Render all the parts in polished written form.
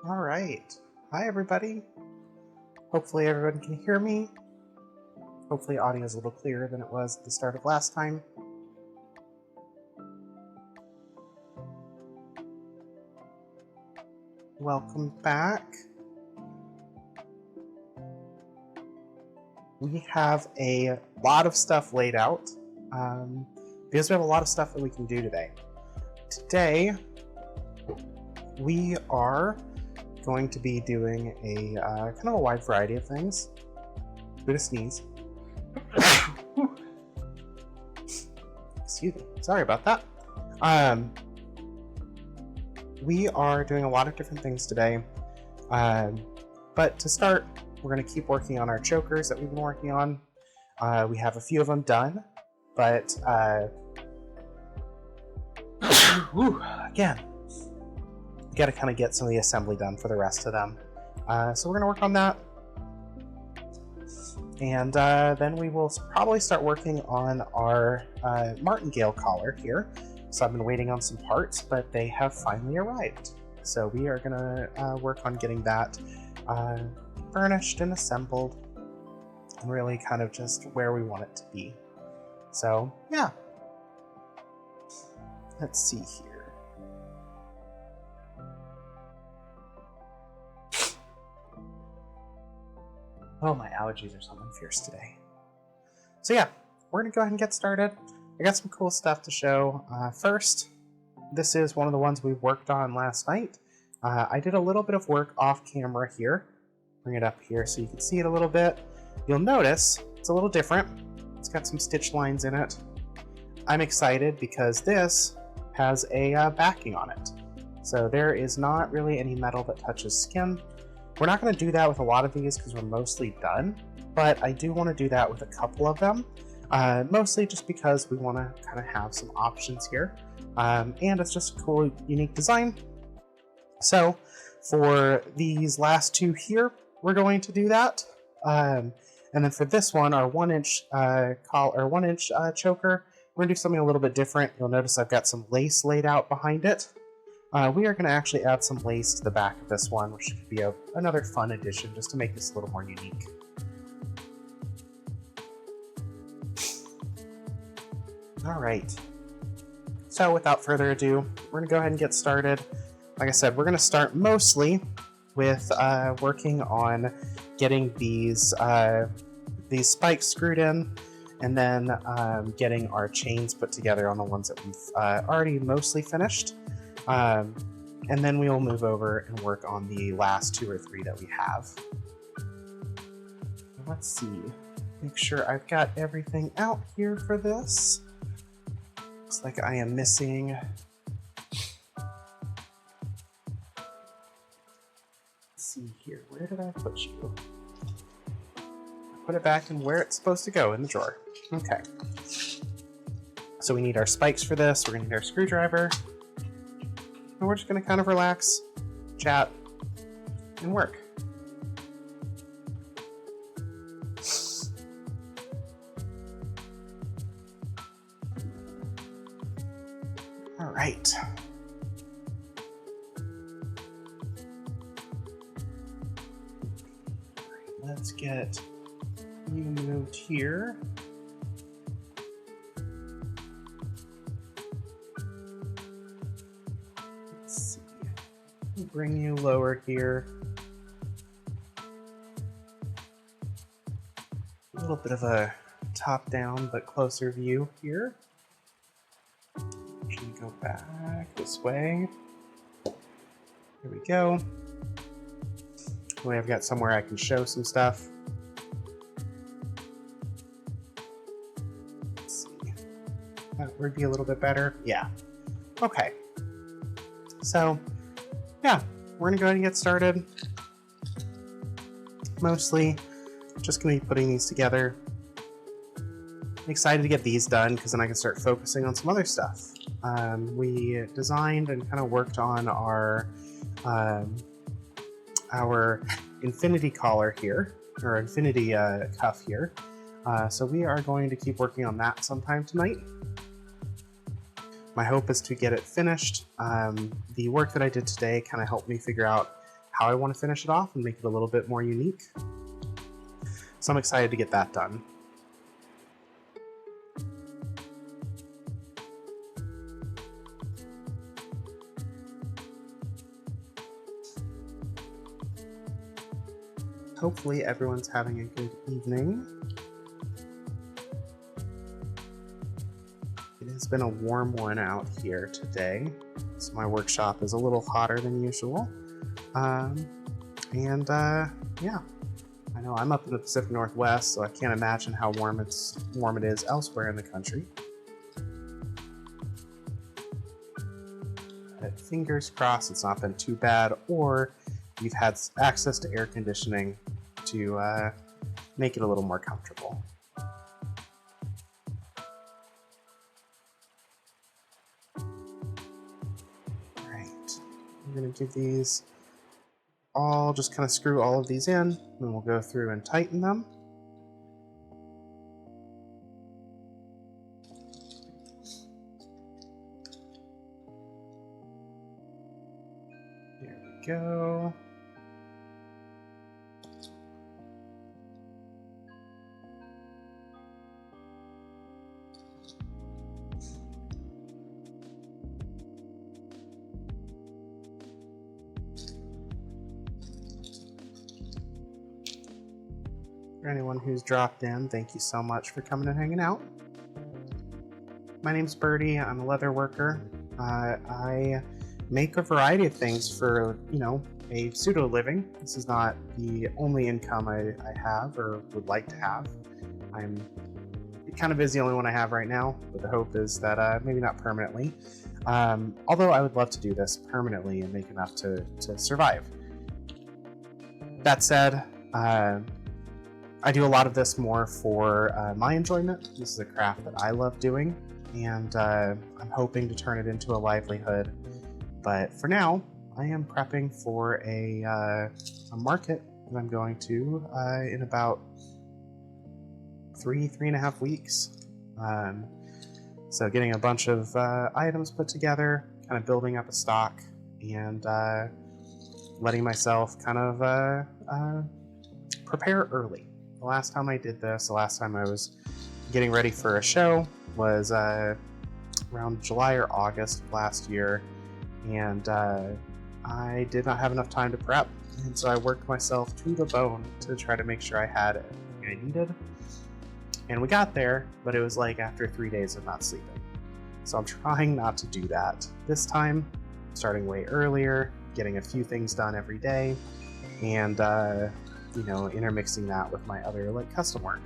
All right. Hi, everybody. Hopefully everyone can hear me. Hopefully audio is a little clearer than it was at the start of last time. Welcome back. We have a lot of stuff laid out because we have a lot of stuff that we can do today. Today, we are going to be doing a kind of a wide variety of things. I'm gonna sneeze. Excuse me. Sorry about that. We are doing a lot of different things today. But to start, we're going to keep working on our chokers that we've been working on. We have a few of them done, but again, we got to kind of get some of the assembly done for the rest of them. So we're going to work on that. And then we will probably start working on our martingale collar here. So I've been waiting on some parts, but they have finally arrived. So we are going to work on getting that furnished and assembled and really kind of just where we want it to be. So yeah, let's see here. Oh, my allergies are something fierce today. So yeah, we're gonna go ahead and get started. I got some cool stuff to show. First, this is one of the ones we worked on last night. I did a little bit of work off camera here. Bring it up here so you can see it a little bit. You'll notice it's a little different. It's got some stitch lines in it. I'm excited because this has a backing on it. So there is not really any metal that touches skin. We're not going to do that with a lot of these because we're mostly done, but I do want to do that with a couple of them. Mostly just because we want to kind of have some options here. And it's just a cool, unique design. So for these last two here, we're going to do that. And then for this one, our 1-inch choker, we're going to do something a little bit different. You'll notice I've got some lace laid out behind it. We are going to actually add some lace to the back of this one, which could be another fun addition just to make this a little more unique. All right. So without further ado, we're going to go ahead and get started. Like I said, we're going to start mostly with working on getting these spikes screwed in, and then getting our chains put together on the ones that we've already mostly finished. And then we will move over and work on the last 2 or 3 that we have. Let's see. Make sure I've got everything out here for this. Looks like I am missing. Let's see here. Where did I put you? Put it back in where it's supposed to go, in the drawer. Okay. So we need our spikes for this. We're going to need our screwdriver. And we're just going to kind of relax, chat, and work. All right. Let's get you moved here. Let's see. Bring you lower here. A little bit of a top-down but closer view here. Actually, go back this way. There we go. That way I've got somewhere I can show some stuff. Let's see. That would be a little bit better. Yeah. Okay. So, yeah, we're going to go ahead and get started. Mostly just going to be putting these together. I'm excited to get these done because then I can start focusing on some other stuff. We designed and kind of worked on our infinity collar here, or infinity cuff here. So we are going to keep working on that sometime tonight. My hope is to get it finished. The work that I did today kind of helped me figure out how I want to finish it off and make it a little bit more unique. So I'm excited to get that done. Hopefully everyone's having a good evening. It has been a warm one out here today, so my workshop is a little hotter than usual. Yeah, I know I'm up in the Pacific Northwest, so I can't imagine how warm it is elsewhere in the country. But fingers crossed it's not been too bad, or you've had access to air conditioning to make it a little more comfortable. Alright, I'm going to give these all, just kind of screw all of these in, and we'll go through and tighten them. There we go. For anyone who's dropped in, thank you so much for coming and hanging out. My name's Birdie. I'm a leather worker. I make a variety of things for, a pseudo living. This is not the only income I have or would like to have. It kind of is the only one I have right now, but the hope is that maybe not permanently. Although I would love to do this permanently and make enough to survive. That said, I do a lot of this more for my enjoyment. This is a craft that I love doing, and I'm hoping to turn it into a livelihood. But for now, I am prepping for a market that I'm going to in about 3.5 weeks. So getting a bunch of items put together, kind of building up a stock, and letting myself kind of prepare early. The last time I did this, the last time I was getting ready for a show was around July or August of last year, and I did not have enough time to prep, and so I worked myself to the bone to try to make sure I had everything I needed. And we got there, but it was like after 3 days of not sleeping. So I'm trying not to do that this time, starting way earlier, getting a few things done every day, and intermixing that with my other custom work.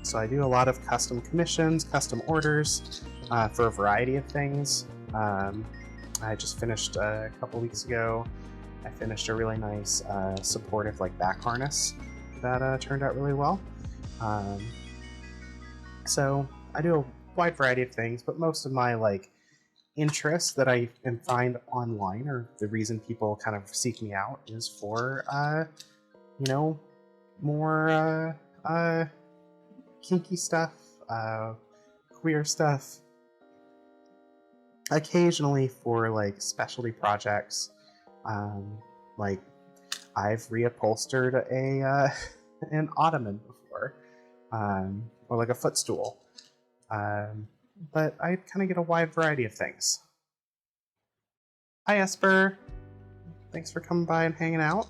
So I do a lot of custom commissions, custom orders for a variety of things. I just finished a couple weeks ago. I finished a really nice supportive back harness that turned out really well. So I do a wide variety of things, but most of my interests that I can find online, or the reason people kind of seek me out, is for more kinky stuff, queer stuff, occasionally for specialty projects. I've reupholstered an ottoman before, or a footstool. But I kind of get a wide variety of things. Hi, Esper. Thanks for coming by and hanging out.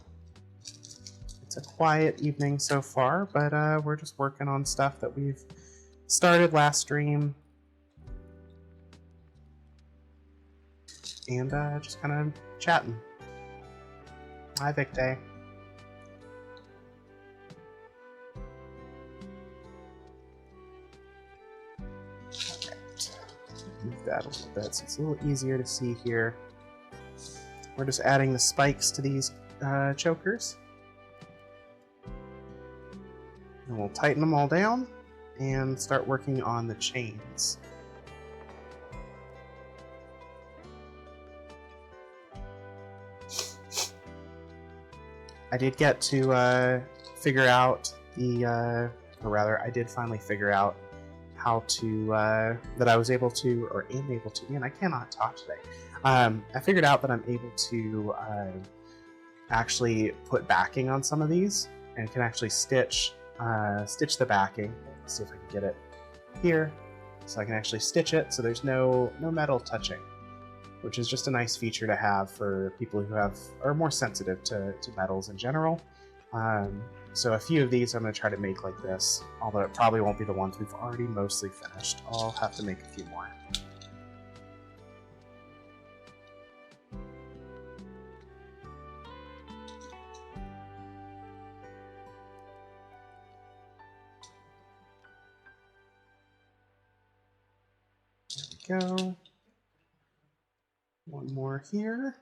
It's a quiet evening so far, but we're just working on stuff that we've started last stream. And just kind of chatting. Hi, Vic Day. Move that a little bit so it's a little easier to see here. We're just adding the spikes to these chokers. And we'll tighten them all down and start working on the chains. I did get to figure out I did finally figure out how to that I was able to, or am able to. Man, I cannot talk today. I figured out that I'm able to actually put backing on some of these, and can actually stitch the backing. Let's see if I can get it here, so I can actually stitch it so there's no metal touching, which is just a nice feature to have for people who are more sensitive to metals in general. So a few of these I'm going to try to make like this, although it probably won't be the ones we've already mostly finished. I'll have to make a few more. There we go. One more here.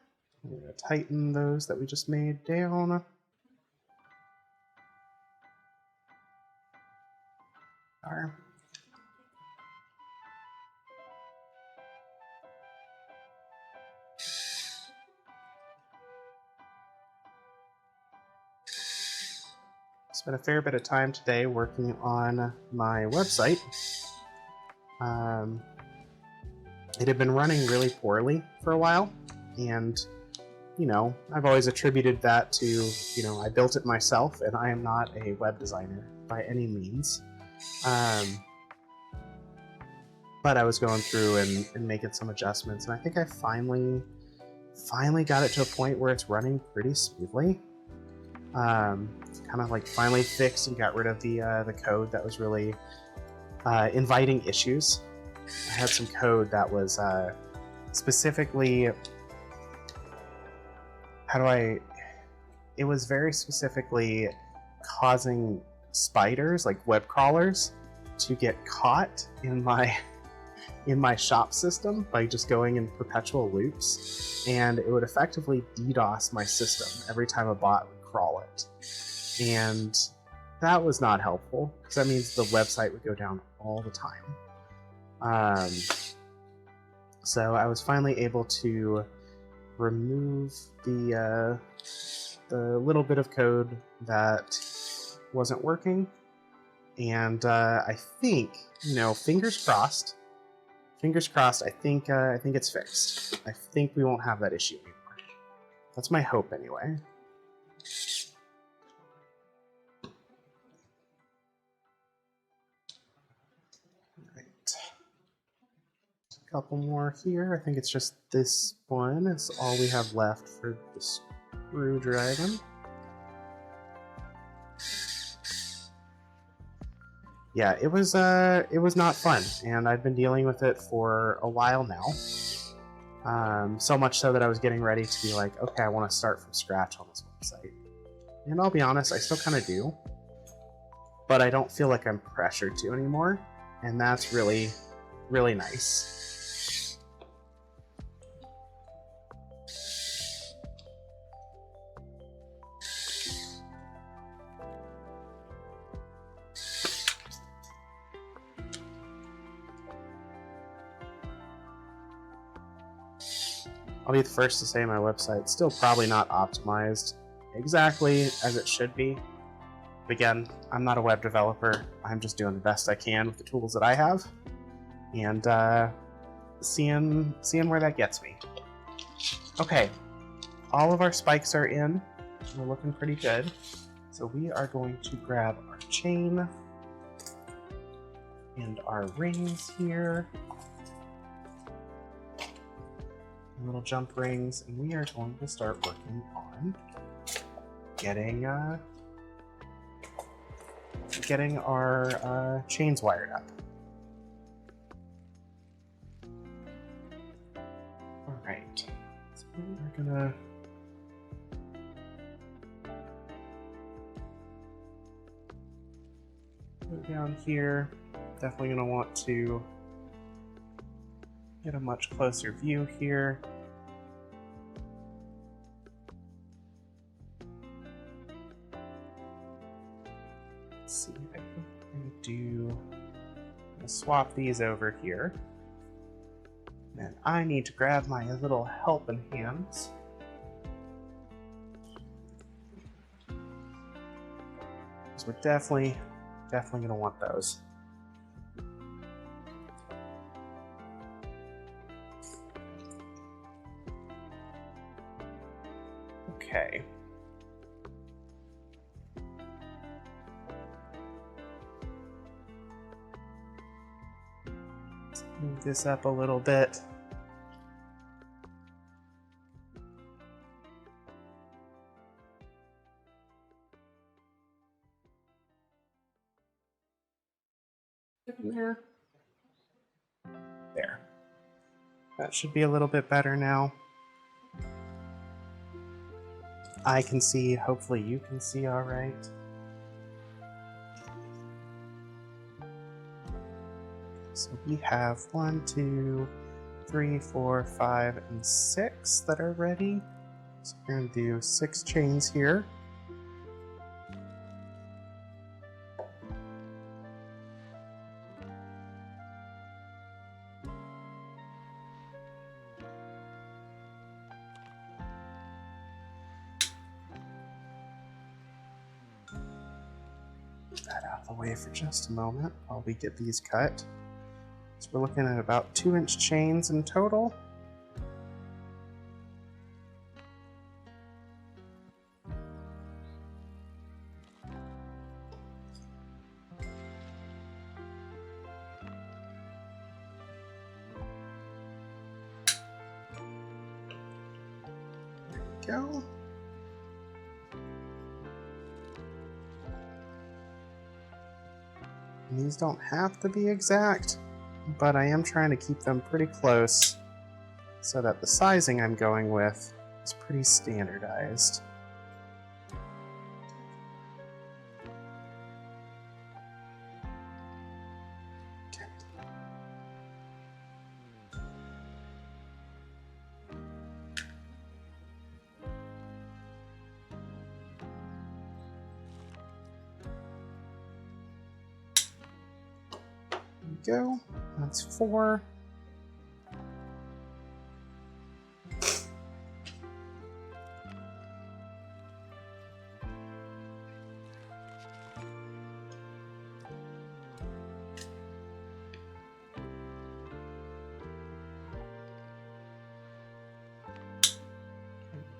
We're going to tighten those that we just made down. There. Spent a fair bit of time today working on my website. It had been running really poorly for a while, and I've always attributed that to, I built it myself, and I am not a web designer by any means. But I was going through and making some adjustments, and I think I finally got it to a point where it's running pretty smoothly. Kind of like finally fixed and got rid of the code that was really inviting issues. I had some code that was specifically, it was very specifically causing spiders, like web crawlers, to get caught in my shop system by just going in perpetual loops, and it would effectively DDoS my system every time a bot would crawl it. And that was not helpful, because that means the website would go down all the time. So I was finally able to remove the little bit of code that wasn't working, and I think, fingers crossed. I think it's fixed. I think we won't have that issue anymore. That's my hope, anyway. Couple more here. I think it's just this one is all we have left for the screw dragon. Yeah, it was not fun, and I've been dealing with it for a while now. So much so that I was getting ready to be like, okay, I want to start from scratch on this website. And I'll be honest, I still kind of do, but I don't feel like I'm pressured to anymore, and that's really, really nice. I'll be the first to say my website's still probably not optimized exactly as it should be. But again, I'm not a web developer. I'm just doing the best I can with the tools that I have, and seeing where that gets me. Okay, all of our spikes are in. We're looking pretty good. So we are going to grab our chain and our rings here. Little jump rings, and we are going to start working on getting our chains wired up. All right, so we're gonna go down here. Definitely gonna want to get a much closer view here. Let's see, I think I'm gonna swap these over here. And I need to grab my little helping hands. Because we're definitely gonna want those. Okay. Let's move this up a little bit. There. There. That should be a little bit better now. I can see, hopefully you can see all right. So we have 1, 2, 3, 4, 5, and 6 that are ready. So we're going to do 6 chains here. That out of the way for just a moment while we get these cut. So we're looking at about 2-inch chains in total. There we go. And these don't have to be exact, but I am trying to keep them pretty close so that the sizing I'm going with is pretty standardized. Okay. There we go. That's 4.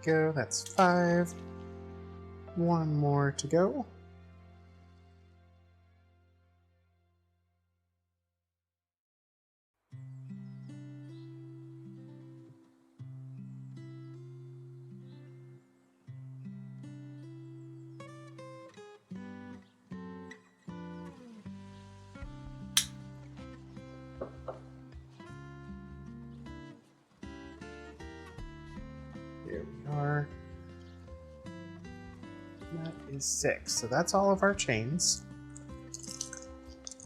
Go, that's 5. 1 more to go. Here we are. That is 6. So that's all of our chains.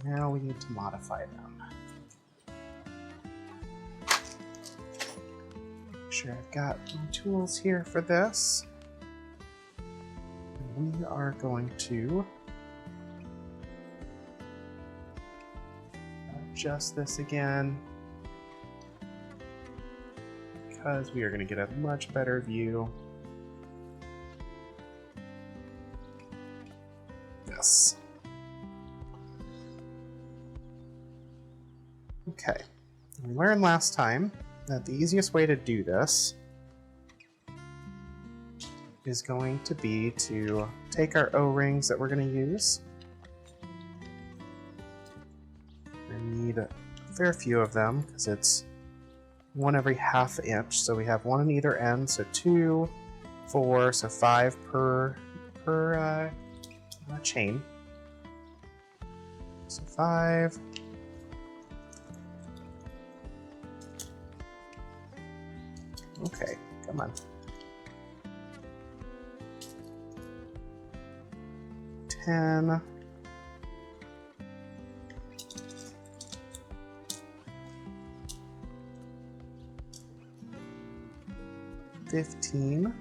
Now we need to modify them. Make sure I've got my tools here for this. We are going to adjust this again, because we are going to get a much better view. Yes. Okay. We learned last time that the easiest way to do this is going to be to take our O-rings that we're going to use. We need a fair few of them because it's 1 every ½ inch, so we have 1 on either end, so 2, 4, so 5 per chain. So 5. Okay, come on. 10. 15.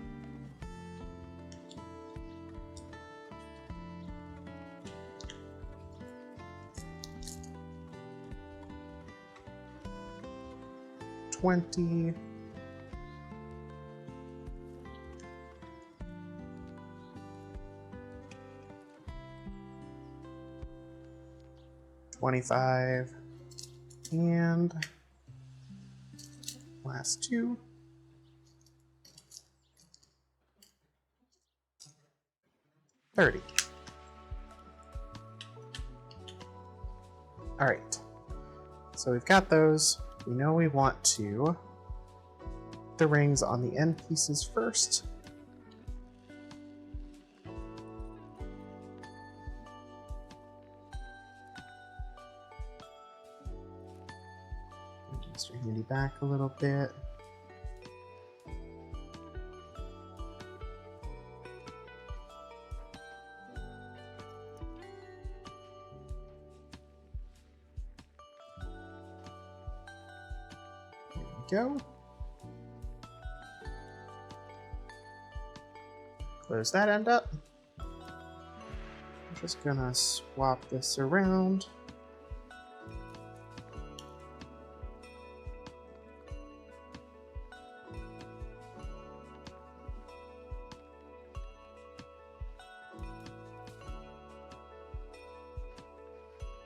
20. 25. And last 2. 30. Alright, so we've got those. We know we want to put the rings on the end pieces first. Mr. Handy back a little bit. Go. Close that end up. I'm just gonna swap this around.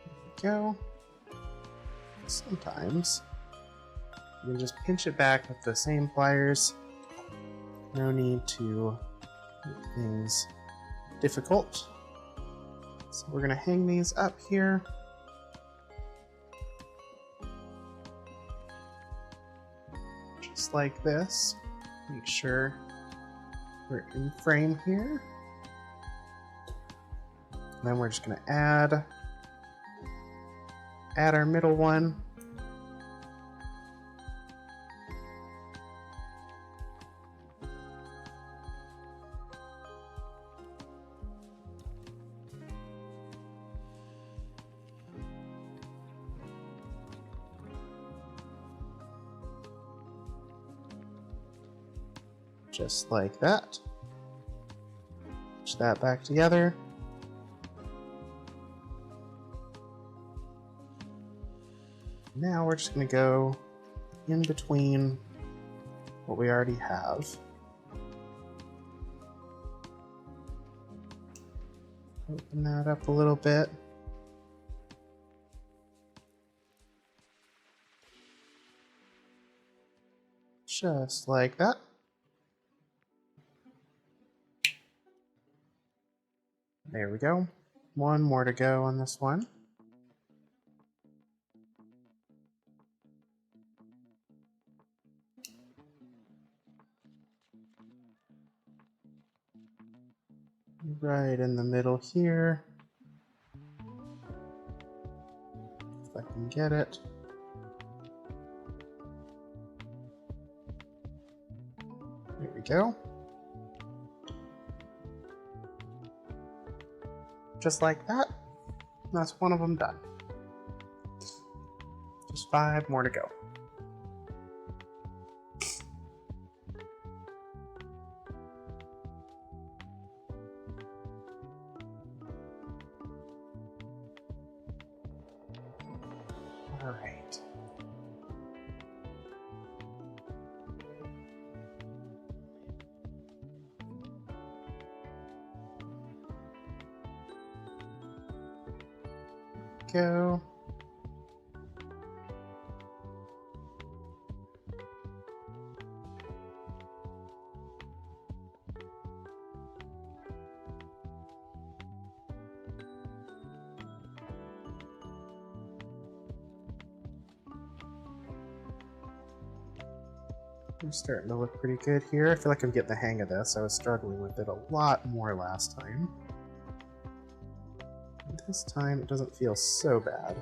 There we go. Sometimes you can just pinch it back with the same pliers. No need to make things difficult. So we're going to hang these up here. Just like this. Make sure we're in frame here. And then we're just going to add our middle one. Just like that. Push that back together. Now we're just going to go in between what we already have. Open that up a little bit. Just like that. There we go. One more to go on this one. Right in the middle here. If I can get it. There we go. Just like that. That's one of them done. Just 5 more to go. All right. Go. We're starting to look pretty good here. I feel like I'm getting the hang of this. I was struggling with it a lot more last time. This time it doesn't feel so bad.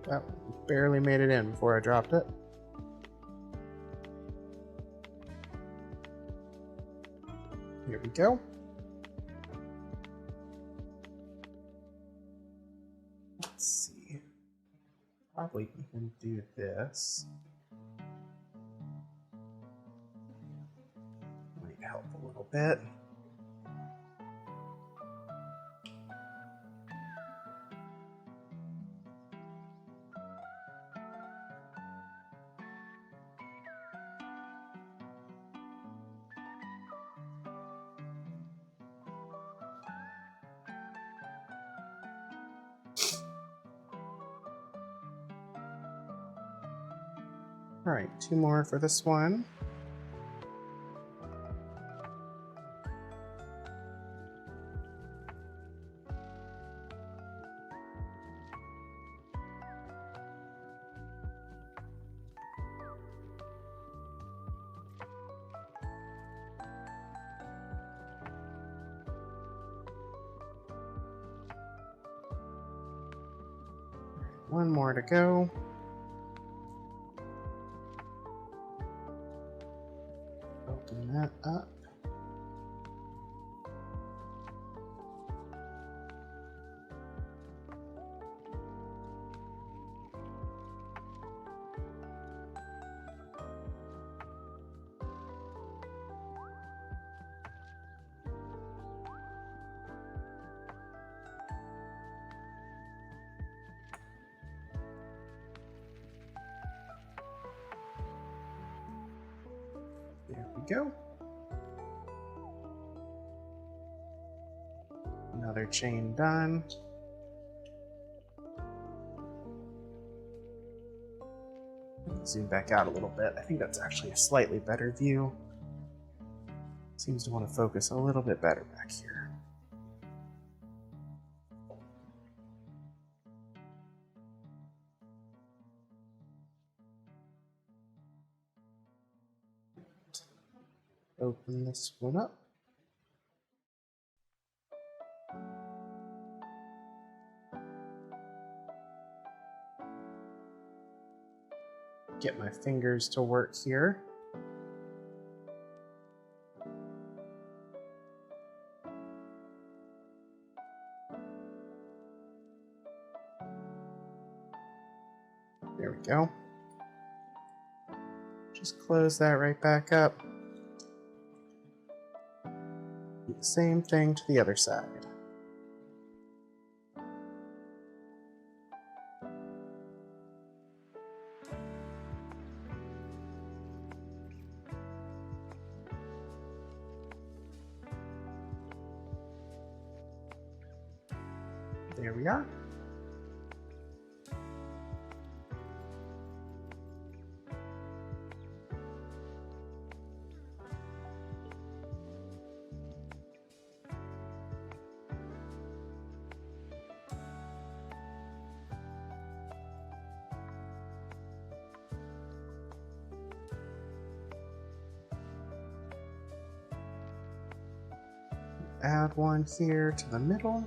That barely made it in before I dropped it. Here we go. Let's see. Probably even do this. help a little bit. Alright, 2 more for this one. One more to go. Open that up. There we go. Another chain done. Zoom back out a little bit. I think that's actually a slightly better view. Seems to want to focus a little bit better back here. Open this one up. Get my fingers to work here. There we go. Just close that right back up. Do the same thing to the other side. There we are. Add one here to the middle.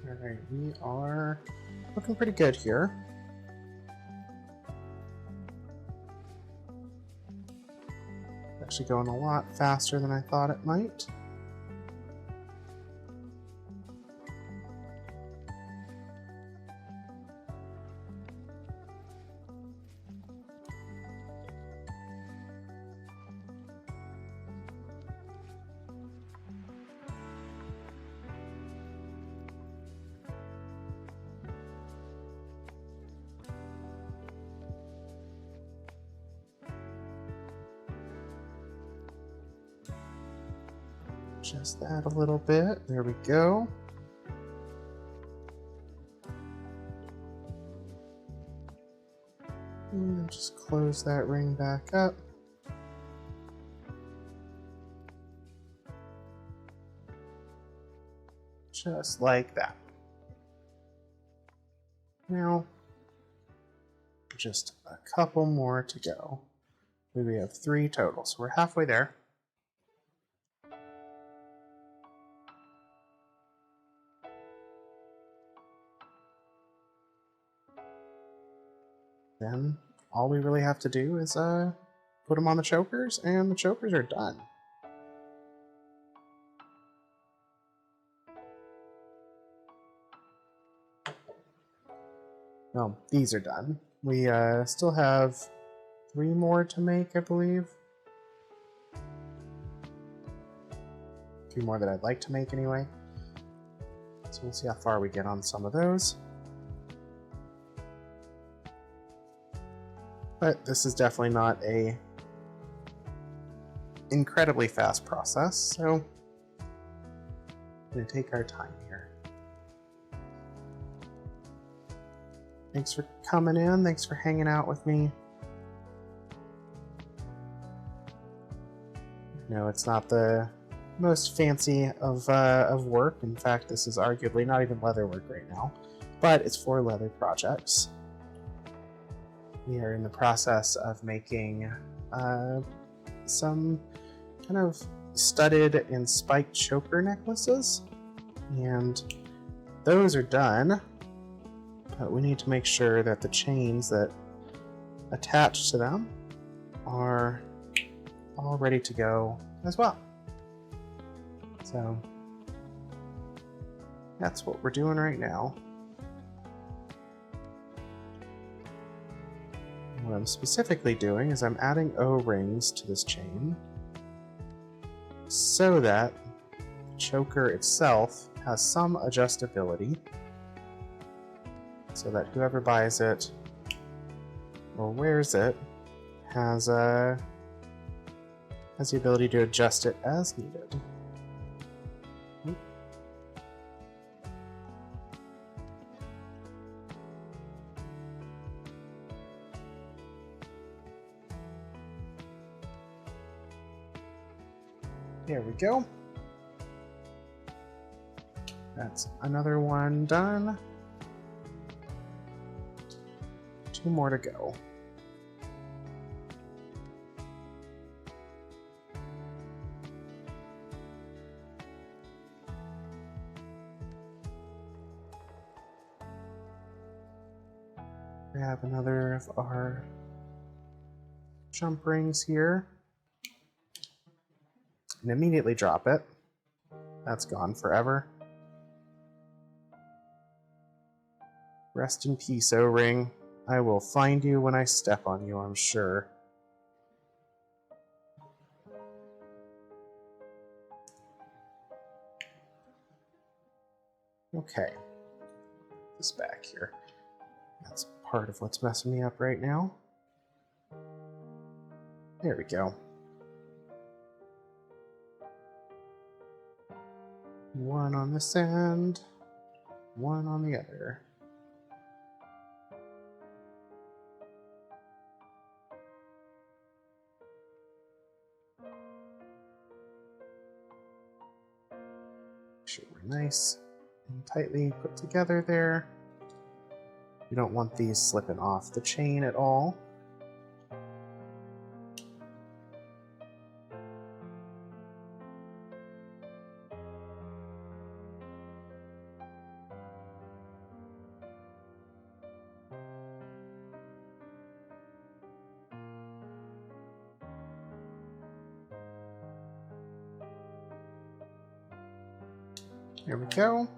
Alright, we are looking pretty good here. Actually going a lot faster than I thought it might. Adjust that a little bit. There we go. And then just close that ring back up. Just like that. Now, Just a couple more to go. We have 3 total, so we're halfway there. Then all we really have to do is put them on the chokers, and the chokers are done. No, these are done. We still have 3 more to make, I believe. 3 more that I'd like to make anyway. So we'll see how far we get on some of those. But this is definitely not a incredibly fast process, so I'm going to take our time here. Thanks for coming in. Thanks for hanging out with me. No, it's not the most fancy of work. In fact, this is arguably not even leather work right now, but it's for leather projects. We are in the process of making some kind of studded and spiked choker necklaces, and those are done, but we need to make sure that the chains that attach to them are all ready to go as well. So that's what we're doing right now. What I'm specifically doing is I'm adding O-rings to this chain so that the choker itself has some adjustability, so that whoever buys it or wears it has the ability to adjust it as needed. There we go. That's another one done. 2 more to go. Grab another of our jump rings here and immediately drop it. That's gone forever. Rest in peace, O-ring. I will find you when I step on you, I'm sure. Okay. Put this back here. That's part of what's messing me up right now. There we go. One on this end, one on the other. Make sure we're nice and tightly put together there. We don't want these slipping off the chain at all. There we go.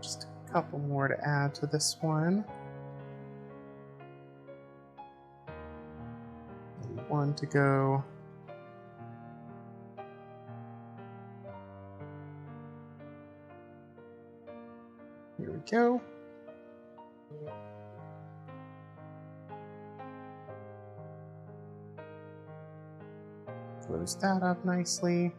Just a couple more to add to this one. And 1 to go. Here we go. Close that up nicely.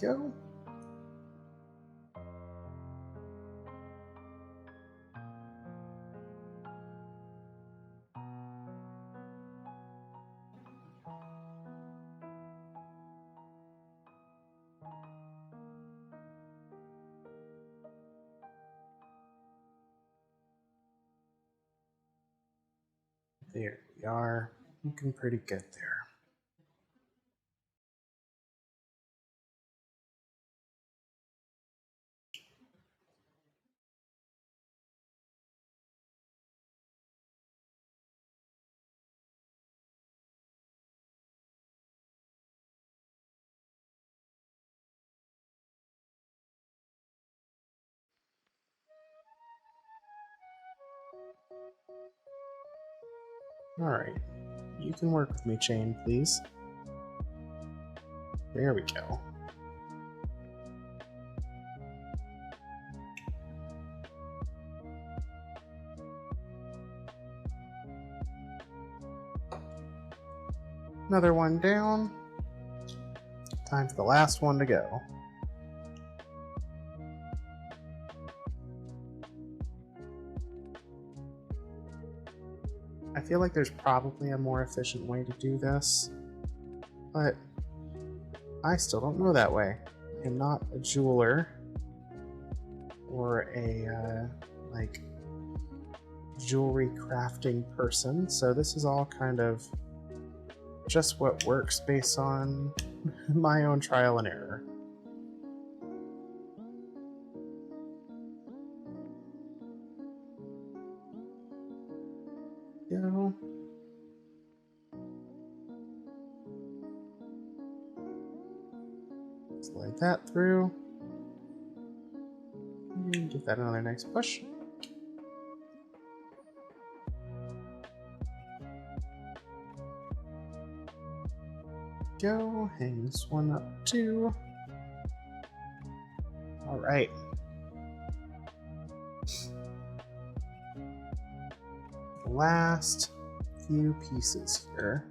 Go. There we are. Looking pretty good there. Alright. You can work with me, chain, please. There we go. Another one down. Time for the last one to go. I feel like there's probably a more efficient way to do this, but I still don't know that way. I'm not a jeweler or a like jewelry crafting person, so this is all kind of just what works based on my own trial and error. Go. Slide that through. And give that another nice push. Go. Hang this one up too. Alright. Last few pieces here.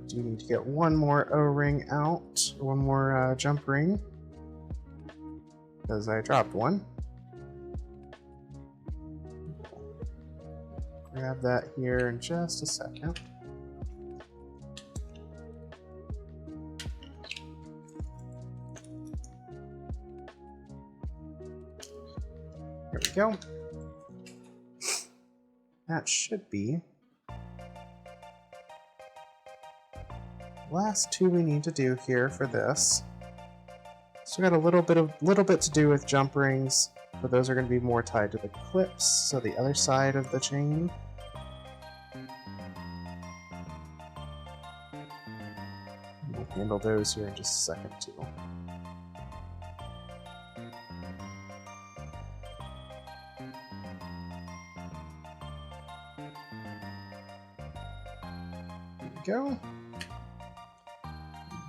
Do need to get one more O-ring out, or one more jump ring, because I dropped one. Grab that here in just a second. There we go. That should be the last two we need to do here for this. So we got a little bit to do with jump rings, but those are going to be more tied to the clips, so the other side of the chain. We'll handle those here in just a second too. There we go.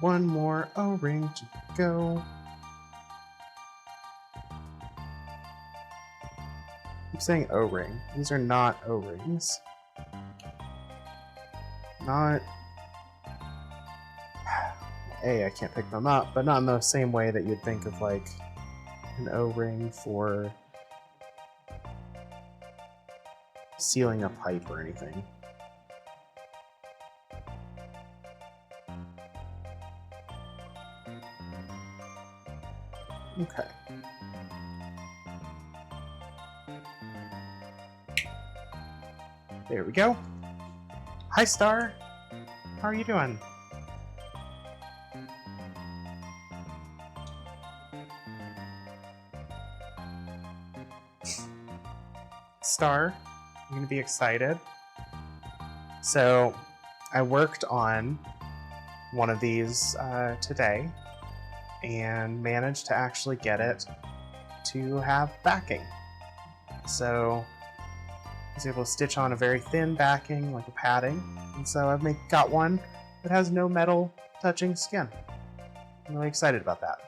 One more O-ring to go. I'm saying O-ring. These are not O-rings. Not... I can't pick them up, but not in the same way that you'd think of, like, an O-ring for sealing a pipe or anything. Okay. There we go. Hi, Star. How are you doing? Star, you're going to be excited. So, I worked on one of these today and managed to actually get it to have backing. So I was able to stitch on a very thin backing, like a padding, and so I've got one that has no metal touching skin. I'm really excited about that.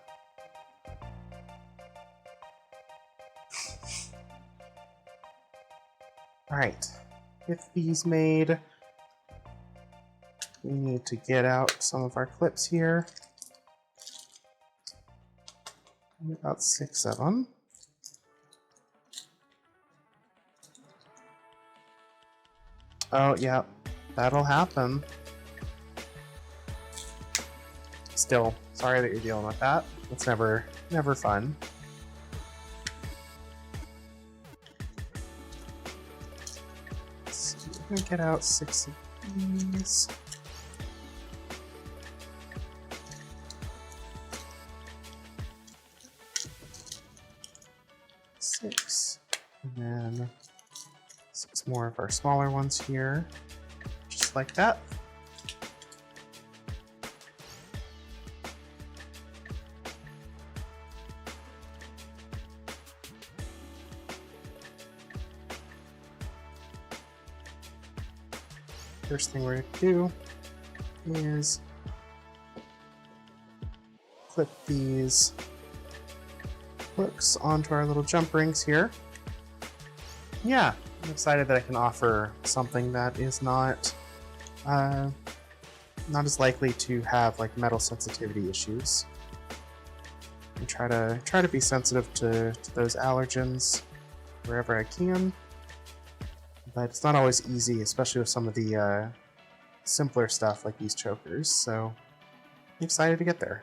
Alright, with these made, we need to get out some of our clips here. About 6 of them. Oh, yeah, that'll happen. Still, sorry that you're dealing with that. It's never fun. So we're gonna get out 6 of these. And then 6 more of our smaller ones here, just like that. First thing we're going to do is clip these hooks onto our little jump rings here. Yeah, I'm excited that I can offer something that is not as likely to have like metal sensitivity issues. And try to be sensitive to those allergens wherever I can. But it's not always easy, especially with some of the simpler stuff like these chokers. So I'm excited to get there.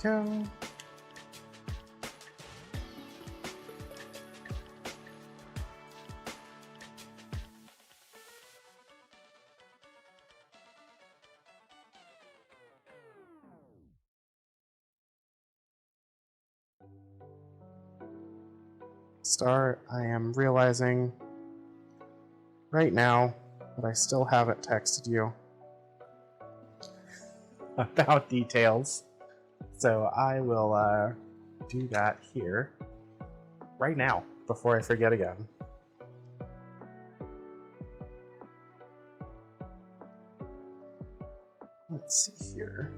Go. Star, I am realizing right now that I still haven't texted you about details. So I will do that here right now before I forget again. Let's see here.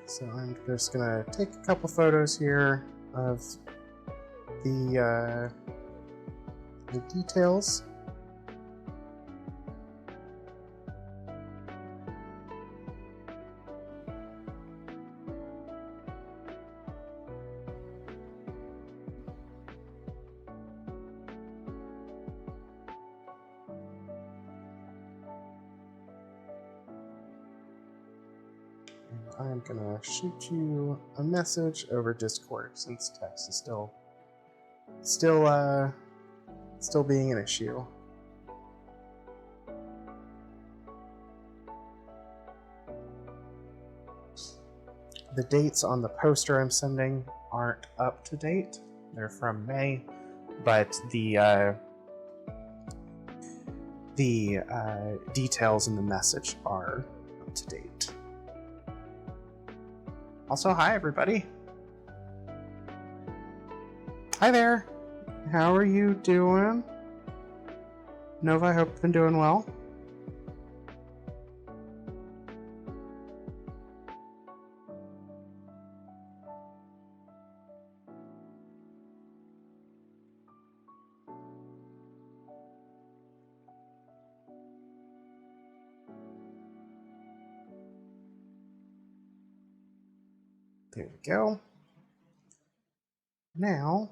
So I'm just gonna take a couple photos here of the details. I'm gonna shoot you a message over Discord since text is still being an issue. The dates on the poster I'm sending aren't up to date. They're from May, but the details in the message are up to date. Also, hi everybody. Hi there. How are you doing? Nova, I hope you've been doing well. There we go. Now,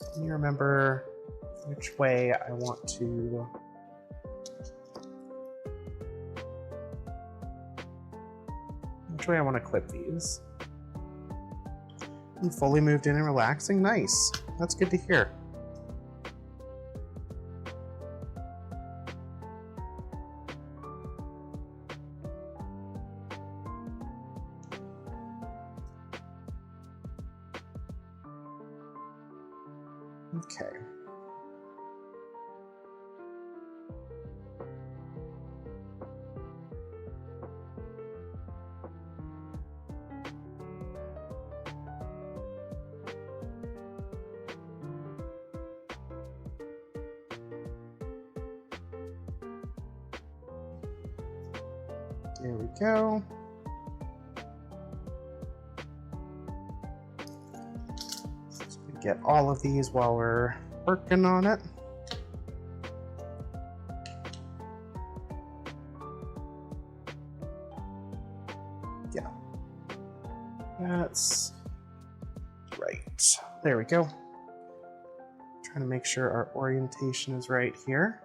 let me remember which way I want to clip these. And fully moved in and relaxing. Nice. That's good to hear. Okay. There we go. Just gonna get all of these while we're working on it. Yeah. That's right. There we go. Trying to make sure our orientation is right here.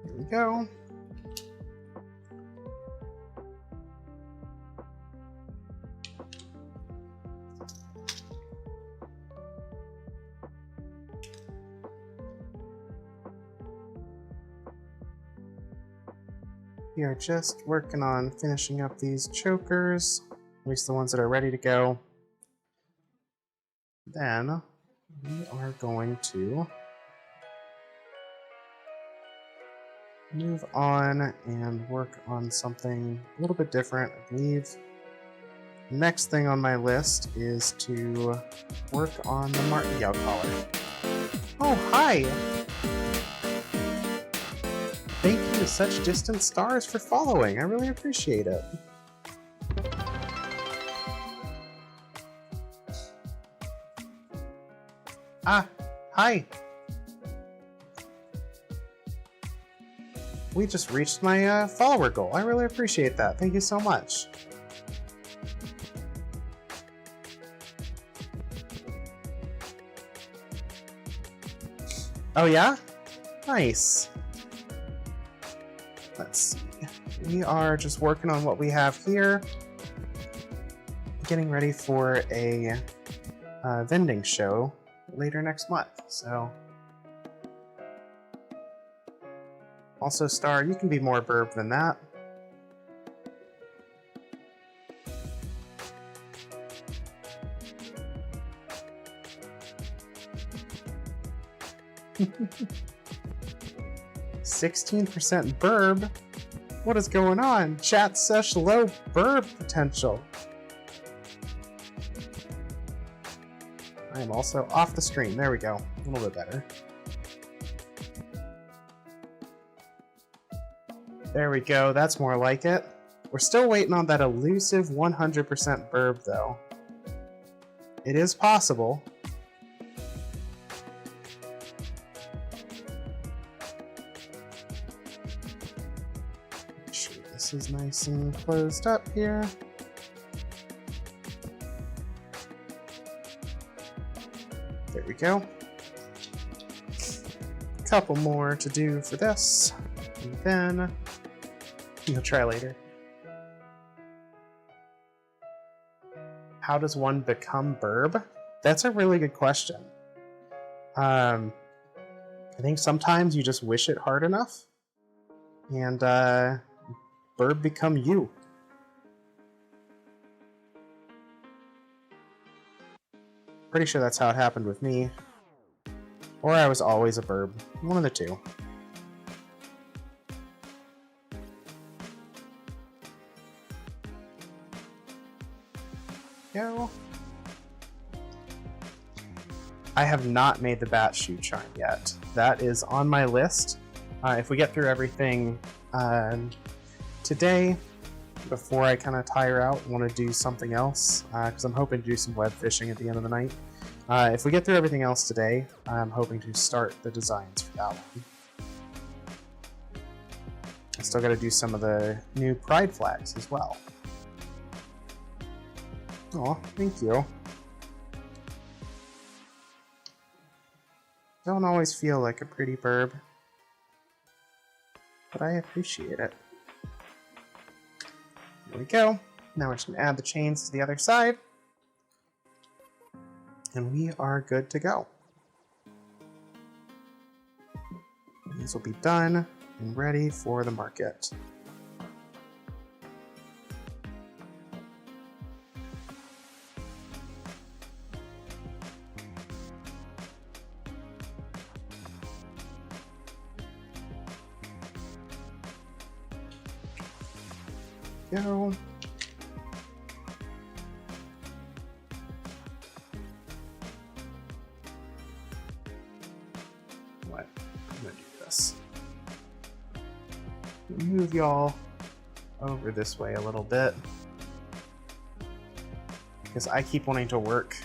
There we go. We are just working on finishing up these chokers, at least the ones that are ready to go. Then we are going to move on and work on something a little bit different. I believe the next thing on my list is to work on the martingale collar. Oh, hi! Thank you to Such Distant Stars for following. I really appreciate it. Ah, hi. We just reached my follower goal. I really appreciate that. Thank you so much. Oh yeah? Nice. Let's see. We are just working on what we have here. Getting ready for a vending show later next month, so... Also, Star, you can be more burb than that. %16 burb? What is going on? Chat sesh low burb potential. I am also off the screen. There we go. A little bit better. There we go. That's more like it. We're still waiting on that elusive 100% burb, though. It is possible. Make sure this is nice and closed up here. There we go. Couple more to do for this, and then you'll try later. How does one become burb? That's a really good question. I think sometimes you just wish it hard enough, and burb become you. Pretty sure that's how it happened with me. Or I was always a burb. One of the two. Go. I have not made the bat shoe charm yet. That is on my list. If we get through everything today, before I kind of tire out, I want to do something else, because I'm hoping to do some web fishing at the end of the night. If we get through everything else today, I'm hoping to start the designs for that one. still got to do some of the new pride flags as well. Oh, thank you. Don't always feel like a pretty burb, but I appreciate it. There we go. Now we're just going to add the chains to the other side, and we are good to go. These will be done and ready for the market. Go. What? I'm gonna do this. Move y'all over this way a little bit, because I keep wanting to work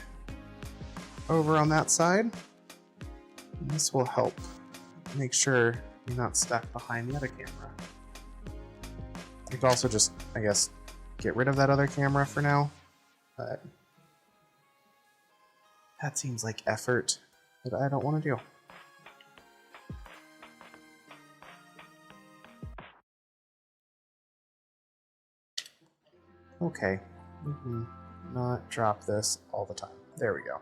over on that side. And this will help make sure you're not stuck behind the other camera. You could also just, I guess, get rid of that other camera for now, but that seems like effort that I don't want to do. Okay, not drop this all the time. There we go.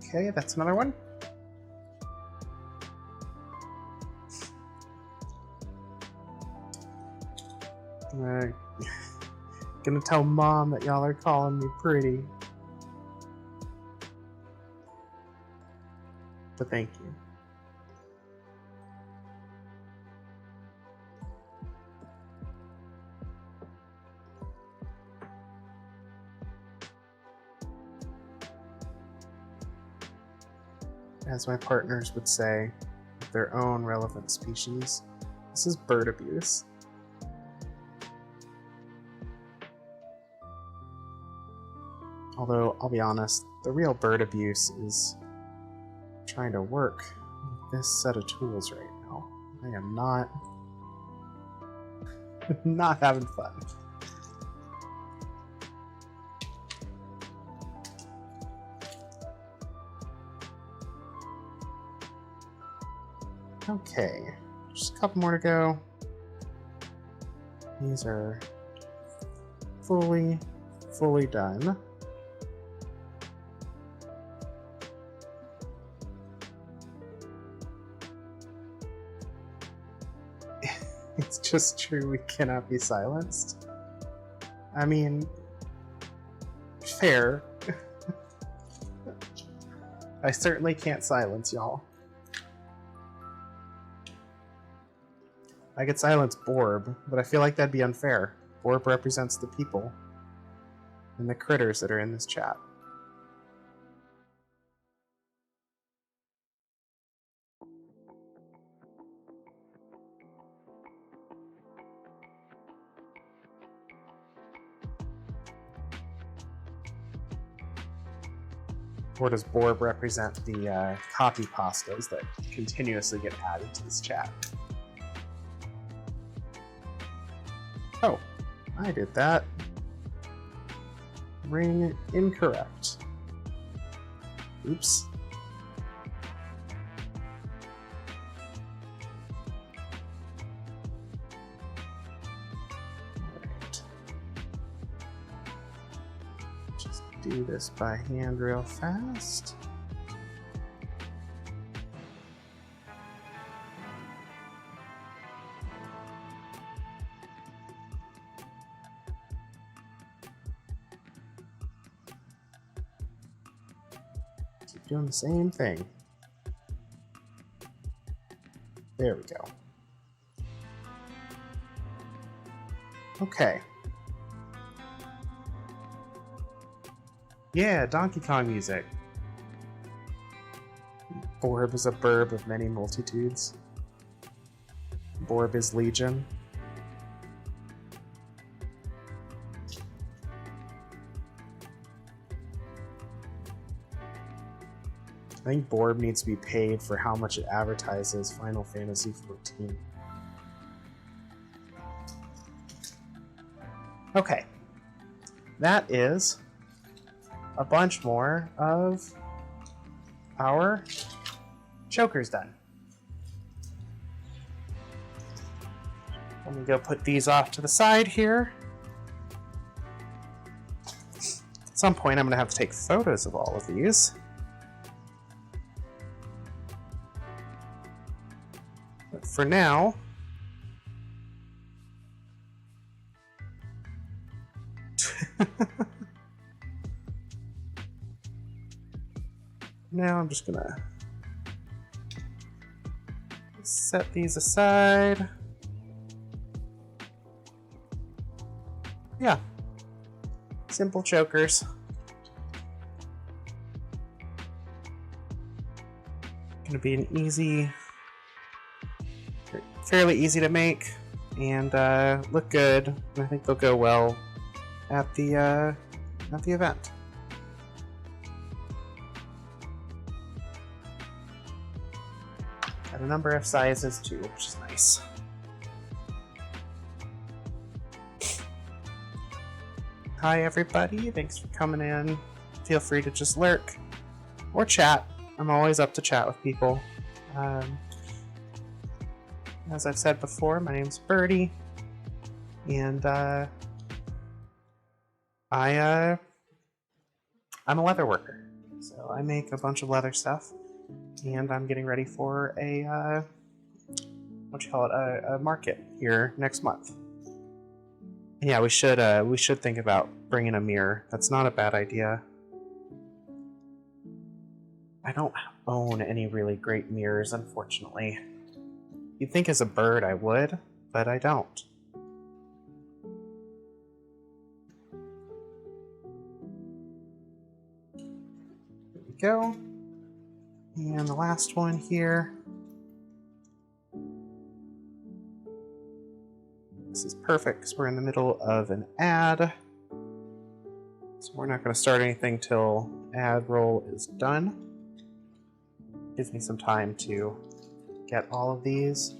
Okay, that's another one. Gonna tell Mom that y'all are calling me pretty. But thank you. As my partners would say, their own relevant species, this is bird abuse. Although, I'll be honest, the real bird abuse is trying to work with this set of tools right now. I am not having fun. Okay, just a couple more to go. These are fully done. It's just true we cannot be silenced. I mean, fair. I certainly can't silence y'all. I could silence Borb, but I feel like that'd be unfair. Borb represents the people and the critters that are in this chat. Or does Borb represent the copy pastas that continuously get added to this chat? Oh, I did that. Ring incorrect. Oops. Alright. Just do this by hand real fast. Doing the same thing. There we go. Okay. Yeah, Donkey Kong music. Orb is a burb of many multitudes. Borb is legion. I think Borb needs to be paid for how much it advertises Final Fantasy XIV. Okay. That is a bunch more of our chokers done. Let me go put these off to the side here. At some point I'm going to have to take photos of all of these. But for now, now I'm just going to set these aside. Yeah, simple chokers. Gonna be an easy, fairly easy to make, and look good. And I think they'll go well at the event. Got a number of sizes too, which is nice. Hi everybody, thanks for coming in. Feel free to just lurk or chat. I'm always up to chat with people. As I've said before, my name's Birdie, and I'm a leather worker. So I make a bunch of leather stuff, and I'm getting ready for a a market here next month. Yeah, we should think about bringing a mirror. That's not a bad idea. I don't own any really great mirrors, unfortunately. You'd think as a bird I would, but I don't. There we go. And the last one here. This is perfect because we're in the middle of an ad. So we're not going to start anything till ad roll is done. Gives me some time to get all of these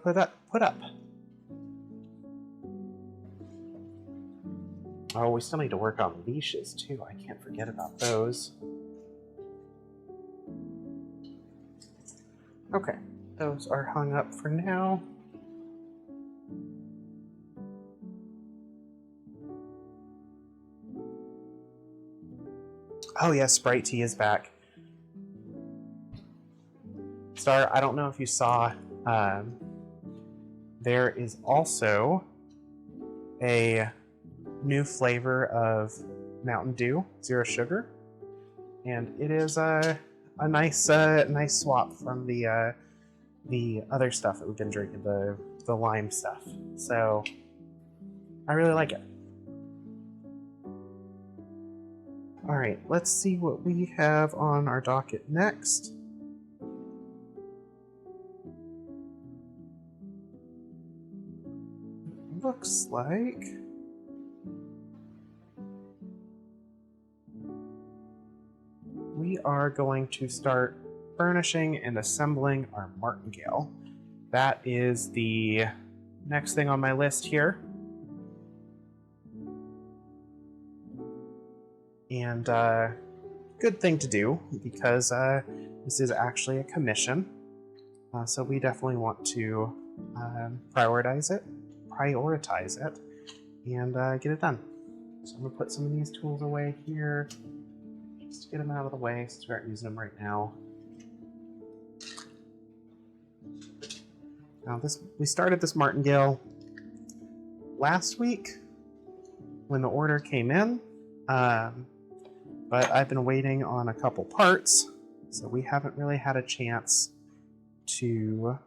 put up. Oh, we still need to work on leashes too. I can't forget about those. Okay, those are hung up for now. Oh yeah, Sprite Tea is back. Star, I don't know if you saw, there is also a new flavor of Mountain Dew, Zero Sugar, and it is a nice nice swap from the other stuff that we've been drinking, the lime stuff. So I really like it. All right, let's see what we have on our docket next. Looks like we are going to start furnishing and assembling our martingale. That is the next thing on my list here. And good thing to do because this is actually a commission. So we definitely want to prioritize it, and get it done. So I'm going to put some of these tools away here, just to get them out of the way, start using them right now. Now we started this martingale last week when the order came in, but I've been waiting on a couple parts, so we haven't really had a chance to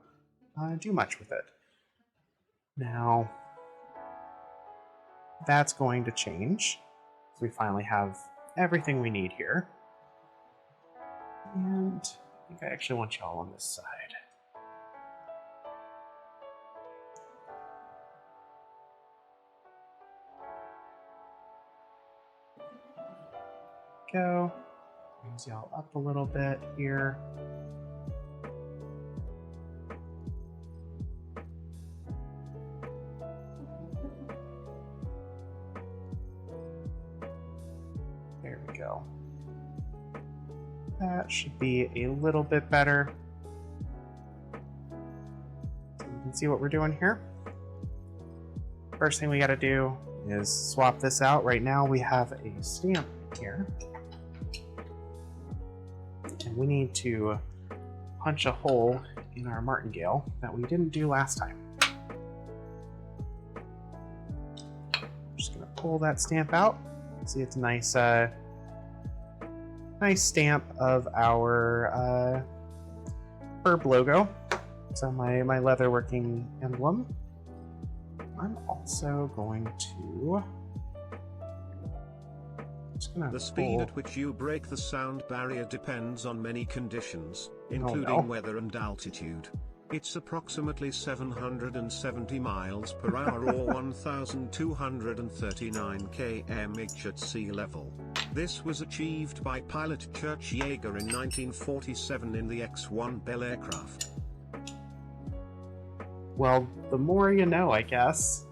do much with it. Now, that's going to change. So we finally have everything we need here. And I think I actually want y'all on this side. Go. Brings y'all up a little bit here. There we go. That should be a little bit better. So you can see what we're doing here. First thing we got to do is swap this out. Right now we have a stamp here. And we need to punch a hole in our martingale that we didn't do last time. I'm just going to pull that stamp out. See, it's a nice, nice stamp of our herb logo. So my leatherworking emblem. I'm also going to... The speed at which you break the sound barrier depends on many conditions, including weather and altitude. It's approximately 770 miles per hour or 1,239 km/h at sea level. This was achieved by pilot Church Yeager in 1947 in the X-1 Bell aircraft. Well, the more you know, I guess.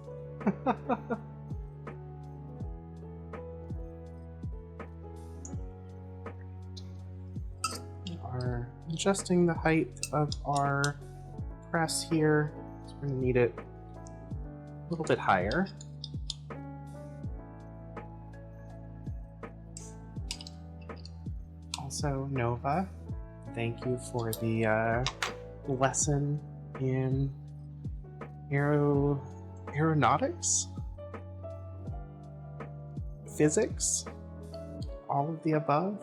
We are adjusting the height of our press here, so we're going to need it a little bit higher. Also, Nova, thank you for the lesson in aeronautics, physics, all of the above,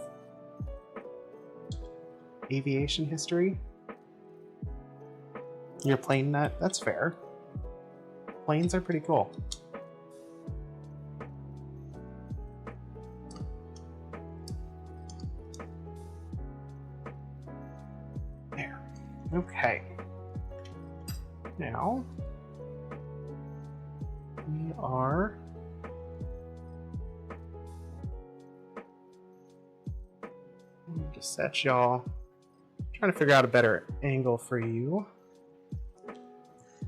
aviation history. Your plane nut, that's fair. Planes are pretty cool. There. Okay. Now, we are going to set y'all, trying to figure out a better angle for you.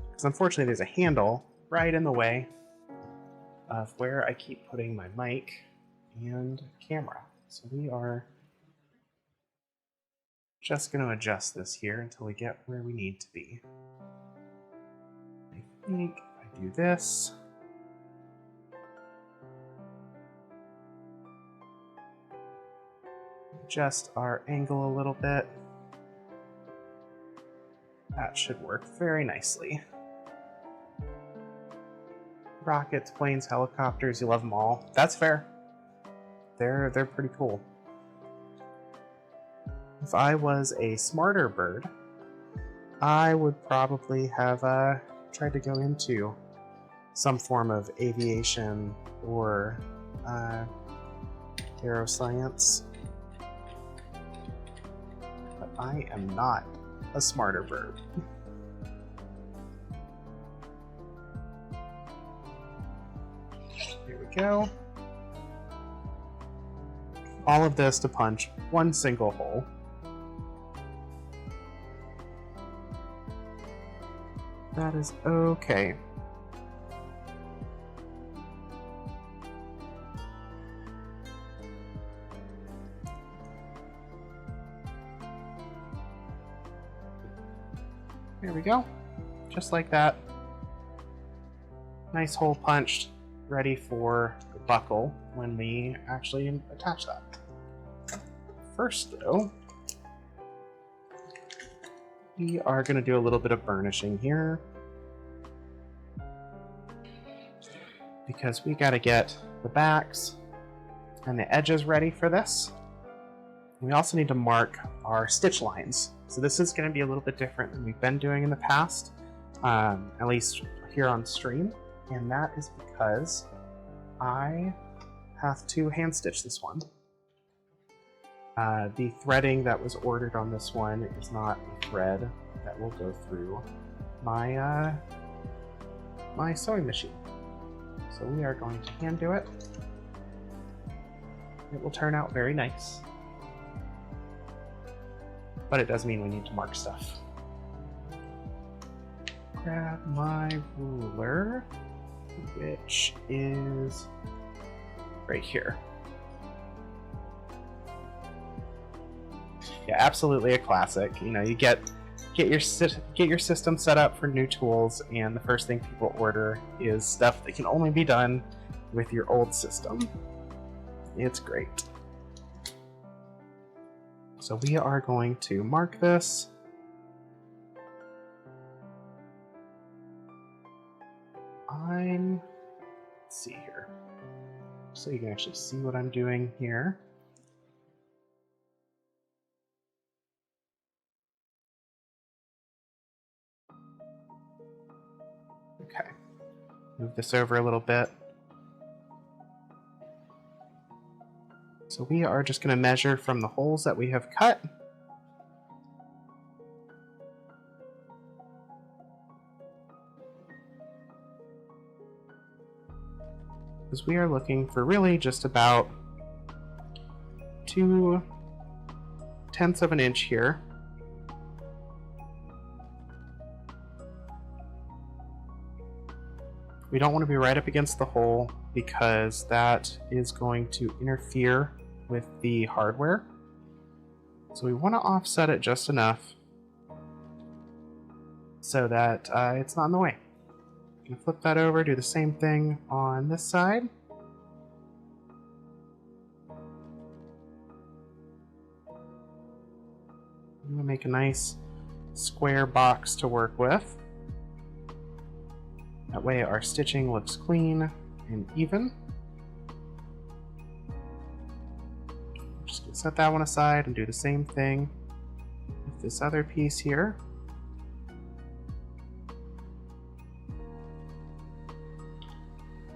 Because unfortunately there's a handle right in the way of where I keep putting my mic and camera. So we are just going to adjust this here until we get where we need to be. I think if I do this, adjust our angle a little bit, that should work very nicely. Rockets, planes, helicopters, you love them all. That's fair. They're pretty cool. If I was a smarter bird, I would probably have tried to go into some form of aviation or aeroscience. But I am not a smarter bird. Here we go. All of this to punch one single hole. That is okay. There we go. Just like that. Nice hole punched, ready for the buckle when we actually attach that. First, though, we are going to do a little bit of burnishing here, because we got to get the backs and the edges ready for this. And we also need to mark our stitch lines. So this is going to be a little bit different than we've been doing in the past, at least here on stream, and that is because I have to hand stitch this one. The threading that was ordered on this one is not a thread that will go through my my sewing machine. So we are going to hand do it. It will turn out very nice. But it does mean we need to mark stuff. Grab my ruler, which is right here. Yeah, absolutely a classic. You know, you get your system set up for new tools, and the first thing people order is stuff that can only be done with your old system. It's great. So we are going to mark this. Let's see here, so you can actually see what I'm doing here. Okay, move this over a little bit. So we are just going to measure from the holes that we have cut. Because we are looking for really just about 2/10 of an inch here. We don't want to be right up against the hole because that is going to interfere with the hardware. So we want to offset it just enough so that it's not in the way. I'm going to flip that over, do the same thing on this side. I'm going to make a nice square box to work with. That way our stitching looks clean and even. Just gonna set that one aside and do the same thing with this other piece here.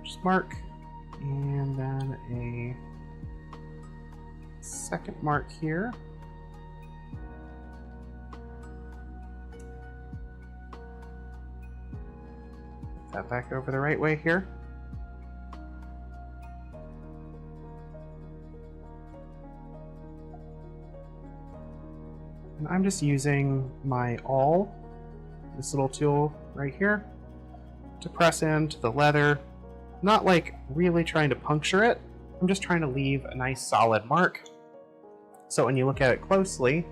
Just mark, and then a second mark here. Put that back over the right way here. And I'm just using my awl, this little tool right here, to press into the leather. Not like really trying to puncture it, I'm just trying to leave a nice solid mark. So when you look at it closely,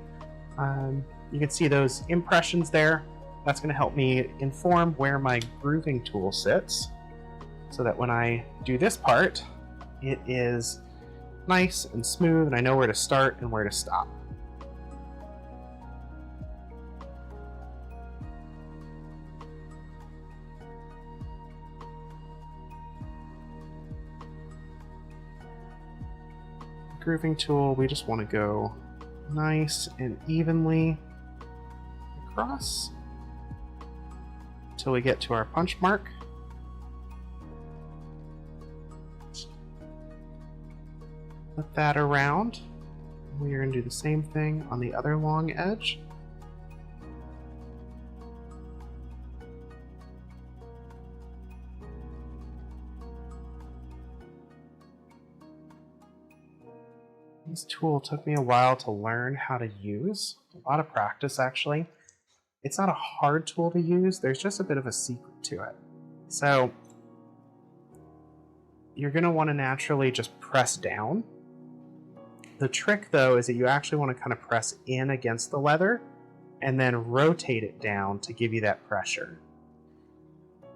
you can see those impressions there. That's going to help me inform where my grooving tool sits, so that when I do this part, it is nice and smooth and I know where to start and where to stop. Grooving tool, we just want to go nice and evenly across until we get to our punch mark. Flip that around. We are going to do the same thing on the other long edge. This tool took me a while to learn how to use. A lot of practice, actually. It's not a hard tool to use, there's just a bit of a secret to it. So, you're going to want to naturally just press down. The trick, though, is that you actually want to kind of press in against the leather and then rotate it down to give you that pressure.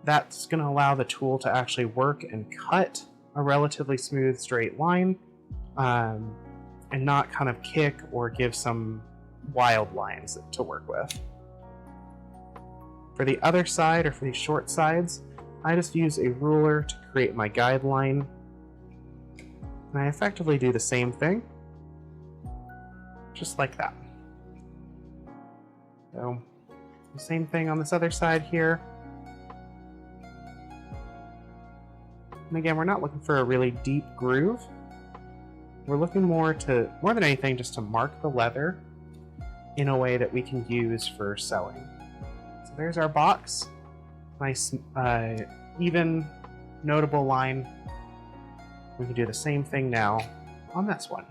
That's going to allow the tool to actually work and cut a relatively smooth, straight line, and not kind of kick or give some wild lines to work with. For the other side, or for these short sides, I just use a ruler to create my guideline. And I effectively do the same thing, just like that. So, the same thing on this other side here. And again, we're not looking for a really deep groove. we're looking more than anything, just to mark the leather in a way that we can use for sewing. So there's our box. Nice, even, notable line. We can do the same thing now on this one.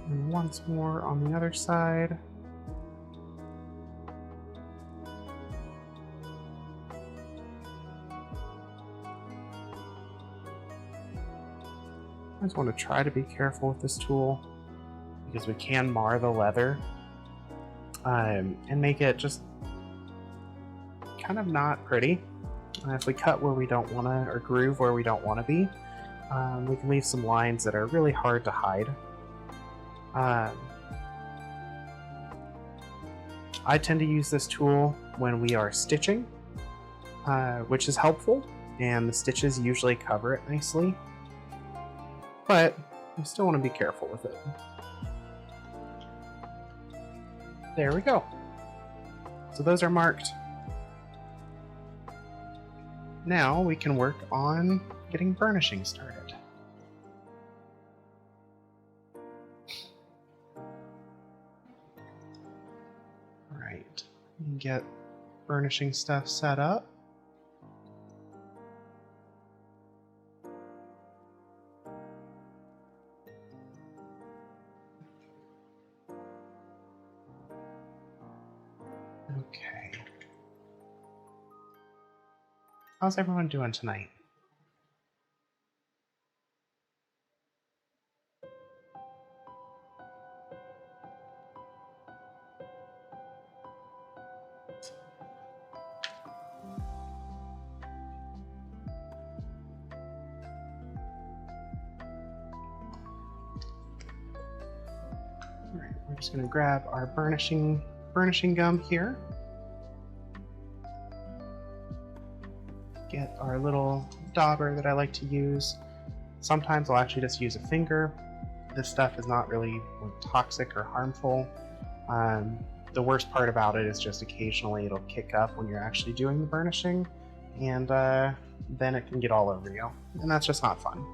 And once more on the other side. I just want to try to be careful with this tool because we can mar the leather and make it just kind of not pretty. If we cut where we don't want to, or groove where we don't want to be, we can leave some lines that are really hard to hide. I tend to use this tool when we are stitching, which is helpful, and the stitches usually cover it nicely. But you still want to be careful with it. There we go. So those are marked. Now we can work on getting burnishing started. Alright, get burnishing stuff set up. Okay. How's everyone doing tonight? Alright, we're just going to grab our burnishing gum here. Get our little dauber that I like to use. Sometimes I'll actually just use a finger. This stuff is not really toxic or harmful. The worst part about it is just occasionally it'll kick up when you're actually doing the burnishing, and then it can get all over you, and that's just not fun.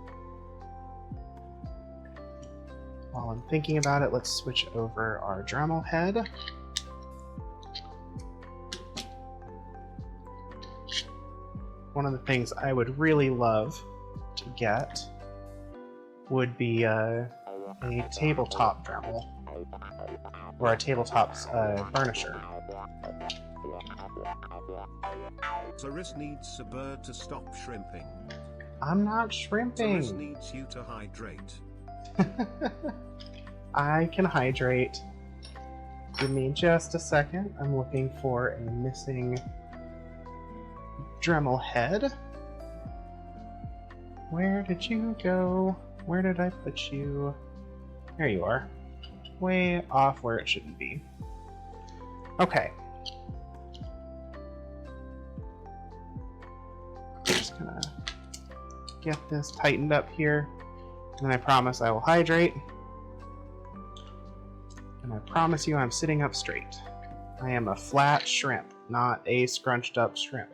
While I'm thinking about it, let's switch over our Dremel head. One of the things I would really love to get would be a tabletop Dremel, or a tabletop burnisher. Saris needs a bird to stop shrimping. I'm not shrimping. Saris needs you to hydrate. I can hydrate. Give me just a second. I'm looking for a missing Dremel head. Where did you go? Where did I put you? There you are. Way off where it shouldn't be. Okay. Just gonna get this tightened up here. And I promise I will hydrate. And I promise you I'm sitting up straight. I am a flat shrimp, not a scrunched up shrimp.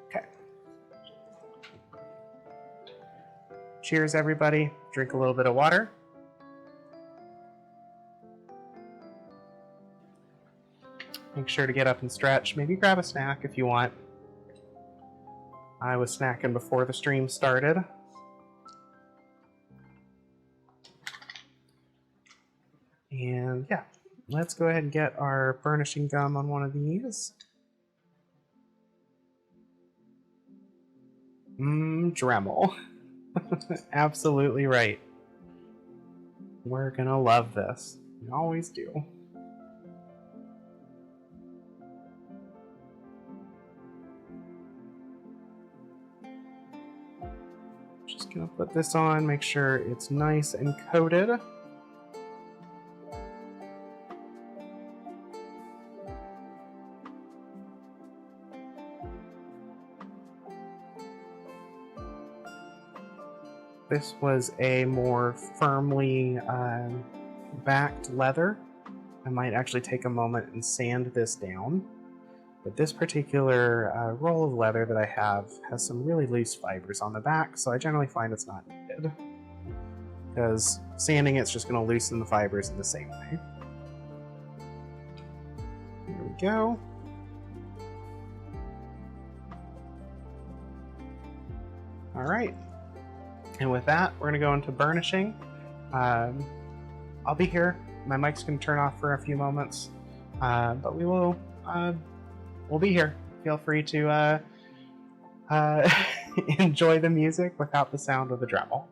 Okay. Cheers, everybody. Drink a little bit of water. Make sure to get up and stretch. Maybe grab a snack if you want. I was snacking before the stream started. And yeah, let's go ahead and get our burnishing gum on one of these. Dremel. Absolutely right. We're gonna love this. We always do. Just gonna put this on, make sure it's nice and coated. this was a more firmly backed leather, I might actually take a moment and sand this down. But this particular roll of leather that I have has some really loose fibers on the back, so I generally find it's not needed, because sanding it's just going to loosen the fibers in the same way. There we go. Alright, and with that, we're going to go into burnishing. I'll be here. My mic's going to turn off for a few moments, but we'll be here. Feel free to enjoy the music without the sound of the Dremel.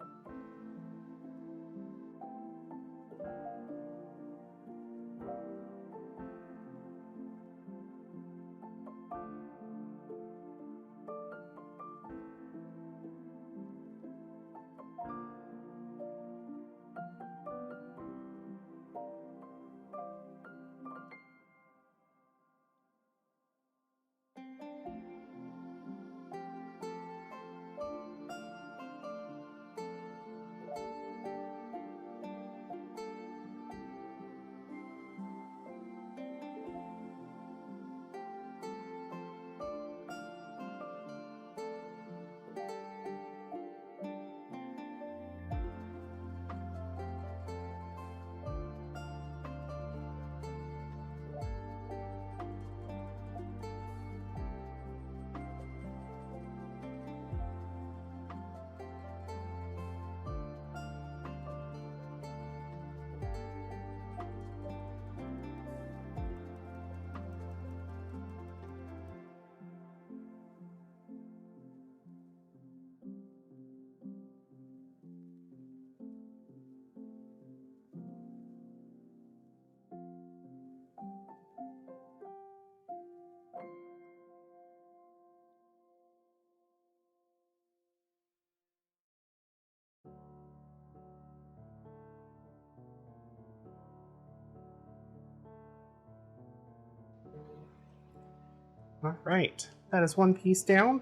Alright, that is one piece down.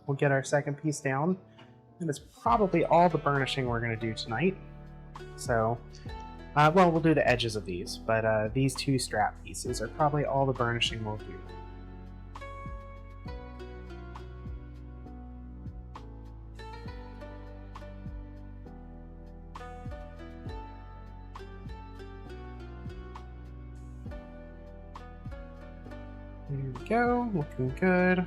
We'll get our second piece down. And it's probably all the burnishing we're going to do tonight. So, well, we'll do the edges of these, but these two strap pieces are probably all the burnishing we'll do. There we go, looking good.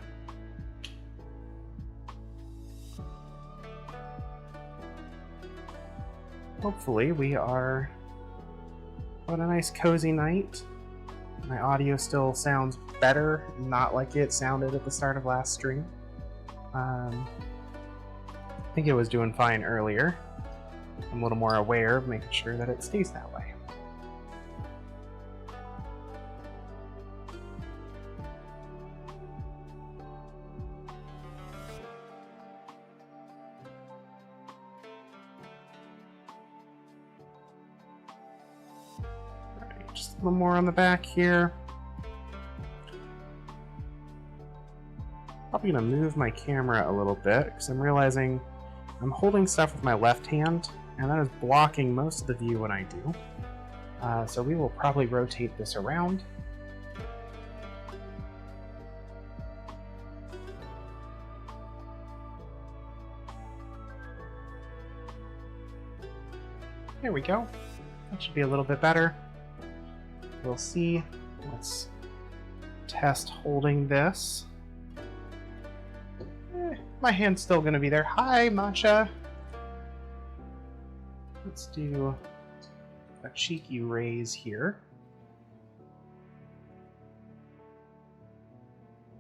Hopefully we are on a nice cozy night. My audio still sounds better, not like it sounded at the start of last stream. I think it was doing fine earlier. I'm a little more aware of making sure that it stays that way. Just a little more on the back here. Probably gonna move my camera a little bit because I'm realizing I'm holding stuff with my left hand and that is blocking most of the view when I do. So we will probably rotate this around. There we go. That should be a little bit better. We'll see. Let's test holding this. My hand's still going to be there. Hi, Matcha! Let's do a cheeky raise here.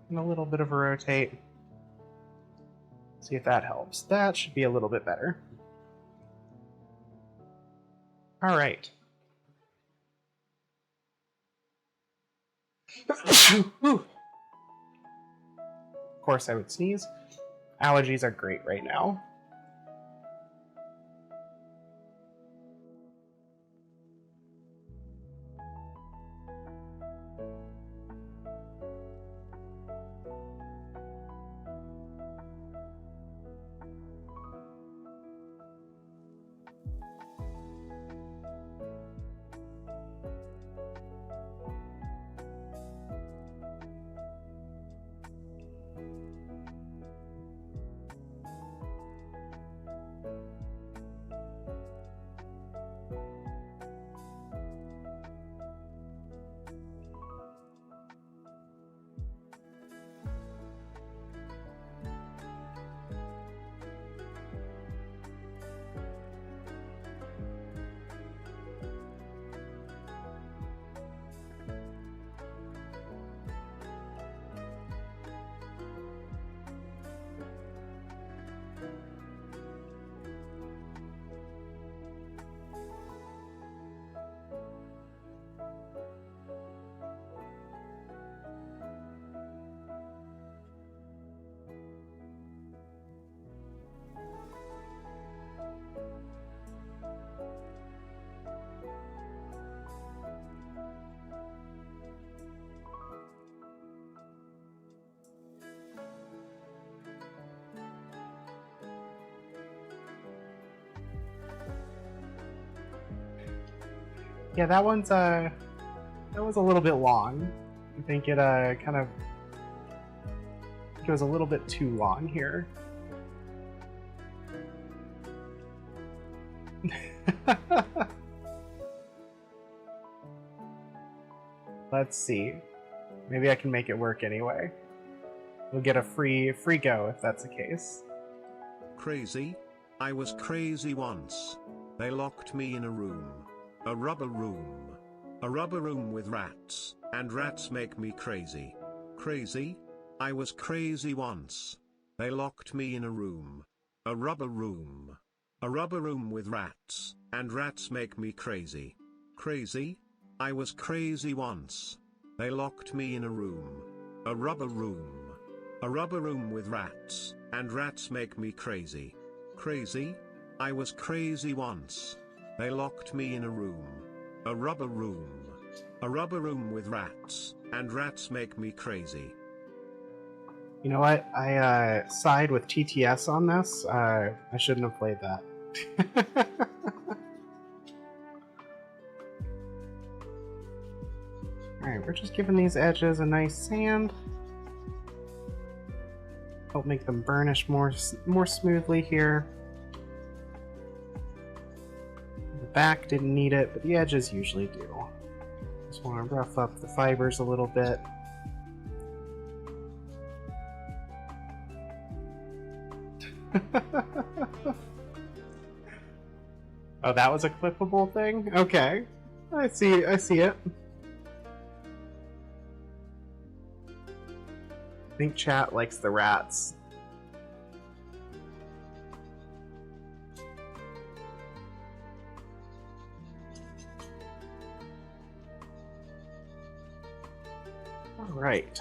And a little bit of a rotate. See if that helps. That should be a little bit better. Alright. Of course I would sneeze. Allergies are great right now. Yeah, that was a little bit long. I think it it was a little bit too long here. Let's see. Maybe I can make it work anyway. We'll get a free go if that's the case. Crazy? I was crazy once. They locked me in a room. A rubber room. A rubber room with rats, and rats make me crazy. Crazy? I was crazy once. They locked me in a room. A rubber room. A rubber room with rats, and rats make me crazy. Crazy? I was crazy once. They locked me in a room. A rubber room. A rubber room with rats, and rats make me crazy. Crazy? I was crazy once. They locked me in a room. A rubber room. A rubber room with rats, and rats make me crazy. You know what? I side with TTS on this. I shouldn't have played that. Alright, we're just giving these edges a nice sand. Help make them burnish more smoothly here. The back didn't need it, but the edges usually do. Just want to rough up the fibers a little bit. Oh, that was a clippable thing? Okay. I see it. I think chat likes the rats. Alright.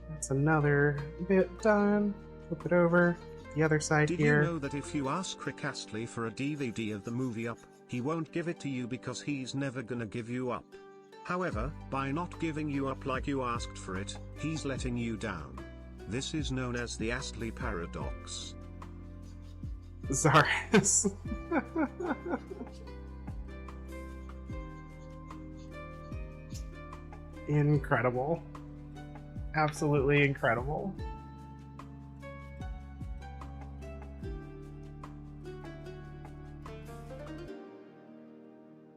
That's another bit done. Flip it over. The other side here. Did you know that if you ask Rick Astley for a DVD of the movie Up, he won't give it to you because he's never gonna give you up? However, by not giving you up like you asked for it, he's letting you down. This is known as the Astley paradox. Zaris. Incredible. Absolutely incredible.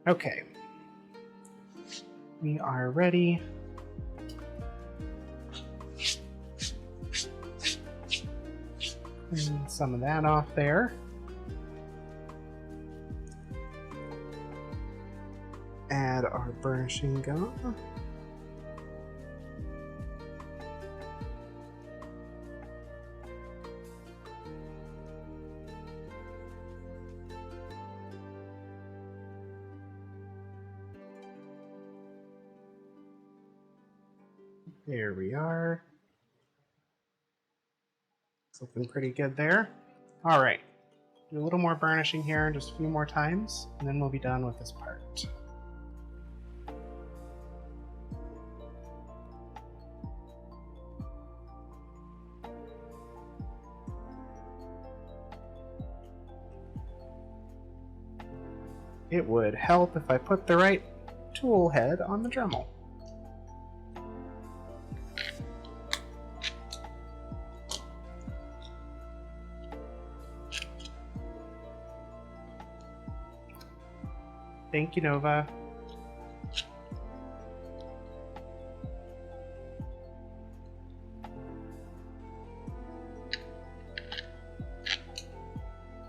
Okay. We are ready. Clean some of that off there. Add our burnishing gum. There we are. Looking pretty good there. All right, do a little more burnishing here, just a few more times, and then we'll be done with this part. It would help if I put the right tool head on the Dremel. Thank you, Nova.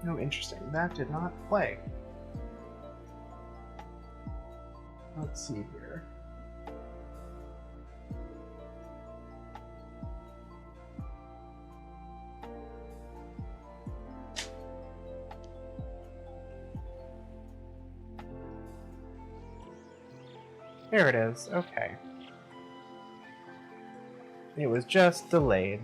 Oh, interesting. That did not play. Let's see here. There it is. Okay. It was just delayed.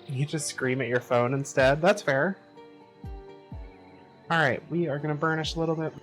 You just scream at your phone instead. That's fair. Alright, we are going to burnish a little bit.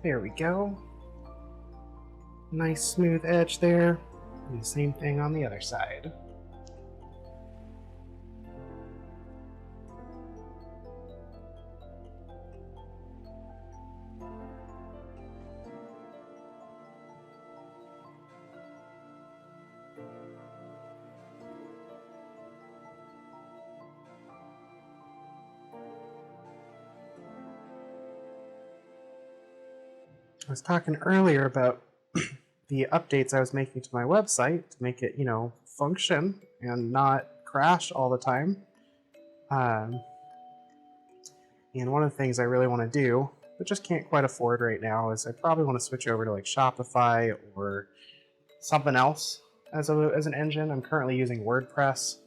There we go. Nice smooth edge there. And the same thing on the other side. I was talking earlier about the updates I was making to my website to make it, function and not crash all the time. And one of the things I really want to do, but just can't quite afford right now, is I probably want to switch over to like Shopify or something else as an engine. I'm currently using WordPress.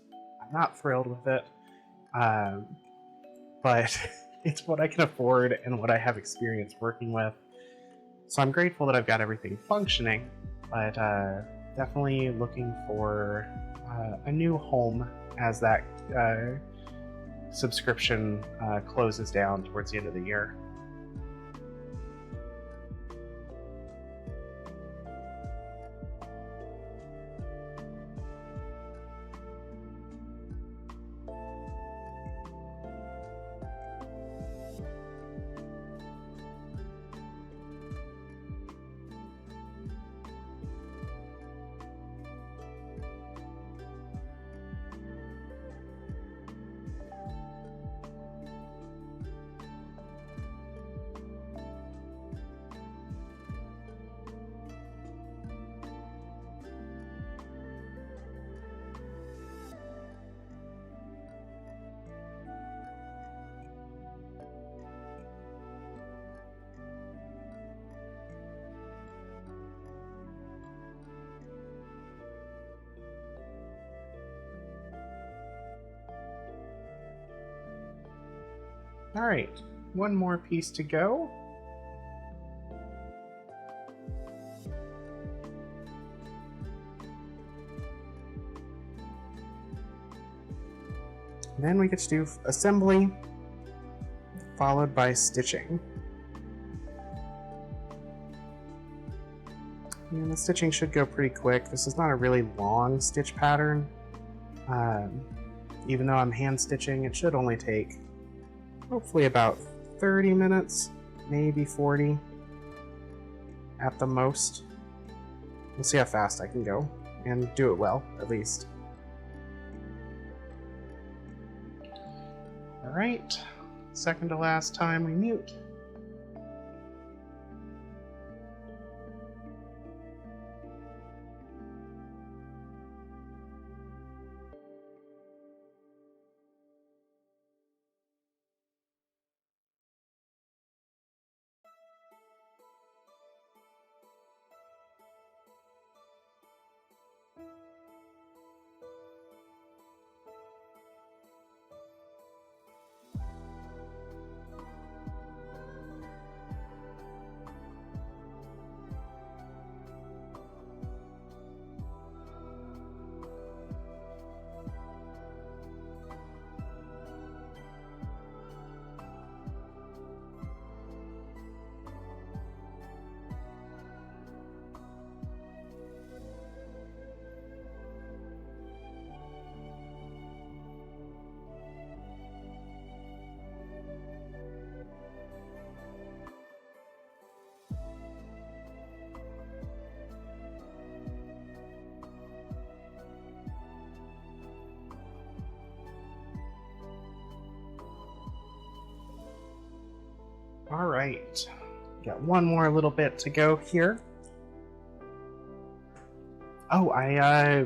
I'm not thrilled with it, but it's what I can afford and what I have experience working with. So I'm grateful that I've got everything functioning, but definitely looking for a new home as that subscription closes down towards the end of the year. Alright, one more piece to go. Then we get to do assembly, followed by stitching. And the stitching should go pretty quick. This is not a really long stitch pattern. Even though I'm hand stitching, it should only take hopefully about 30 minutes, maybe 40 at the most. We'll see how fast I can go and do it well, at least. Alright, second to last time we mute. Alright, got one more little bit to go here. Oh, I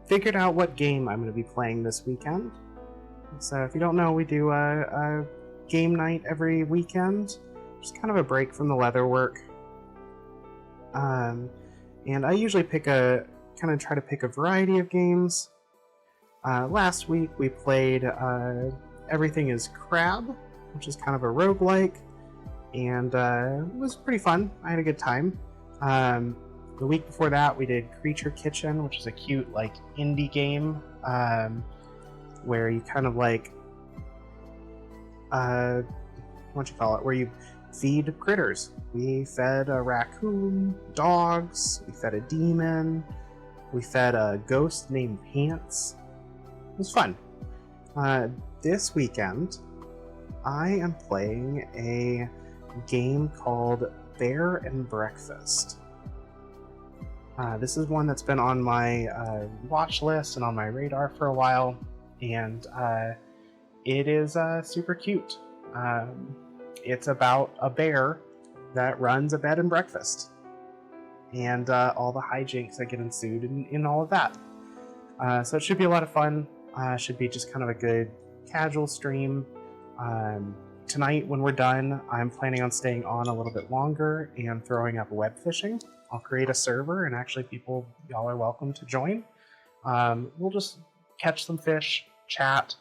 figured out what game I'm going to be playing this weekend. So if you don't know, we do a game night every weekend. Just kind of a break from the Leatherwork. And I usually try to pick a variety of games. Last week we played Everything is Crab, which is kind of a roguelike. And it was pretty fun. I had a good time. The week before that, we did Creature Kitchen, which is a cute, indie game where you kind of where you feed critters. We fed a raccoon, dogs, we fed a demon, we fed a ghost named Pants. It was fun. This weekend, I am playing a game called Bear and Breakfast. This is one that's been on my watch list and on my radar for a while, and it is super cute. It's about a bear that runs a bed and breakfast, and all the hijinks that get ensued in all of that. So it should be a lot of fun. Should be just kind of a good casual stream. Tonight, when we're done, I'm planning on staying on a little bit longer and throwing up web fishing. I'll create a server, and actually y'all are welcome to join. We'll just catch some fish, chat,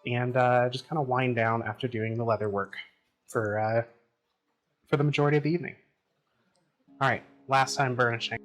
and just kind of wind down after doing the leather work for the majority of the evening. All right, last time burnishing.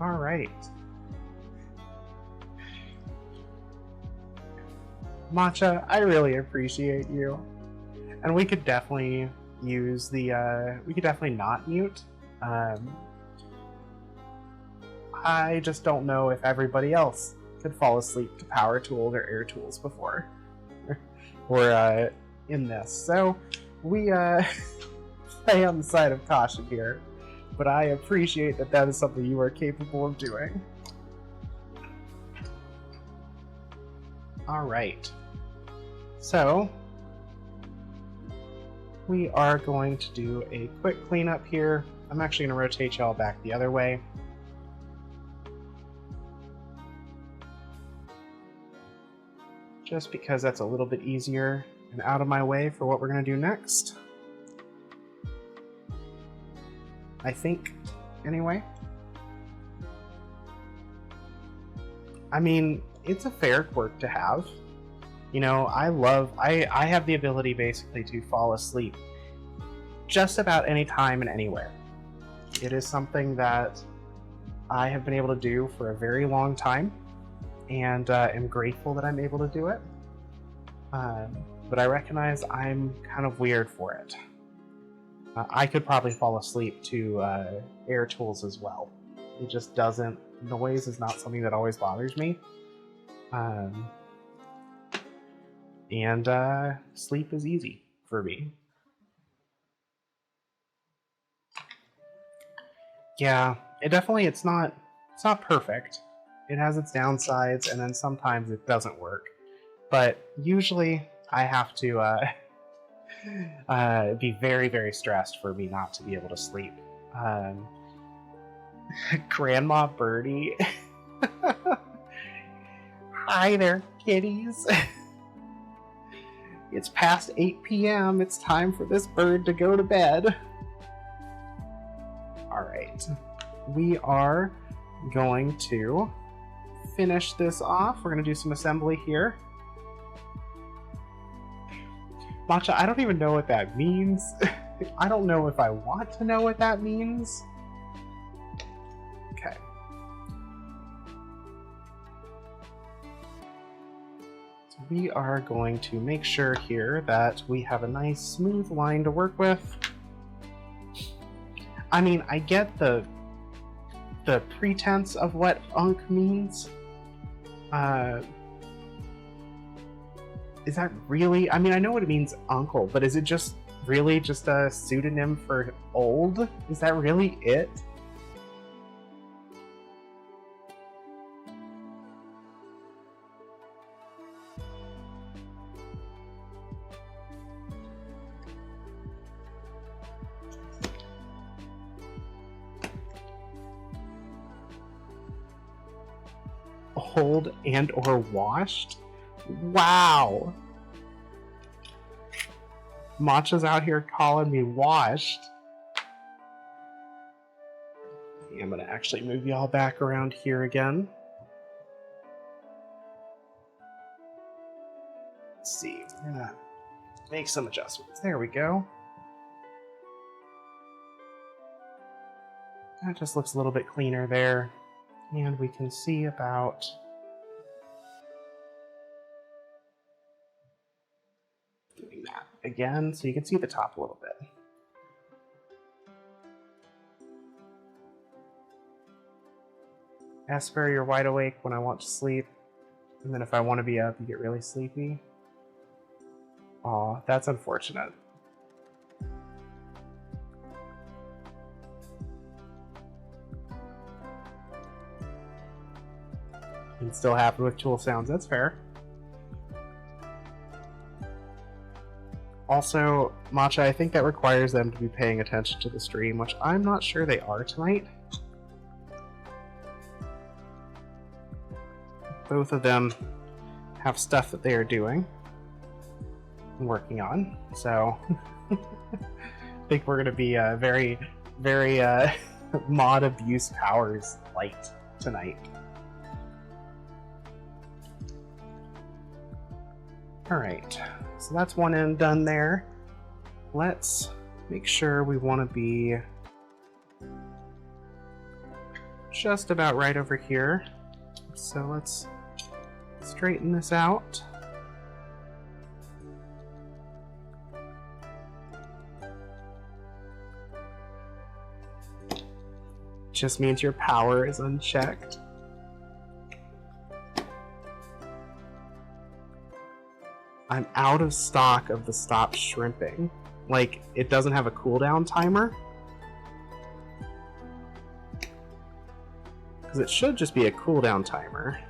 All right. Matcha, I really appreciate you. And we could definitely use the, we could definitely not mute. I just don't know if everybody else could fall asleep to power tools or air tools before we're in this. So we stay on the side of caution here. But I appreciate that is something you are capable of doing. Alright. So, we are going to do a quick cleanup here. I'm actually going to rotate y'all back the other way. Just because that's a little bit easier and out of my way for what we're going to do next. I think, anyway. I mean, it's a fair quirk to have. You know, I have the ability basically to fall asleep just about any time and anywhere. It is something that I have been able to do for a very long time, and am grateful that I'm able to do it. But I recognize I'm kind of weird for it. I could probably fall asleep to air tools as well. It just doesn't. Noise is not something that always bothers me. And sleep is easy for me. Yeah, it's not perfect. It has its downsides, and then sometimes it doesn't work. But usually I have to be very, very stressed for me not to be able to sleep. Grandma Birdie. Hi there, kitties. It's past 8 p.m. It's time for this bird to go to bed. Alright. We are going to finish this off. We're going to do some assembly here. Matcha, I don't even know what that means. I don't know if I want to know what that means. Okay. So we are going to make sure here that we have a nice smooth line to work with. I mean, I get the the pretense of what Unk means. Is that really? I mean, I know what it means, uncle, but is it just really just a pseudonym for old? Is that really it? Old and or washed? Wow. Matcha's out here calling me washed. I'm gonna actually move y'all back around here again. Let's see. We're gonna make some adjustments. There we go. That just looks a little bit cleaner there. And we can see about doing that again, so you can see the top a little bit. Esper, you're wide awake when I want to sleep, and then if I want to be up, you get really sleepy. Aw, that's unfortunate. Can still happen with tool sounds, that's fair. Also, Matcha, I think that requires them to be paying attention to the stream, which I'm not sure they are tonight. Both of them have stuff that they are doing and working on, so I think we're going to be very, very mod abuse powers light tonight. Alright, so that's one end done there. Let's make sure we want to be just about right over here. So let's straighten this out. Just means your power is unchecked. I'm out of stock of the stop shrimping. Like, it doesn't have a cooldown timer. Because it should just be a cooldown timer.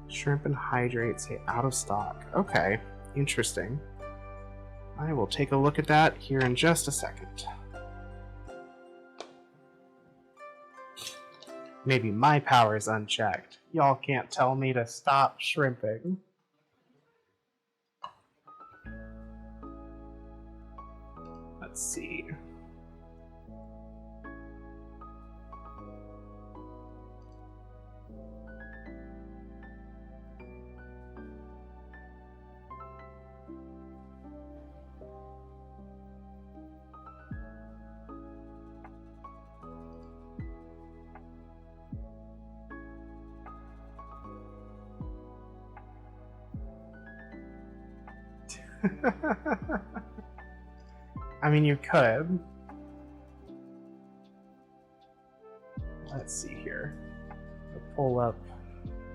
Shrimp and hydrate say out of stock. Okay, interesting. I will take a look at that here in just a second. Maybe my power is unchecked. Y'all can't tell me to stop shrimping. Let's see. I mean, you could. Let's see here. I'll pull up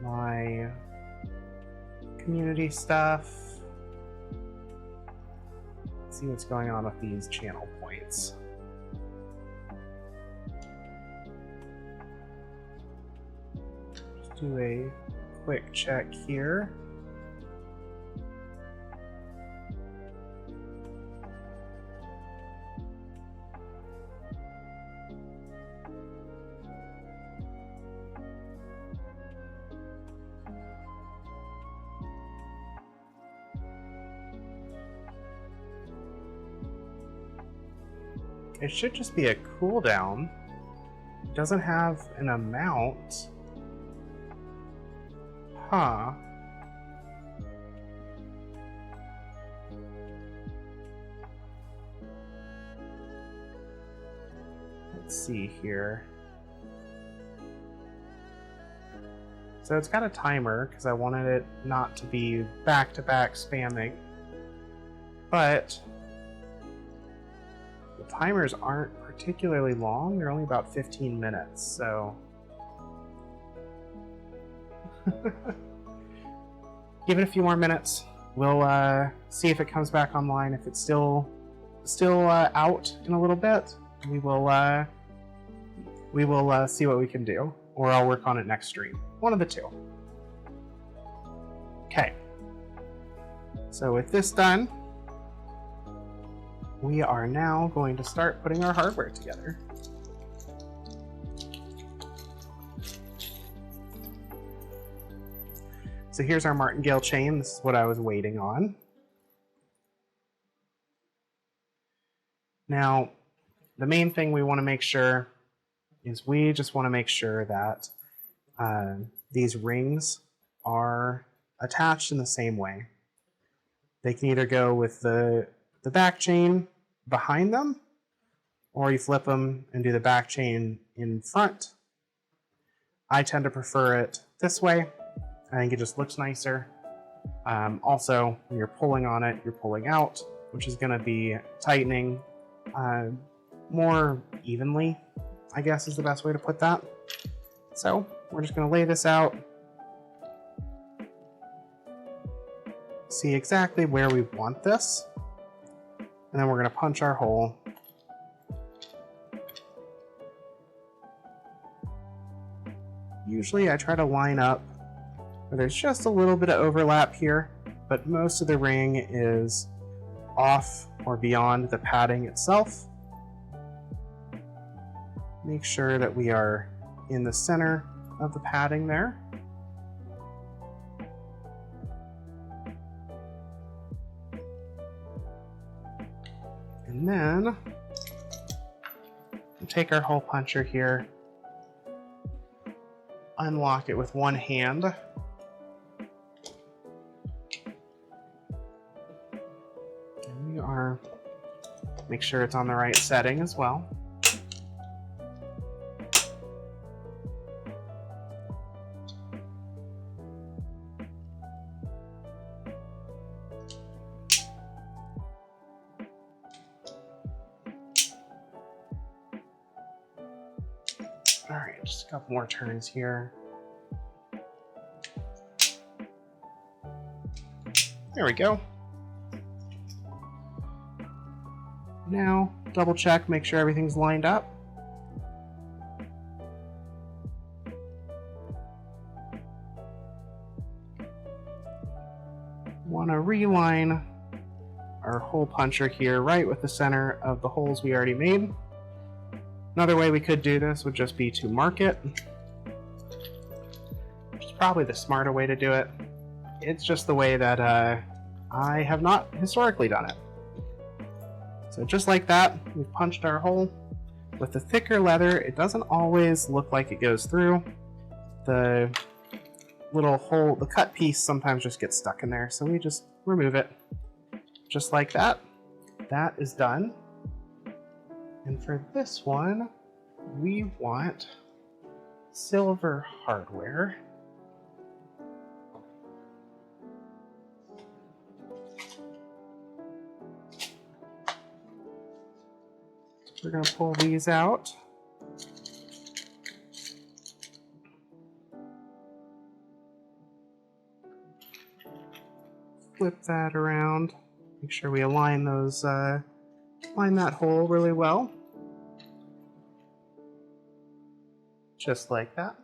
my community stuff. See what's going on with these channel points. Just do a quick check here. It should just be a cooldown. It doesn't have an amount. Huh. let's see here. So it's got a timer because I wanted it not to be back-to-back spamming. But the timers aren't particularly long. They're only about 15 minutes, so give it a few more minutes. We'll see if it comes back online. If it's still out in a little bit, we will see what we can do, or I'll work on it next stream. One of the two. Okay. So with this done, we are now going to start putting our hardware together. So here's our martingale chain. This is what I was waiting on. Now, the main thing we want to make sure is we just want to make sure that these rings are attached in the same way. They can either go with the back chain behind them, or you flip them and do the back chain in front. I tend to prefer it this way. I think it just looks nicer. Also, when you're pulling on it, you're pulling out, which is going to be tightening more evenly, I guess is the best way to put that. So we're just going to lay this out, see exactly where we want this, and then we're going to punch our hole. Usually I try to line up where there's just a little bit of overlap here, but most of the ring is off or beyond the padding itself. Make sure that we are in the center of the padding there. And then we'll take our hole puncher here, unlock it with one hand. And we are, make sure it's on the right setting as well. Alright, just a couple more turns here. There we go. Now, double check, make sure everything's lined up. Want to reline our hole puncher here right with the center of the holes we already made. Another way we could do this would just be to mark it, which is probably the smarter way to do it. It's just the way that I have not historically done it. So just like that, we've punched our hole. With the thicker leather, it doesn't always look like it goes through. The little hole, the cut piece sometimes just gets stuck in there, so we just remove it. Just like that. That is done. And for this one, we want silver hardware. We're going to pull these out. Flip that around. Make sure we align those line that hole really well. Just like that.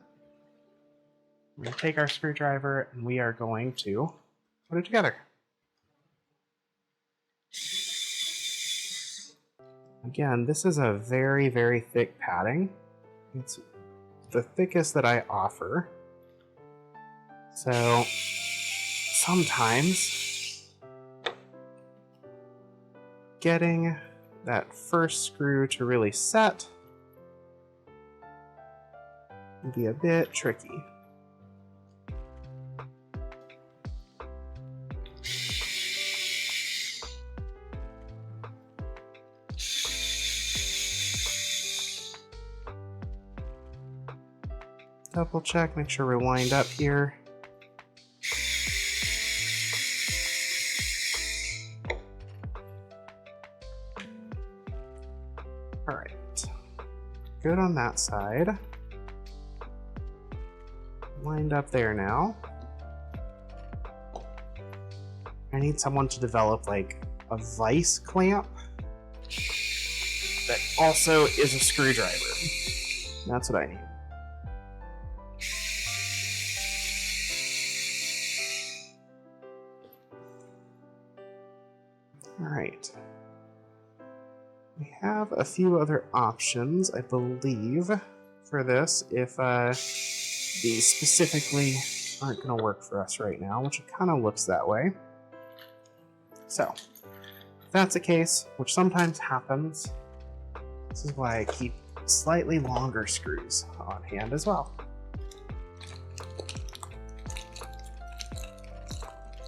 We're going to take our screwdriver and we are going to put it together. Again, this is a very, very thick padding. It's the thickest that I offer. So sometimes getting that first screw to really set can be a bit tricky. double check, make sure we're lined up here. Alright. Good on that side. Lined up there now. I need someone to develop like a vice clamp that also is a screwdriver. That's what I need. Alright. We have a few other options, I believe, for this if these specifically aren't going to work for us right now, which it kind of looks that way. So, if that's the case, which sometimes happens, this is why I keep slightly longer screws on hand as well.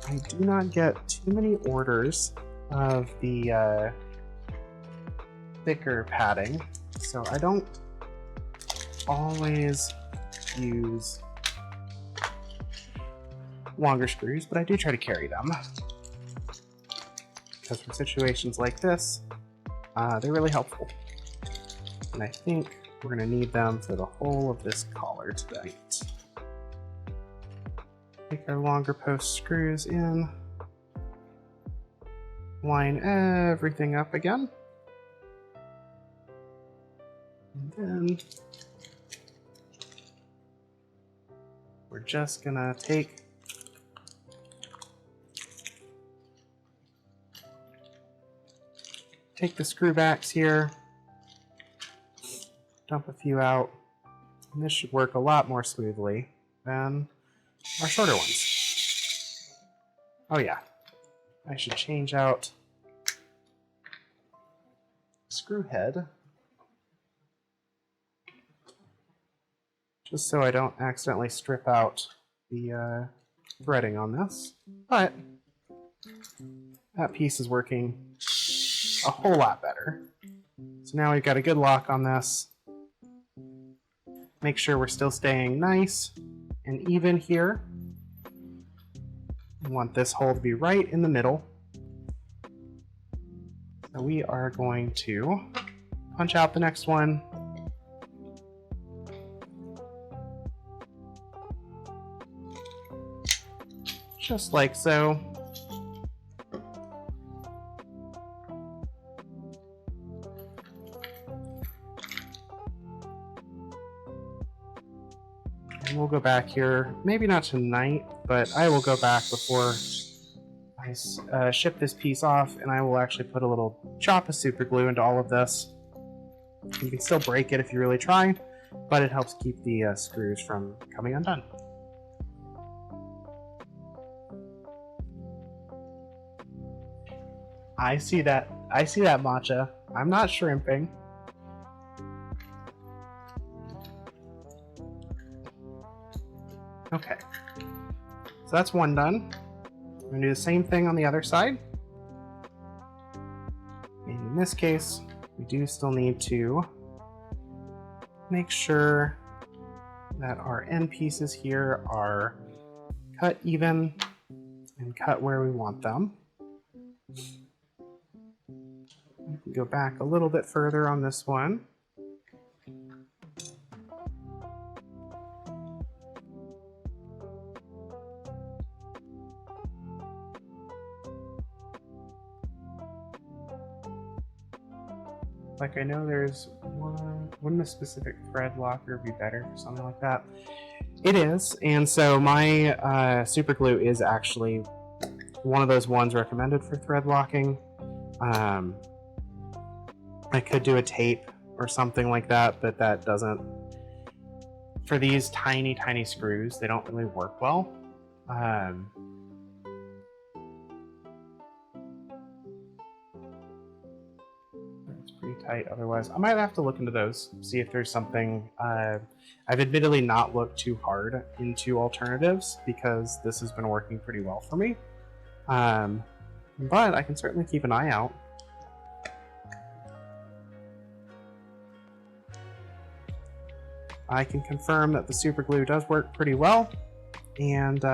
I do not get too many orders of the thicker padding, so I don't always use longer screws, but I do try to carry them. Because for situations like this, they're really helpful. And I think we're going to need them for the whole of this collar tonight. Take our longer post screws in. Line everything up again. And then we're just going to take the screw backs here, dump a few out, and this should work a lot more smoothly than our shorter ones. Oh yeah, I should change out the screw head just so I don't accidentally strip out the threading on this, but that piece is working a whole lot better. So now we've got a good lock on this. Make sure we're still staying nice and even here. We want this hole to be right in the middle. So we are going to punch out the next one. Just like so. And we'll go back here, maybe not tonight, but I will go back before I ship this piece off, and I will actually put a little chop of super glue into all of this. You can still break it if you really try, but it helps keep the screws from coming undone. I see that, Matcha. I'm not shrimping. Okay, so that's one done. We're gonna do the same thing on the other side. And in this case, we do still need to make sure that our end pieces here are cut even and cut where we want them. We can go back a little bit further on this one. Like, I know there's one, wouldn't a specific thread locker be better or something like that? It is, and so my super glue is actually one of those ones recommended for thread locking. I could do a tape or something like that, but that doesn't, for these tiny, tiny screws, they don't really work well. Pretty tight otherwise. I might have to look into those, see if there's something. I've admittedly not looked too hard into alternatives because this has been working pretty well for me, but I can certainly keep an eye out. I can confirm that the super glue does work pretty well and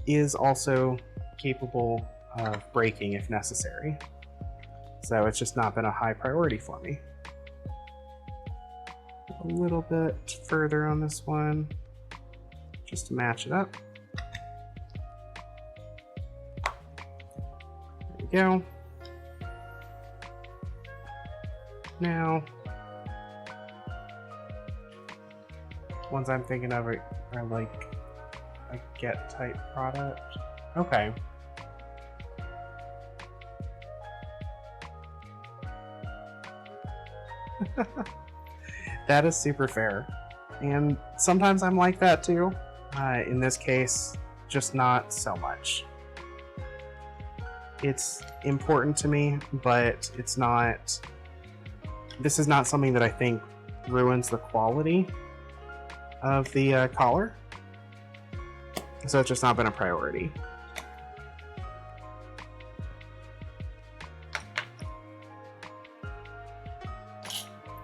is also capable of breaking if necessary. So it's just not been a high priority for me. A little bit further on this one, just to match it up. There we go. Now, ones I'm thinking of are like a get type product. Okay. That is super fair. And sometimes I'm like that too. In this case, just not so much. It's important to me, but it's not... This is not something that I think ruins the quality of the collar. So it's just not been a priority.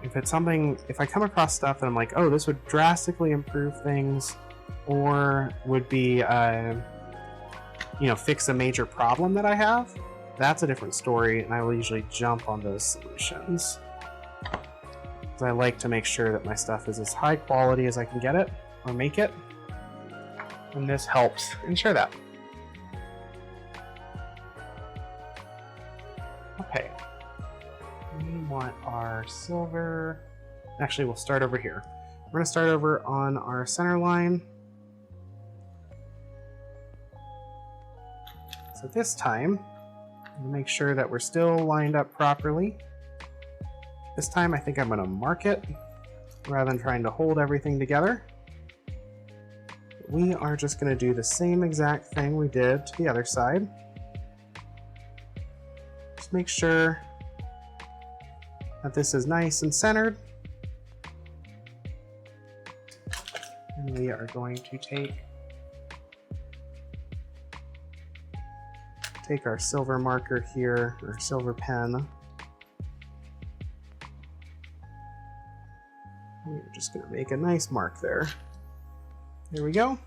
If it's something, if I come across stuff that I'm like, oh, this would drastically improve things, or would be, fix a major problem that I have, that's a different story, and I will usually jump on those solutions. Because I like to make sure that my stuff is as high quality as I can get it, or make it, and this helps ensure that. Okay. We want our silver. Actually, we'll start over here. We're going to start over on our center line. So this time, we'll make sure that we're still lined up properly. This time, I think I'm going to mark it rather than trying to hold everything together. We are just going to do the same exact thing we did to the other side. Just make sure that this is nice and centered. And we are going to take our silver marker here, or silver pen. We're just going to make a nice mark there. There we go.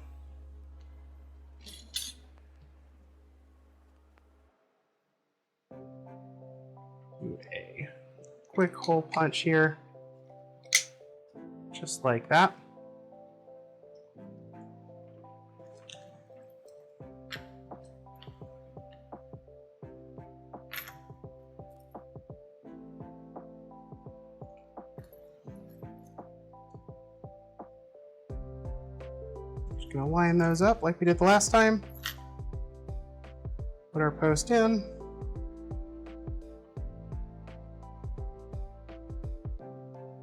Do a quick hole punch here, just like that. Just gonna line those up like we did the last time. Put our post in.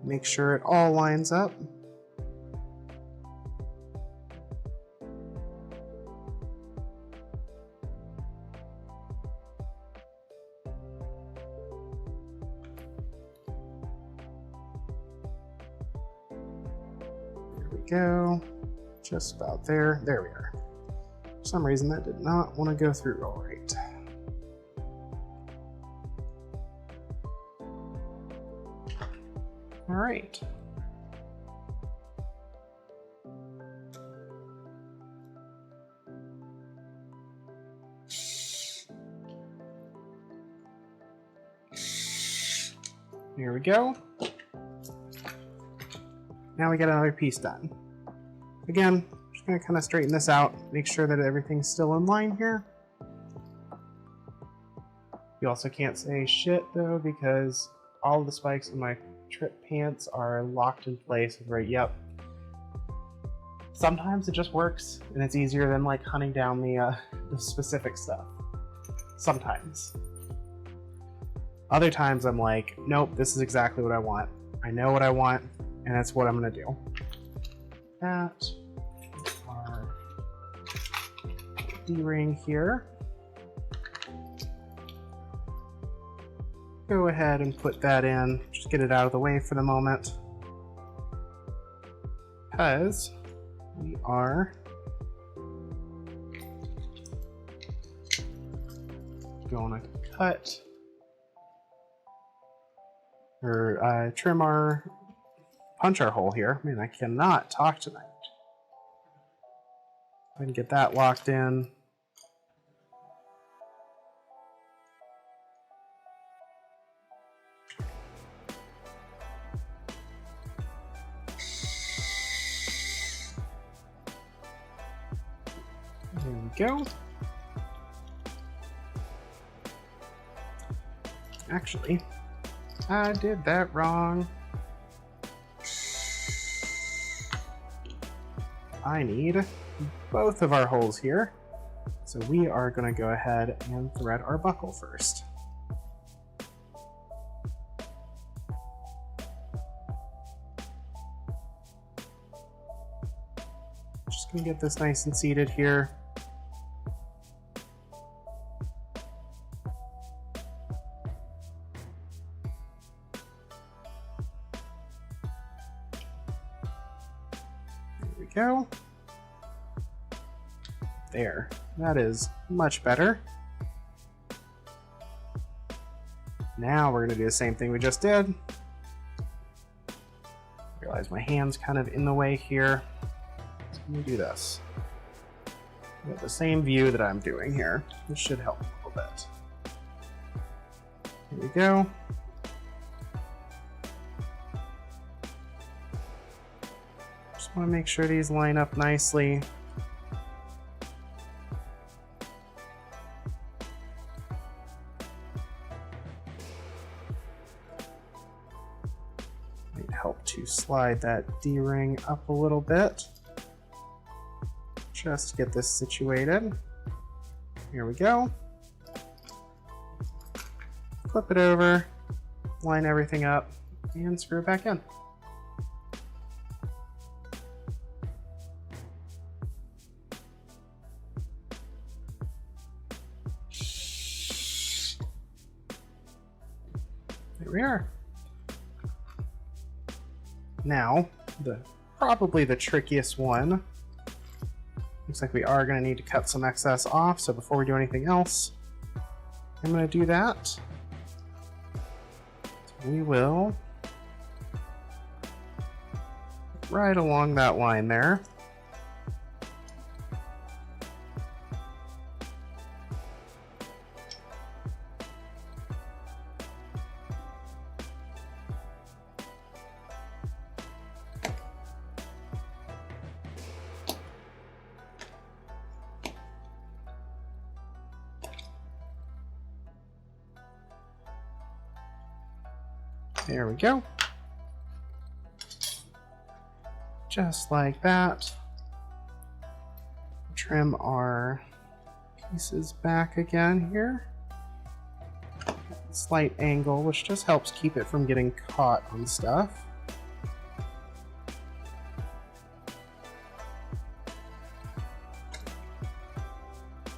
Make sure it all lines up. There we go. Just about there. There we are. For some reason that did not want to go through all right. All right. Here we go. Now we get another piece done. Again, just gonna kind of straighten this out, make sure that everything's still in line here. You also can't say shit though, because all of the spikes in my trip pants are locked in place. Right, yep. Sometimes it just works, and it's easier than like hunting down the specific stuff. Sometimes. Other times I'm like, nope, this is exactly what I want. I know what I want, and that's what I'm gonna do. That our D-ring here. Go ahead and put that in. Just get it out of the way for the moment, because we are going to cut or trim our punch our hole here. Man, I cannot talk tonight. Go ahead and get that locked in. There we go. Actually, I did that wrong. I need both of our holes here. So we are going to go ahead and thread our buckle first. Just going to get this nice and seated here. Go. There. That is much better. Now we're going to do the same thing we just did. Realize my hand's kind of in the way here. So let me do this. Get the same view that I'm doing here. This should help a little bit. Here we go. Want to make sure these line up nicely. Might help to slide that D-ring up a little bit. Just to get this situated. Here we go. Flip it over, line everything up, and screw it back in. There we are. Now, probably the trickiest one. Looks like we are going to need to cut some excess off, so before we do anything else, I'm going to do that. So we will right along that line there. There we go. Just like that. Trim our pieces back again here. Slight angle, which just helps keep it from getting caught on stuff.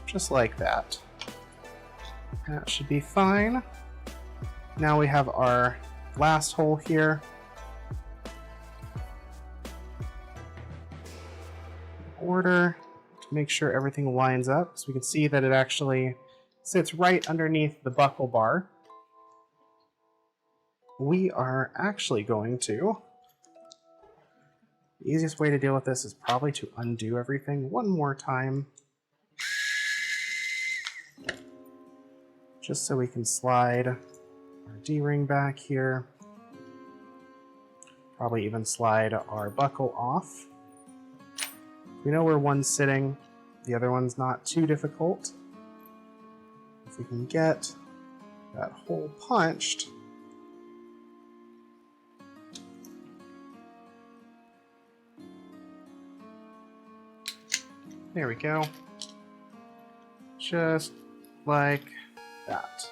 Just like that. That should be fine. Now we have our last hole here. Order to make sure everything lines up, so we can see that it actually sits right underneath the buckle bar. We are actually going to, the easiest way to deal with this is probably to undo everything one more time, just so we can slide our D-ring back here. Probably even slide our buckle off. We know where one's sitting, the other one's not too difficult. If we can get that hole punched, there we go. Just like that.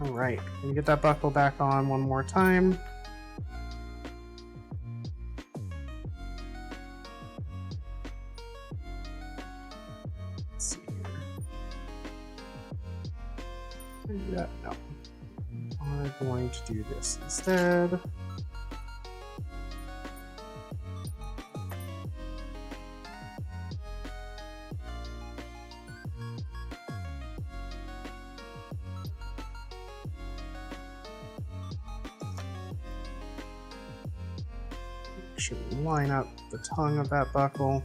All right, let me get that buckle back on one more time. Let's see here. Maybe that, no. I'm going to do this instead. Make sure we line up the tongue of that buckle.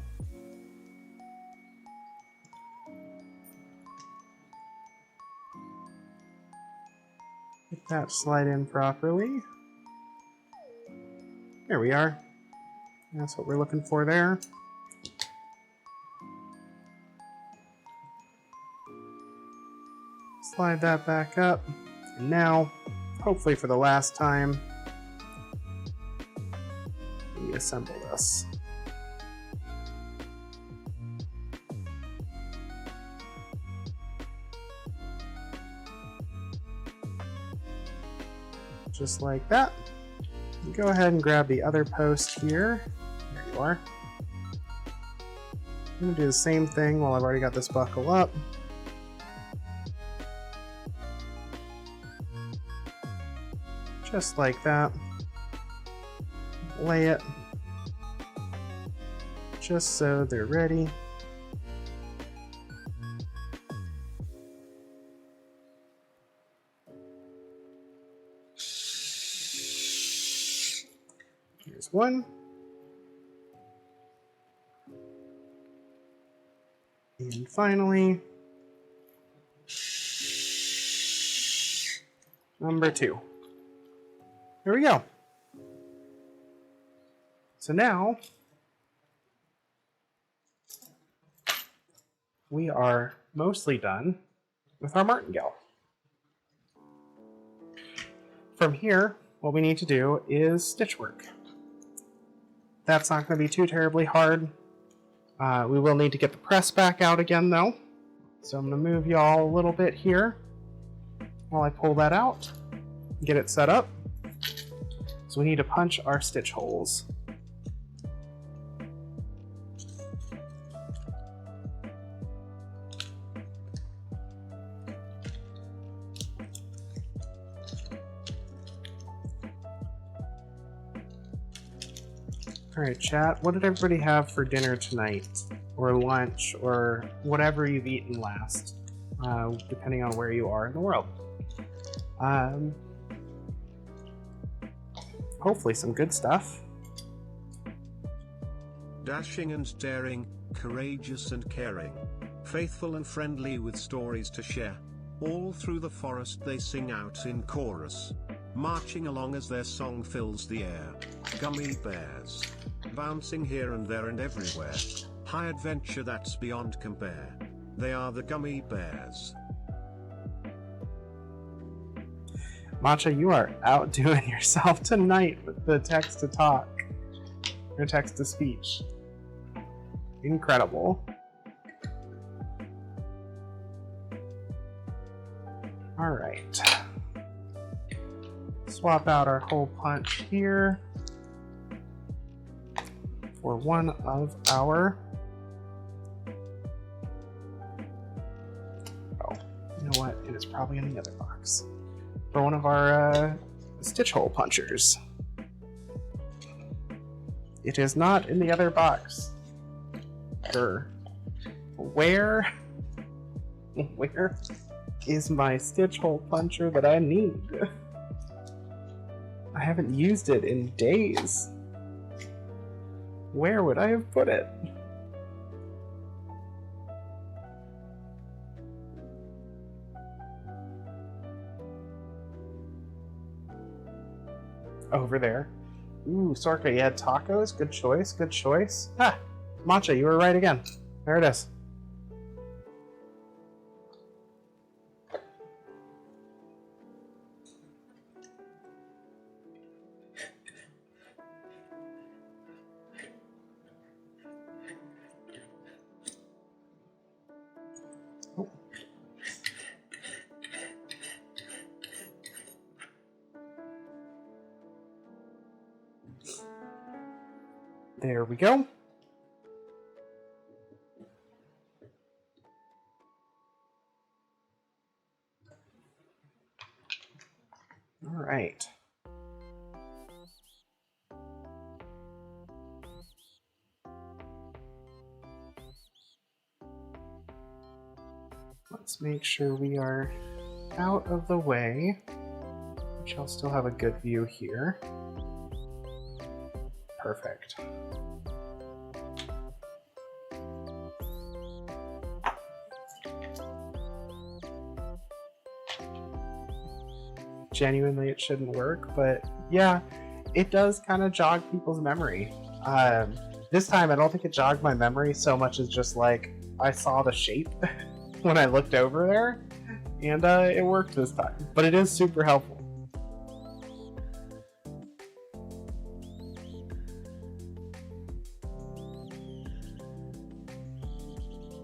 Get that slide in properly. There we are. That's what we're looking for there. Slide that back up. And now, hopefully for the last time, we assemble this. Just like that. Go ahead and grab the other post here. There you are. I'm going to do the same thing while I've already got this buckle up. Just like that. Lay it just so they're ready. Here's one. And finally, number 2. There we go. So now, we are mostly done with our martingale. From here, what we need to do is stitch work. That's not going to be too terribly hard. We will need to get the press back out again though. So I'm going to move y'all a little bit here while I pull that out, get it set up. So we need to punch our stitch holes. Alright, chat, what did everybody have for dinner tonight? Or lunch, or whatever you've eaten last, depending on where you are in the world. Hopefully some good stuff. Dashing and daring, courageous and caring, faithful and friendly with stories to share. All through the forest they sing out in chorus, marching along as their song fills the air. Gummy bears, bouncing here and there and everywhere. High adventure that's beyond compare. They are the gummy bears. Matcha, you are outdoing yourself tonight with the text-to-talk, or text-to-speech. Incredible. Alright. Swap out our hole punch here for one of our... Oh, you know what? It is probably in the other box. For one of our stitch hole punchers. It is not in the other box. Sure. Where is my stitch hole puncher that I need? I haven't used it in days. Where would I have put it? Over there. Ooh, Sorka, you had tacos? Good choice, good choice. Ha! Matcha, you were right again. There it is. Oh. There we go. All right. Let's make sure we are out of the way, which I'll still have a good view here. perfect. Genuinely, it shouldn't work, but yeah, it does kind of jog people's memory. This time, I don't think it jogged my memory so much as just like I saw the shape when I looked over there, and it worked this time. But it is super helpful.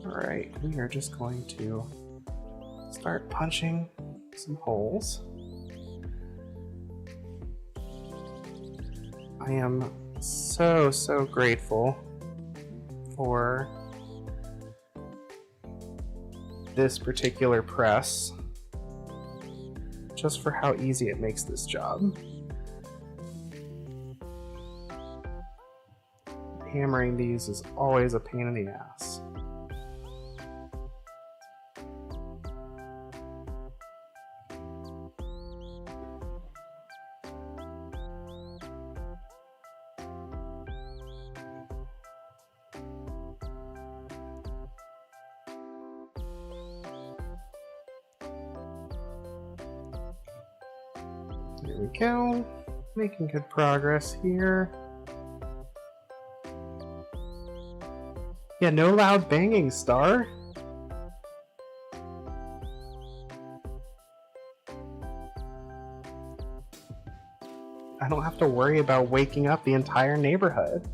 Alright, we are just going to start punching some holes. I am so grateful for this particular press, just for how easy it makes this job. Hammering these is always a pain in the ass. There we go. Making good progress here. Yeah, no loud banging, Star. I don't have to worry about waking up the entire neighborhood.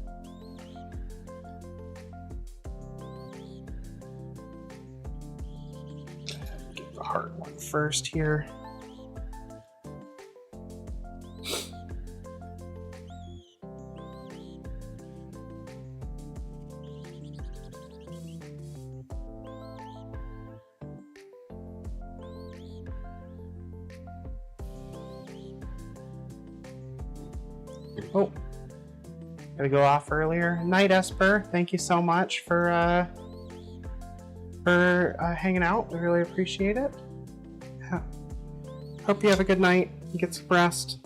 Get the hard one first here. Oh, gotta go off earlier. Night, Esper. Thank you so much for hanging out. We really appreciate it. Hope you have a good night. Get some rest.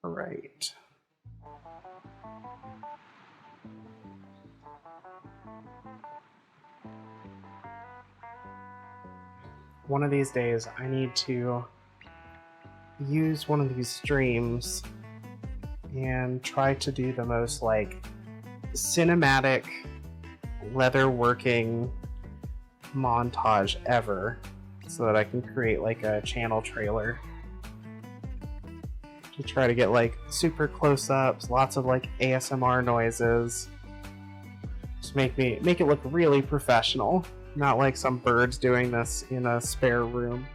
All right. One of these days, I need to use one of these streams and try to do the most like cinematic leatherworking montage ever, so that I can create like a channel trailer to try to get like super close-ups, lots of like ASMR noises, just make it look really professional. Not like some birds doing this in a spare room.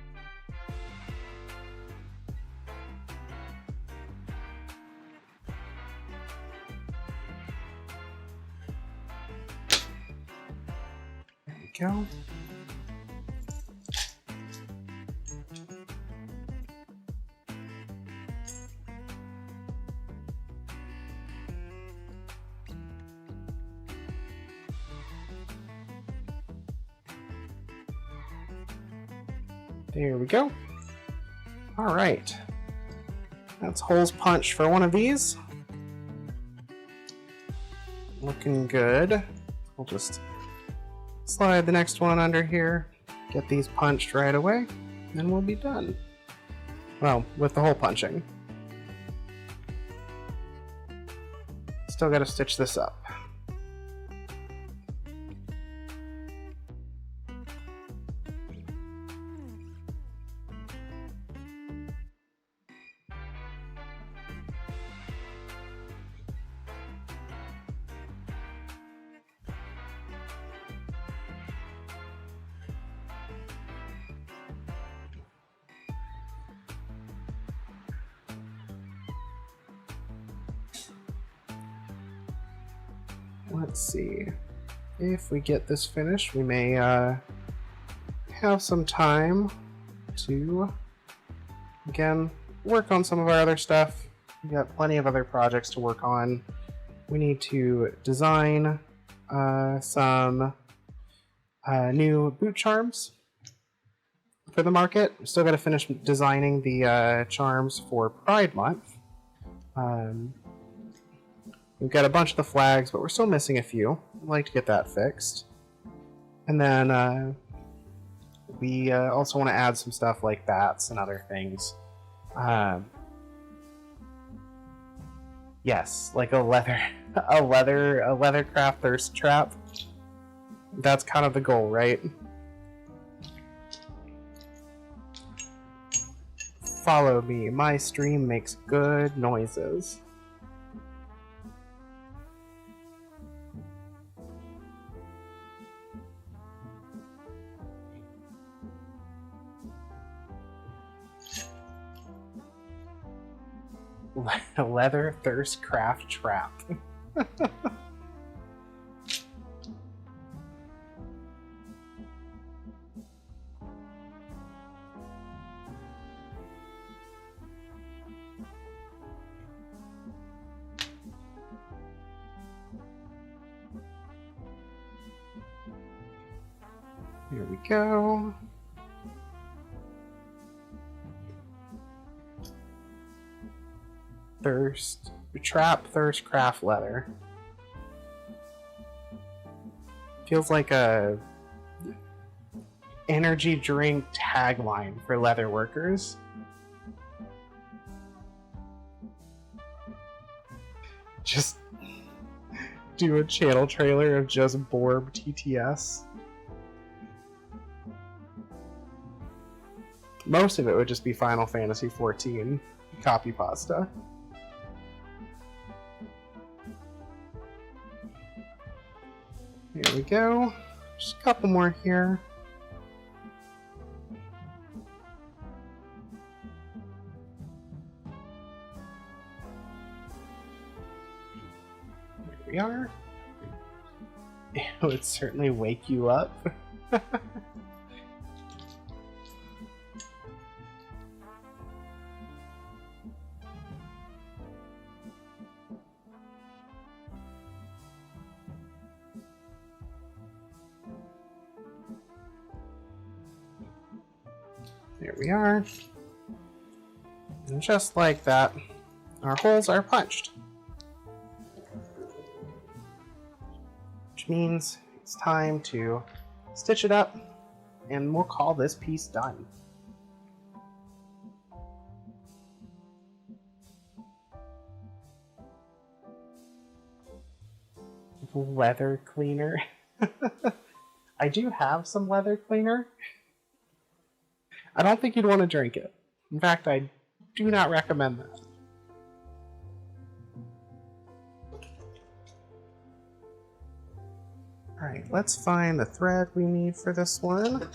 There we go. There we go. All right. That's holes punched for one of these. Looking good. We'll just slide the next one under here, get these punched right away, and we'll be done. Well, with the hole punching. Still gotta stitch this up. Let's see. If we get this finished, we may have some time to, again, work on some of our other stuff. We've got plenty of other projects to work on. We need to design some new boot charms for the market. Still got to finish designing the charms for Pride Month. We've got a bunch of the flags, but we're still missing a few. I'd like to get that fixed. And then we also want to add some stuff like bats and other things. Yes, like a leathercraft thirst trap. That's kind of the goal, right? Follow me. My stream makes good noises. Leather thirst craft trap. Here we go. Thirst craft leather. Feels like a energy drink tagline for leather workers. Just do a channel trailer of just Borb TTS. Most of it would just be Final Fantasy XIV copy pasta. Here we go. Just a couple more here. There we are. It would certainly wake you up. There we are. And just like that, our holes are punched. Which means it's time to stitch it up, and we'll call this piece done. Leather cleaner. I do have some leather cleaner. I don't think you'd want to drink it. In fact, I do not recommend that. Alright, let's find the thread we need for this one.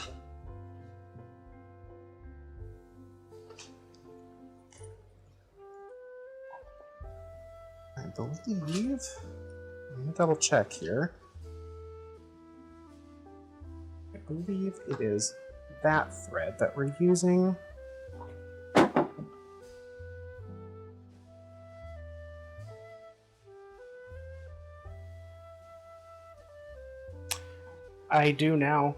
I believe... Let me double check here. I believe it is that thread that we're using. I do now.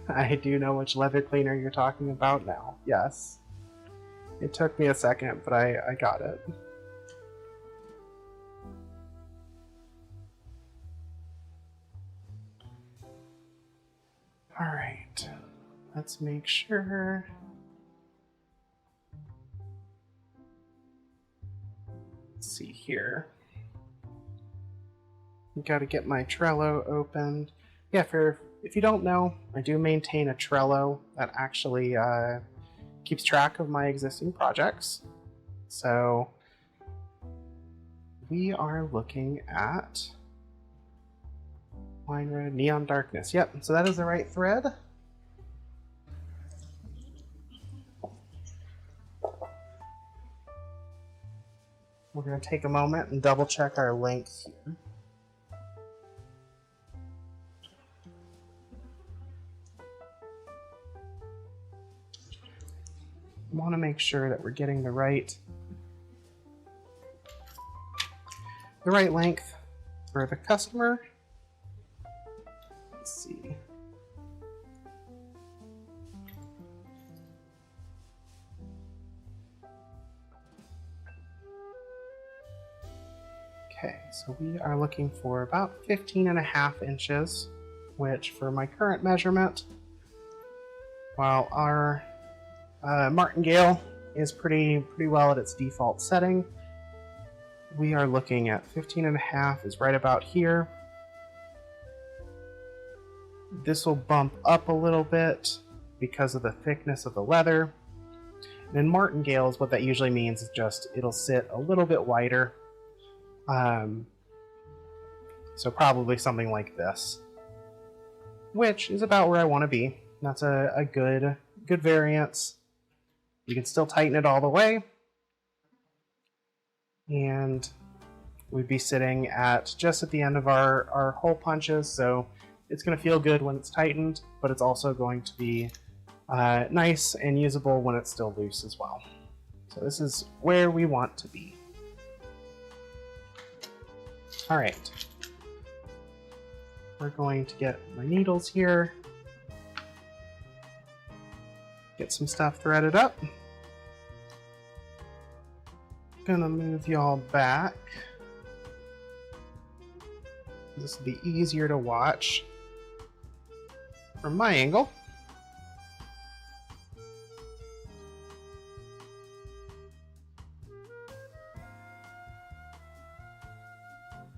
I do know which leather cleaner you're talking about now. Yes. It took me a second, but I got it. Alright. Let's make sure. Let's see here. Gotta get my Trello opened. Yeah, if you don't know, I do maintain a Trello that actually keeps track of my existing projects. So we are looking at Wine Red Neon Darkness. Yep, so that is the right thread. We're going to take a moment and double check our length here. We want to make sure that we're getting the right length for the customer. let's see. Okay, so we are looking for about 15.5 inches, which for my current measurement, while our martingale is pretty well at its default setting, we are looking at 15.5 is right about here. This will bump up a little bit because of the thickness of the leather. And in martingales, what that usually means is just it'll sit a little bit wider. So probably something like this, which is about where I want to be. That's a good variance. You can still tighten it all the way, and we'd be sitting at just at the end of our hole punches, so it's going to feel good when it's tightened, but it's also going to be nice and usable when it's still loose as well. So this is where we want to be. Alright, we're going to get my needles here, get some stuff threaded up. Gonna move y'all back. This will be easier to watch from my angle.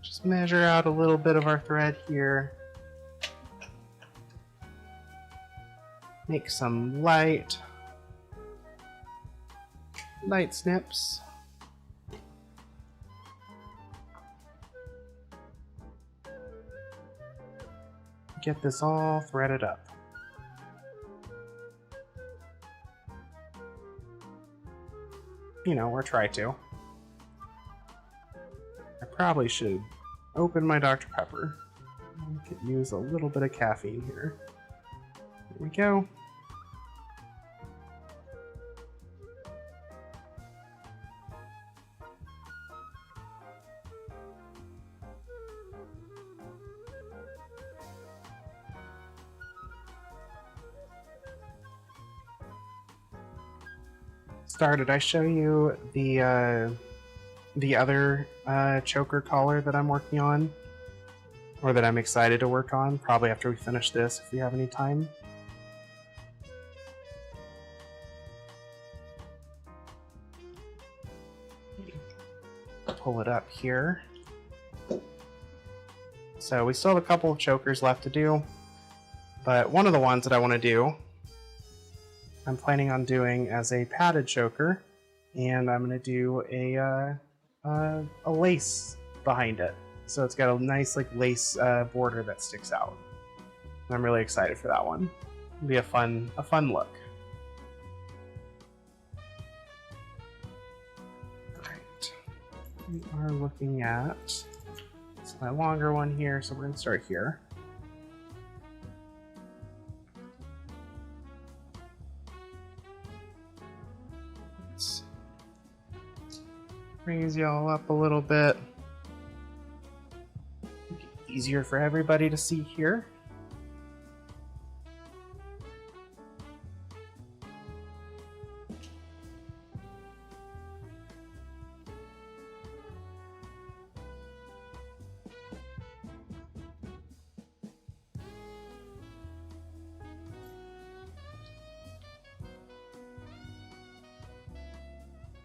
Just measure out a little bit of our thread here. Make some light snips. Get this all threaded up. You know, or try to. I probably should open my Dr. Pepper. I could use a little bit of caffeine here. There we go. Did I show you the other choker collar that I'm working on, or that I'm excited to work on? Probably after we finish this, if we have any time. Pull it up here. So we still have a couple of chokers left to do, but one of the ones that I want to do, I'm planning on doing as a padded choker, and I'm going to do a lace behind it. So it's got a nice like lace border that sticks out. And I'm really excited for that one. It'll be a fun look. Alright. We are looking at, it's my longer one here, so we're going to start here. Raise y'all up a little bit. Make it easier for everybody to see here.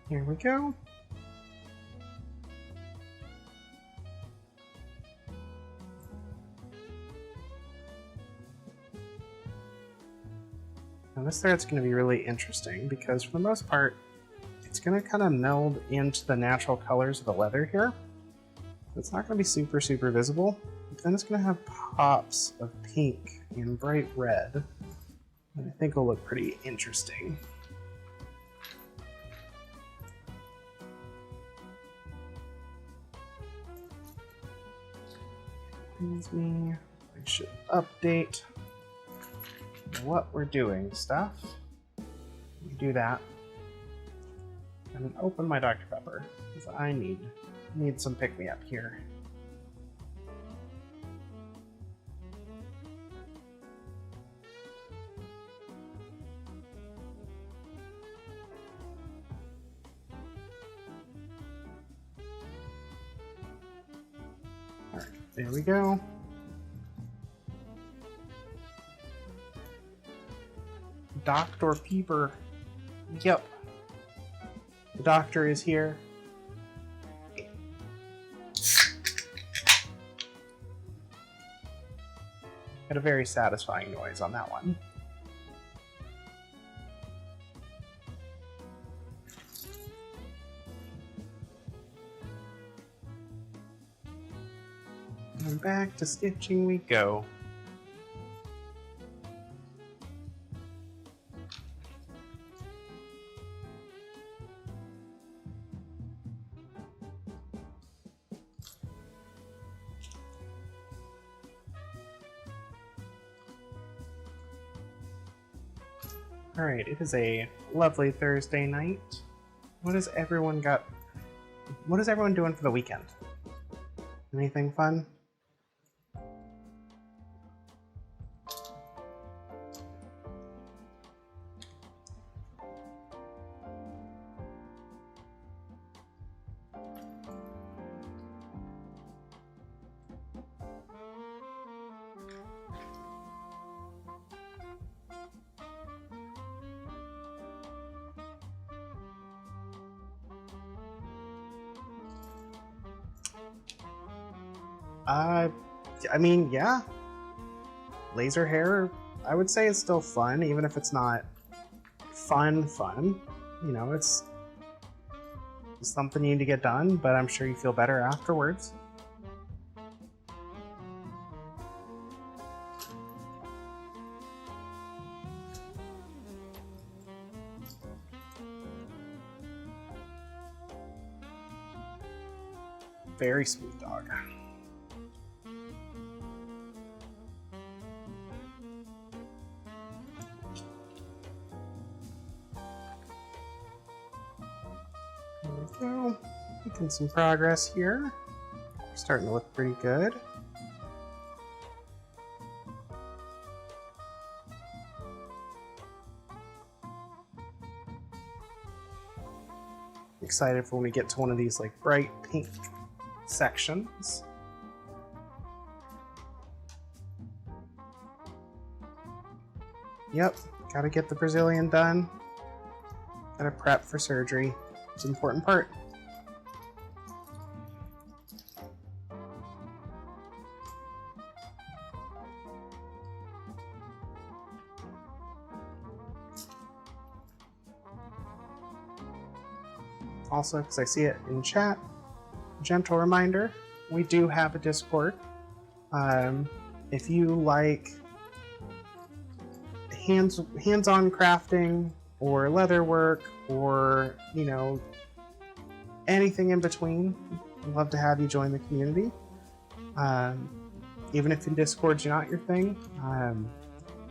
Here we go. Now this thread's going to be really interesting because for the most part, it's going to kind of meld into the natural colors of the leather here. It's not going to be super visible, but then it's going to have pops of pink and bright red that I think will look pretty interesting. Me, I should update what we're doing stuff. We do that, and then open my Dr. Pepper because I need some pick-me-up here. There we go. Dr. Peeper. Yep. The doctor is here. Had a very satisfying noise on that one. And back to stitching we go. Alright, it is a lovely Thursday night. What has everyone doing for the weekend? Anything fun? I mean, yeah. Laser hair, I would say, is still fun, even if it's not fun. You know, it's something you need to get done, but I'm sure you feel better afterwards. Very sweet dog. So, making some progress here. Starting to look pretty good. Excited for when we get to one of these like bright pink sections. Yep, gotta get the Brazilian done. Gotta prep for surgery. It's an important part. Also, because I see it in chat, gentle reminder, we do have a Discord. If you like hands-on crafting or leather work or, you know, anything in between, I'd love to have you join the community. Even if in Discord's not your thing,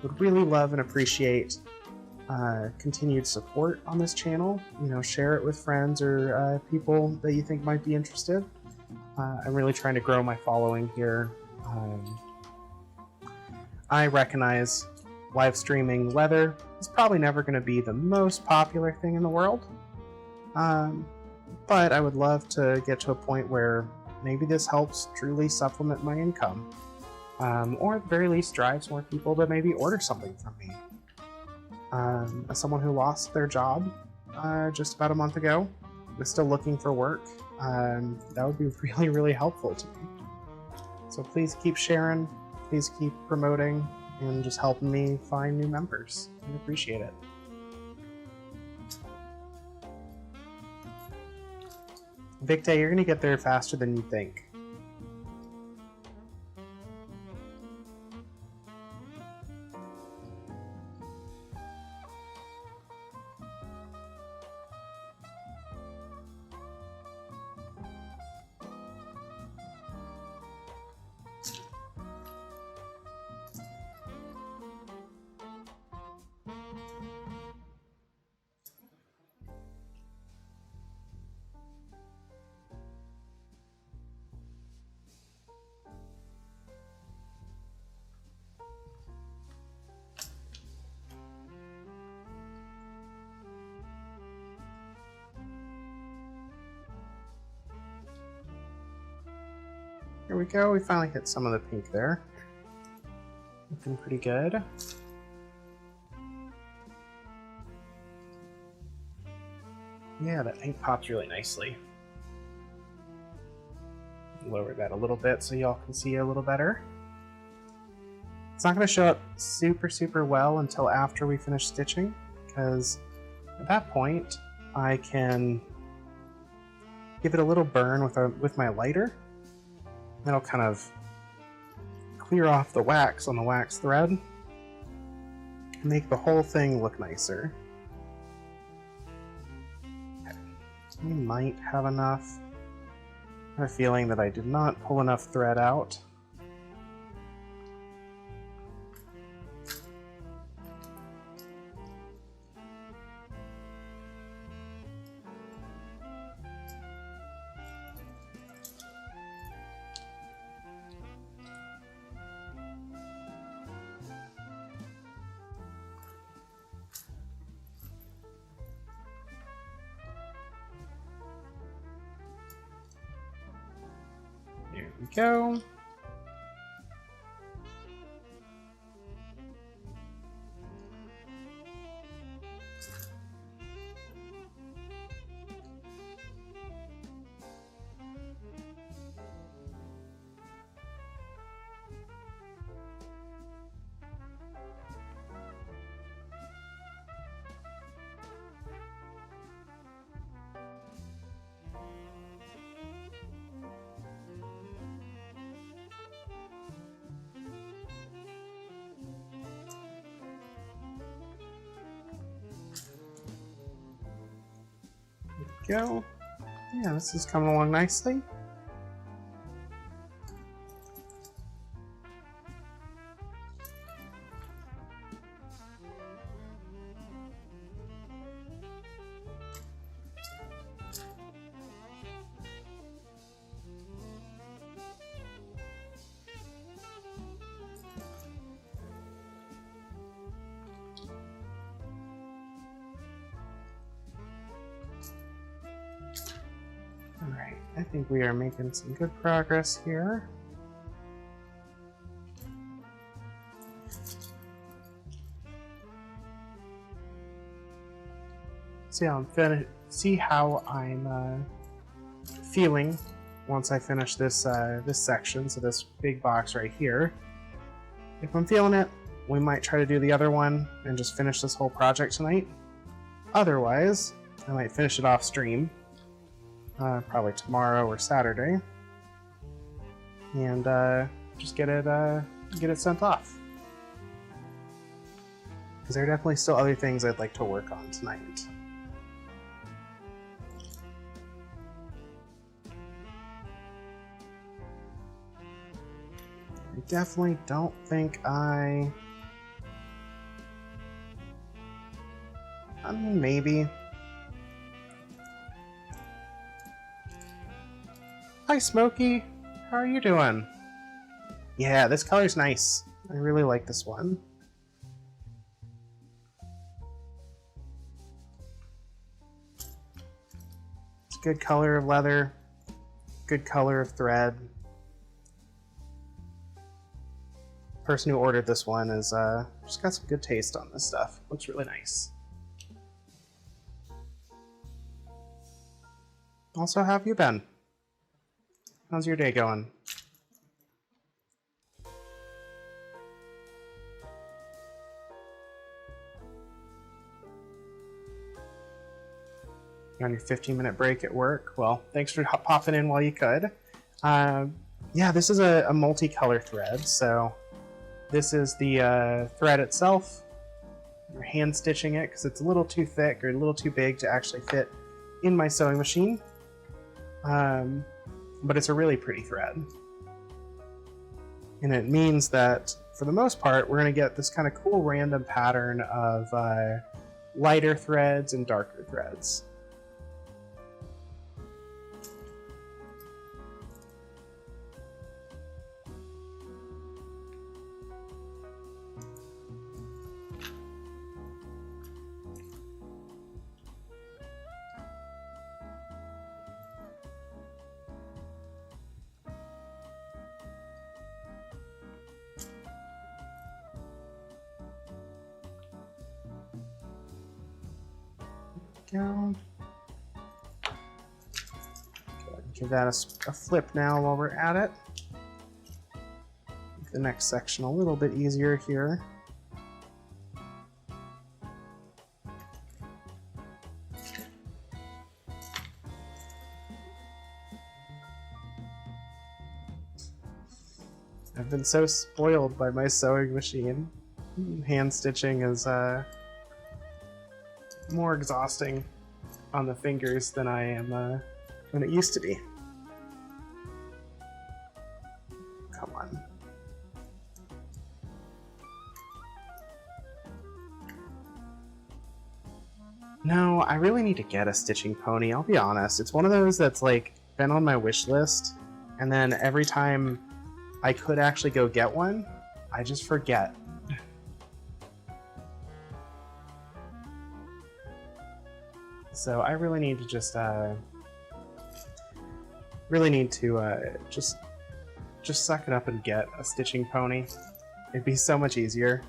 would really love and appreciate continued support on this channel. You know, share it with friends or people that you think might be interested. I'm really trying to grow my following here. I recognize live streaming leather is probably never going to be the most popular thing in the world, but I would love to get to a point where maybe this helps truly supplement my income, or at the very least drives more people to maybe order something from me. As someone who lost their job just about a month ago, is still looking for work, that would be really, really helpful to me. So please keep sharing, please keep promoting, and just helping me find new members. I appreciate it. Victor, you're gonna get there faster than you think. Here we go. We finally hit some of the pink there. Looking pretty good. Yeah, that pink pops really nicely. Lower that a little bit so y'all can see a little better. It's not going to show up super well until after we finish stitching, because at that point I can give it a little burn with my lighter. That'll kind of clear off the wax on the wax thread and make the whole thing look nicer. Okay. We might have enough. I have a feeling that I did not pull enough thread out. There we go. Go. Yeah, this is coming along nicely. Alright, I think we are making some good progress here. See how I'm feeling once I finish this this section, so this big box right here. If I'm feeling it, we might try to do the other one and just finish this whole project tonight. Otherwise, I might finish it off stream. Probably tomorrow or Saturday, and just get it sent off. Because there are definitely still other things I'd like to work on tonight. I definitely don't think I mean, maybe. Hi, Smokey. How are you doing? Yeah, this color's nice. I really like this one. It's a good color of leather, good color of thread. The person who ordered this one is just got some good taste on this stuff. Looks really nice. Also, how have you been? How's your day going? You're on your 15-minute break at work? Well, thanks for popping in while you could. Yeah, this is a multicolor thread, so this is the thread itself. You're hand stitching it because it's a little too thick or a little too big to actually fit in my sewing machine. But it's a really pretty thread. And it means that, for the most part, we're going to get this kind of cool random pattern of lighter threads and darker threads. go. Give that a flip now while we're at it. Make the next section a little bit easier here. I've been so spoiled by my sewing machine. Hand stitching is more exhausting on the fingers than I am than it used to be. Come on. No, I really need to get a stitching pony, I'll be honest. It's one of those that's like been on my wish list, and then every time I could actually go get one, I just forget. So I really need to just just suck it up and get a stitching pony. It'd be so much easier.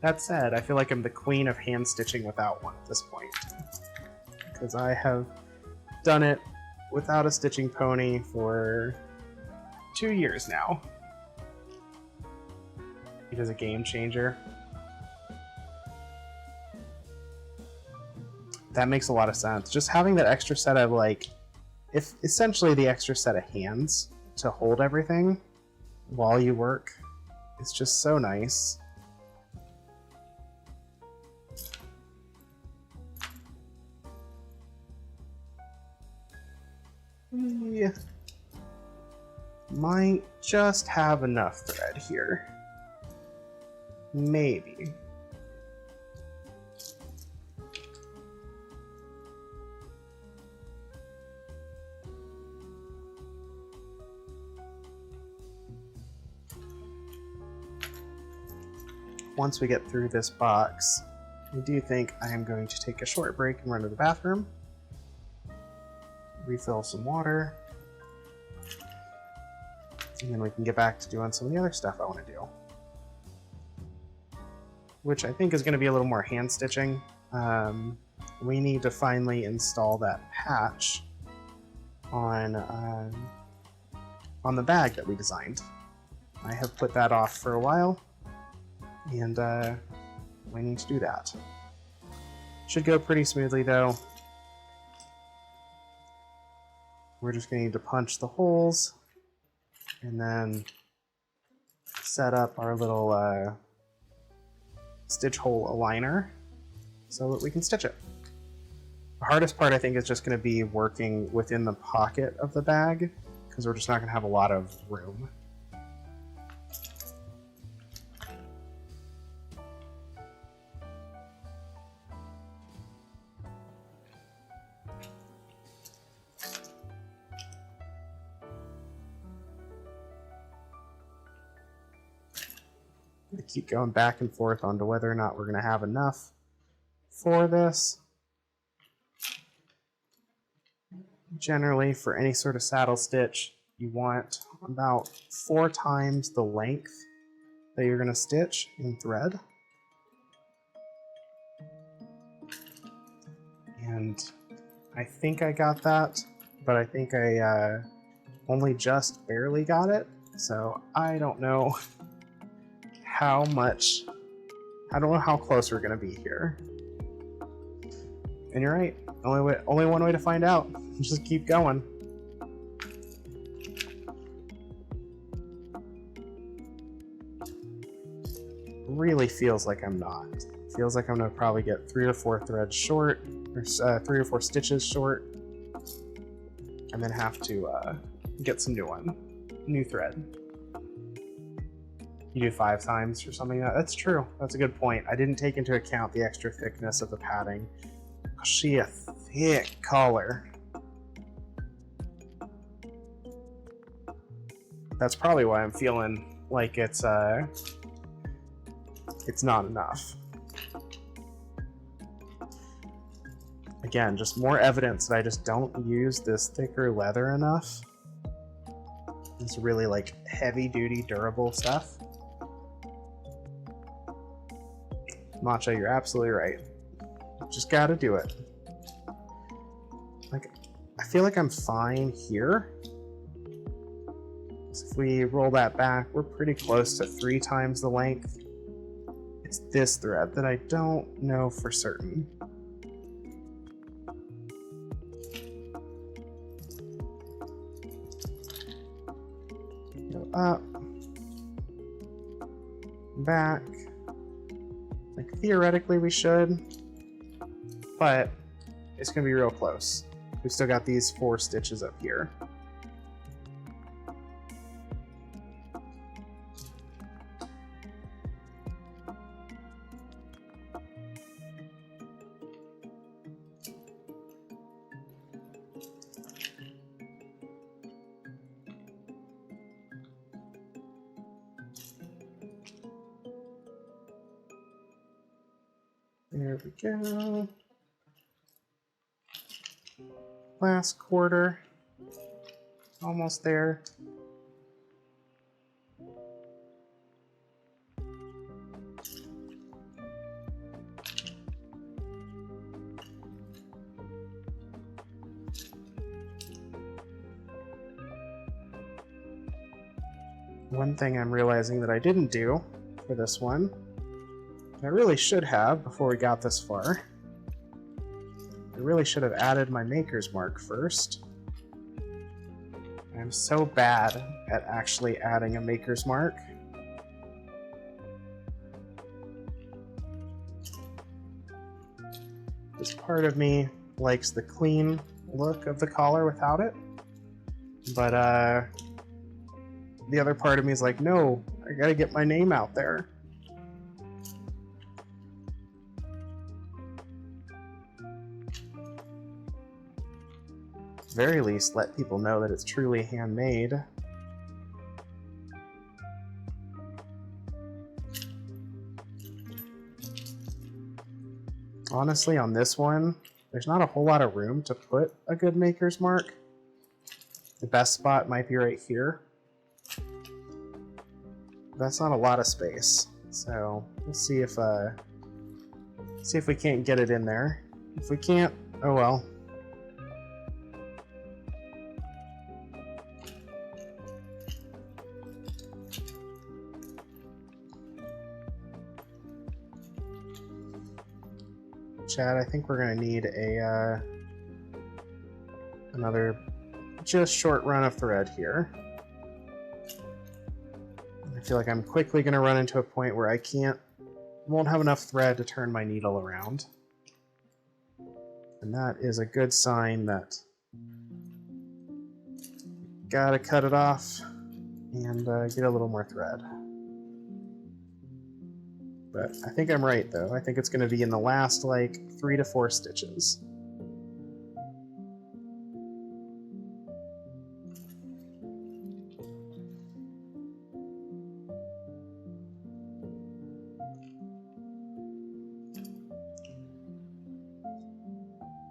That said, I feel like I'm the queen of hand stitching without one at this point, because I have done it without a stitching pony for 2 years now. It is a game changer. That makes a lot of sense. Just having that extra set of, like, if essentially the extra set of hands to hold everything while you work is just so nice. Yeah. Might just have enough thread here. Maybe. Once we get through this box, I do think I am going to take a short break and run to the bathroom, refill some water, and then we can get back to doing some of the other stuff I want to do, which I think is going to be a little more hand stitching. We need to finally install that patch on the bag that we designed. I have put that off for a while, and we need to do that. Should go pretty smoothly though. We're just going to need to punch the holes and then set up our little stitch hole aligner so that we can stitch it. The hardest part, I think, is just going to be working within the pocket of the bag, because we're just not going to have a lot of room. I keep going back and forth onto whether or not we're going to have enough for this. Generally, for any sort of saddle stitch, you want about 4 times the length that you're going to stitch in thread. And I think I got that, but I think I only just barely got it, so I don't know how much, I don't know how close we're going to be here. And you're right, only one way to find out. Just keep going. Really feels like I'm not. Feels like I'm going to probably get 3 or 4 threads short, or 3 or 4 stitches short, and then have to get some new thread. You do 5 times or something like that. That's true. That's a good point. I didn't take into account the extra thickness of the padding. She a thick collar. That's probably why I'm feeling like it's not enough. Again, just more evidence that I just don't use this thicker leather enough. It's really like heavy duty durable stuff. Matcha, you're absolutely right. Just gotta do it. Like, I feel like I'm fine here. So if we roll that back, we're pretty close to 3 times the length. It's this thread that I don't know for certain. Go up, back. Like, theoretically we should, but it's gonna be real close. We've still got these 4 stitches up here. There we go. Last quarter. Almost there. One thing I'm realizing that I didn't do for this one, I really should have before we got this far. I really should have added my maker's mark first. I'm so bad at actually adding a maker's mark. This part of me likes the clean look of the collar without it, but the other part of me is like, no, I gotta get my name out there. Very least, let people know that it's truly handmade. Honestly, on this one, there's not a whole lot of room to put a good maker's mark. The best spot might be right here. That's not a lot of space, so we'll see if we can't get it in there. If we can't, oh well. Chad, I think we're gonna need a another just short run of thread here. I feel like I'm quickly gonna run into a point where I won't have enough thread to turn my needle around. And that is a good sign that gotta cut it off and get a little more thread. But I think I'm right, though. I think it's going to be in the last, like, 3 to 4 stitches.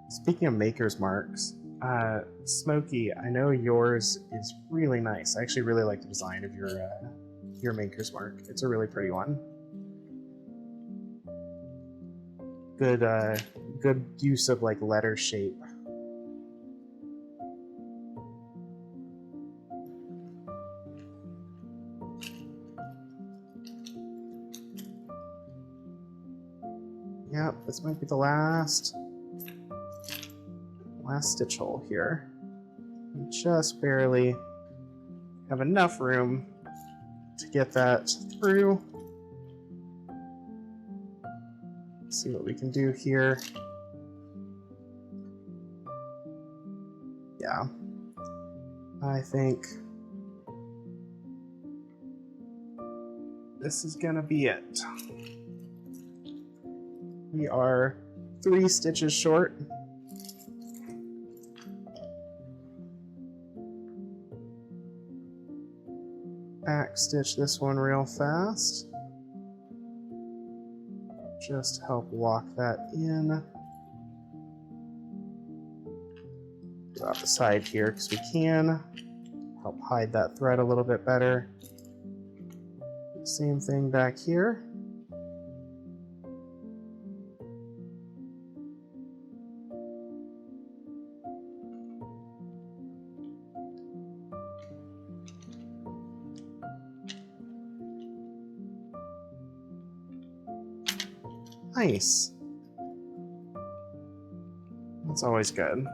Speaking of maker's marks, Smokey, I know yours is really nice. I actually really like the design of your maker's mark. It's a really pretty one. Good use of like letter shape. Yep, this might be the last stitch hole here. Just barely have enough room to get that through. See what we can do here. Yeah, I think this is gonna be it. We are 3 stitches short. Back stitch this one real fast. Just to help lock that in. Go out the side here because we can. Help hide that thread a little bit better. Same thing back here. Nice. That's always good.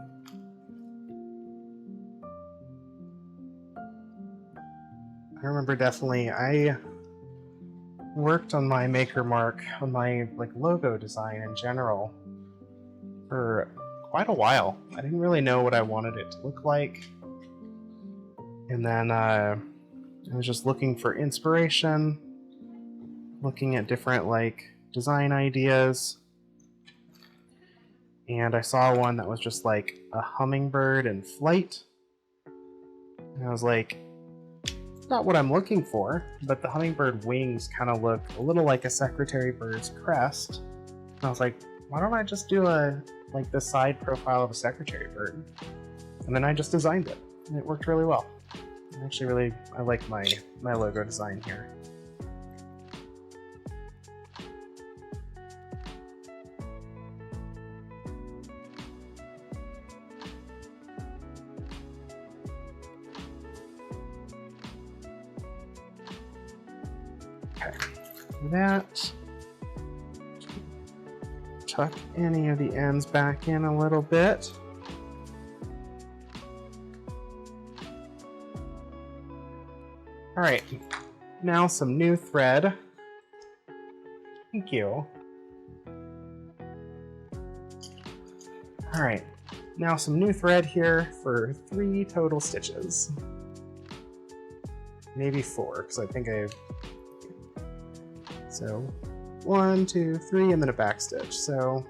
I remember definitely, I worked on my Maker Mark, on my logo design in general, for quite a while. I didn't really know what I wanted it to look like. And then I was just looking for inspiration, looking at different design ideas. And I saw one that was just like a hummingbird in flight. And I was like, not what I'm looking for, but the hummingbird wings kind of look a little like a secretary bird's crest. And I was like, why don't I just do the side profile of a secretary bird? And then I just designed it, and it worked really well. I like my logo design here. Okay, that. Tuck any of the ends back in a little bit. Alright, now some new thread. Thank you. Alright, now some new thread here for 3 total stitches. Maybe 4, because I think so 1, 2, 3, and then a back stitch. So,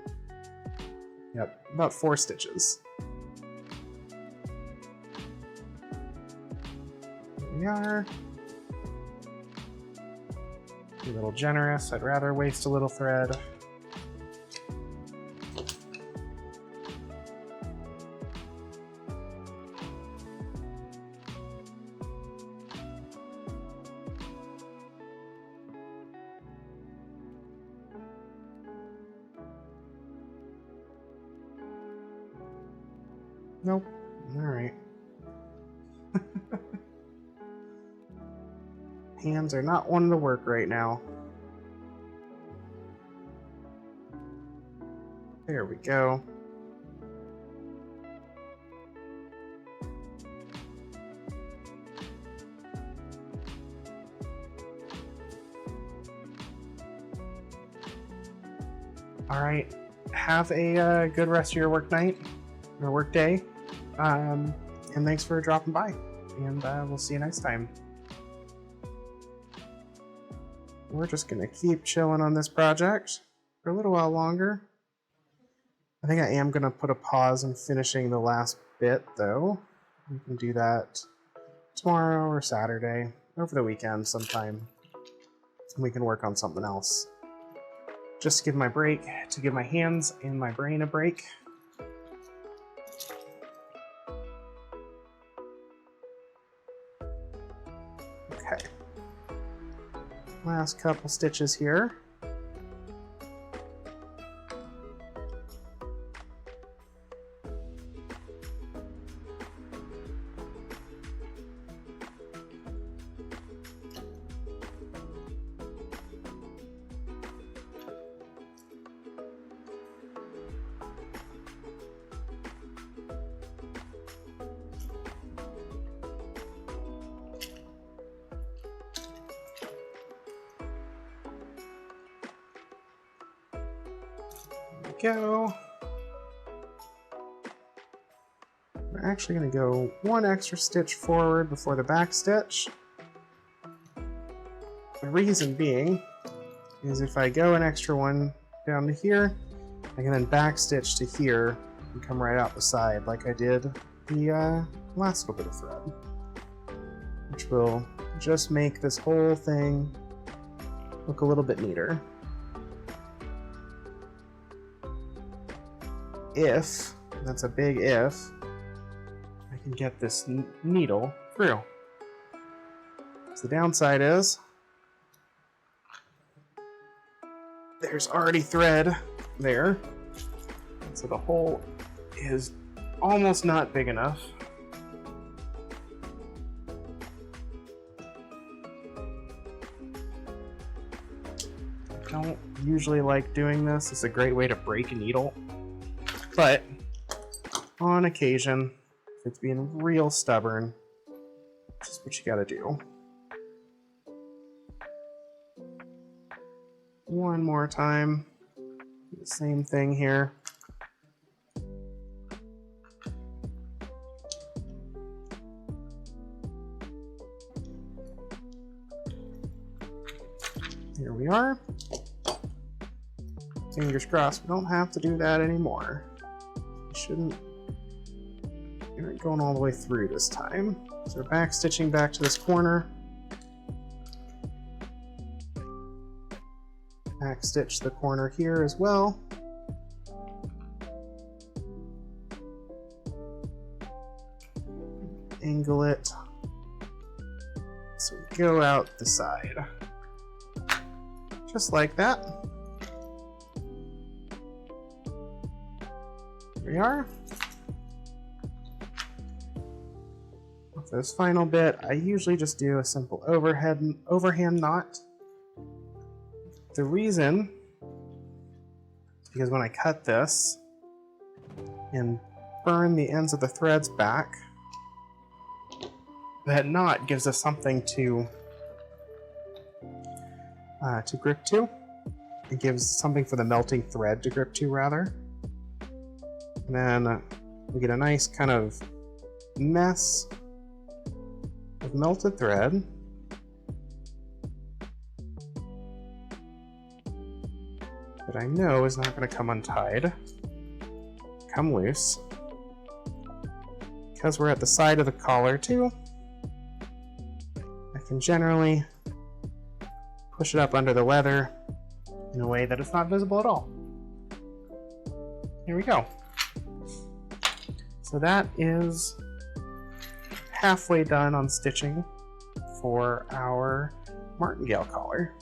yep, about 4 stitches. Here we are. Be a little generous. I'd rather waste a little thread. Nope. Alright. Hands are not wanting to work right now. There we go. Alright. Have a good rest of your work night, or work day. And thanks for dropping by. And we'll see you next time. We're just gonna keep chilling on this project for a little while longer. I think I am gonna put a pause in finishing the last bit though. We can do that tomorrow or Saturday, over the weekend sometime. We can work on something else. Just to give my hands and my brain a break. Okay. Last couple stitches here. Go. We're actually going to go 1 extra stitch forward before the back stitch. The reason being is if I go an extra one down to here, I can then back stitch to here and come right out the side like I did the last little bit of thread, which will just make this whole thing look a little bit neater. If, that's a big if, I can get this needle through. So the downside is, there's already thread there, so the hole is almost not big enough. don't usually like doing this. It's a great way to break a needle. But on occasion, if it's being real stubborn, just what you gotta do. One more time. Do the same thing here. Here we are. Fingers crossed, we don't have to do that anymore. We shouldn't. We aren't going all the way through this time. So we're back stitching back to this corner. Back stitch the corner here as well. Angle it so we go out the side. Just like that. Here we are. With this final bit, I usually just do a simple overhand knot. The reason is because when I cut this and burn the ends of the threads back, that knot gives us something to grip to. It gives something for the melting thread to grip to, rather. And then we get a nice kind of mess of melted thread. That I know is not going to come untied, come loose. Because we're at the side of the collar too, I can generally push it up under the leather in a way that it's not visible at all. Here we go. So that is halfway done on stitching for our martingale collar.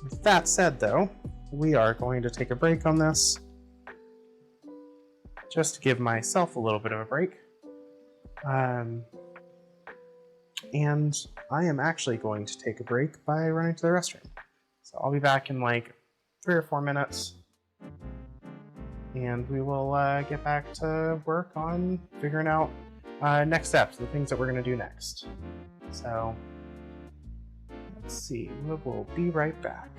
With that said, though, we are going to take a break on this, just to give myself a little bit of a break. And I am actually going to take a break by running to the restroom. So I'll be back in like 3 or 4 minutes, and we will get back to work on figuring out next steps, the things that we're going to do next. So let's see, we'll be right back.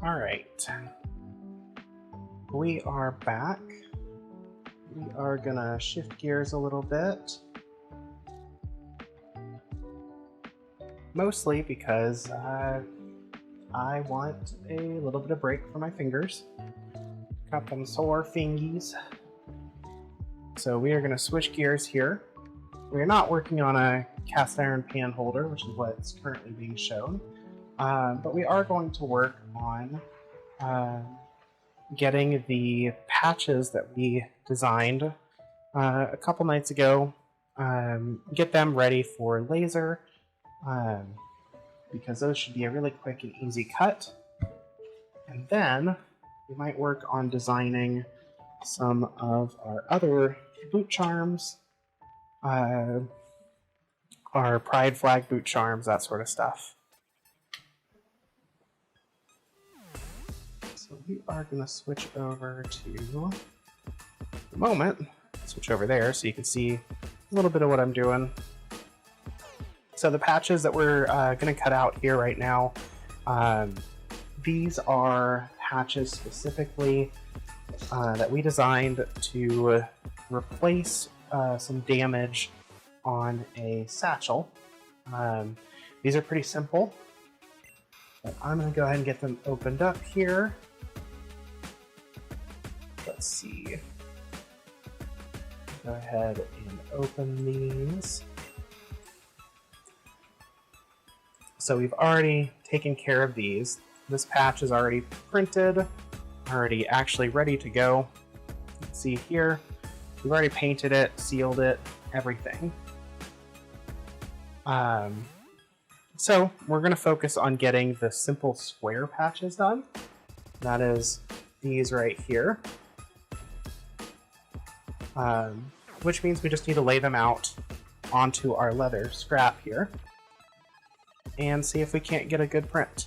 Alright. We are back. We are gonna shift gears a little bit. Mostly because I want a little bit of break for my fingers. Got them sore fingies. So we are gonna switch gears here. We are not working on a cast iron pan holder, which is what's currently being shown. But we are going to work on getting the patches that we designed a couple nights ago, get them ready for laser, because those should be a really quick and easy cut. And then we might work on designing some of our other boot charms, our pride flag boot charms, that sort of stuff. So we are going to switch over to the moment. Switch over there so you can see a little bit of what I'm doing. So the patches that we're going to cut out here right now, these are patches specifically that we designed to replace some damage on a satchel. These are pretty simple, but I'm going to go ahead and get them opened up here. Let's see. Go ahead and open these. So we've already taken care of these. This patch is already printed, already actually ready to go. You can see here, we've already painted it, sealed it, everything. So we're going to focus on getting the simple square patches done. That is these right here. Which means we just need to lay them out onto our leather scrap here and see if we can't get a good print.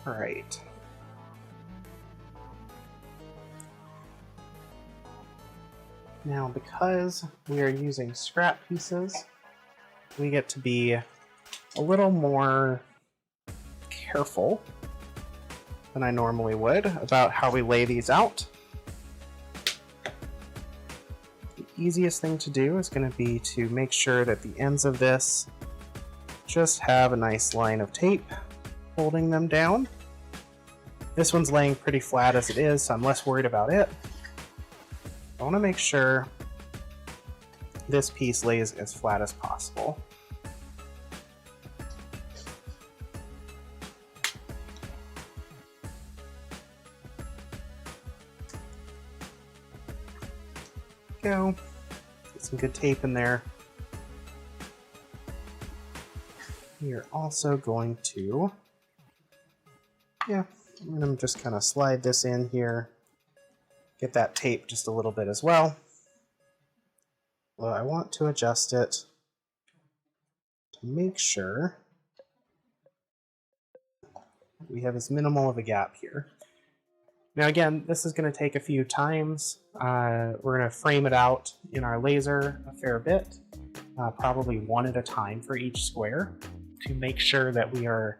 All right. Now, because we are using scrap pieces, we get to be a little more careful than I normally would about how we lay these out. The easiest thing to do is going to be to make sure that the ends of this just have a nice line of tape holding them down. This one's laying pretty flat as it is, so I'm less worried about it. I want to make sure this piece lays as flat as possible. Go. Get some good tape in there. We are also going to, I'm going to just kind of slide this in here. Get that tape just a little bit as well. Well, I want to adjust it to make sure we have as minimal of a gap here. Now again, this is going to take a few times. We're going to frame it out in our laser a fair bit, probably one at a time for each square, to make sure that we are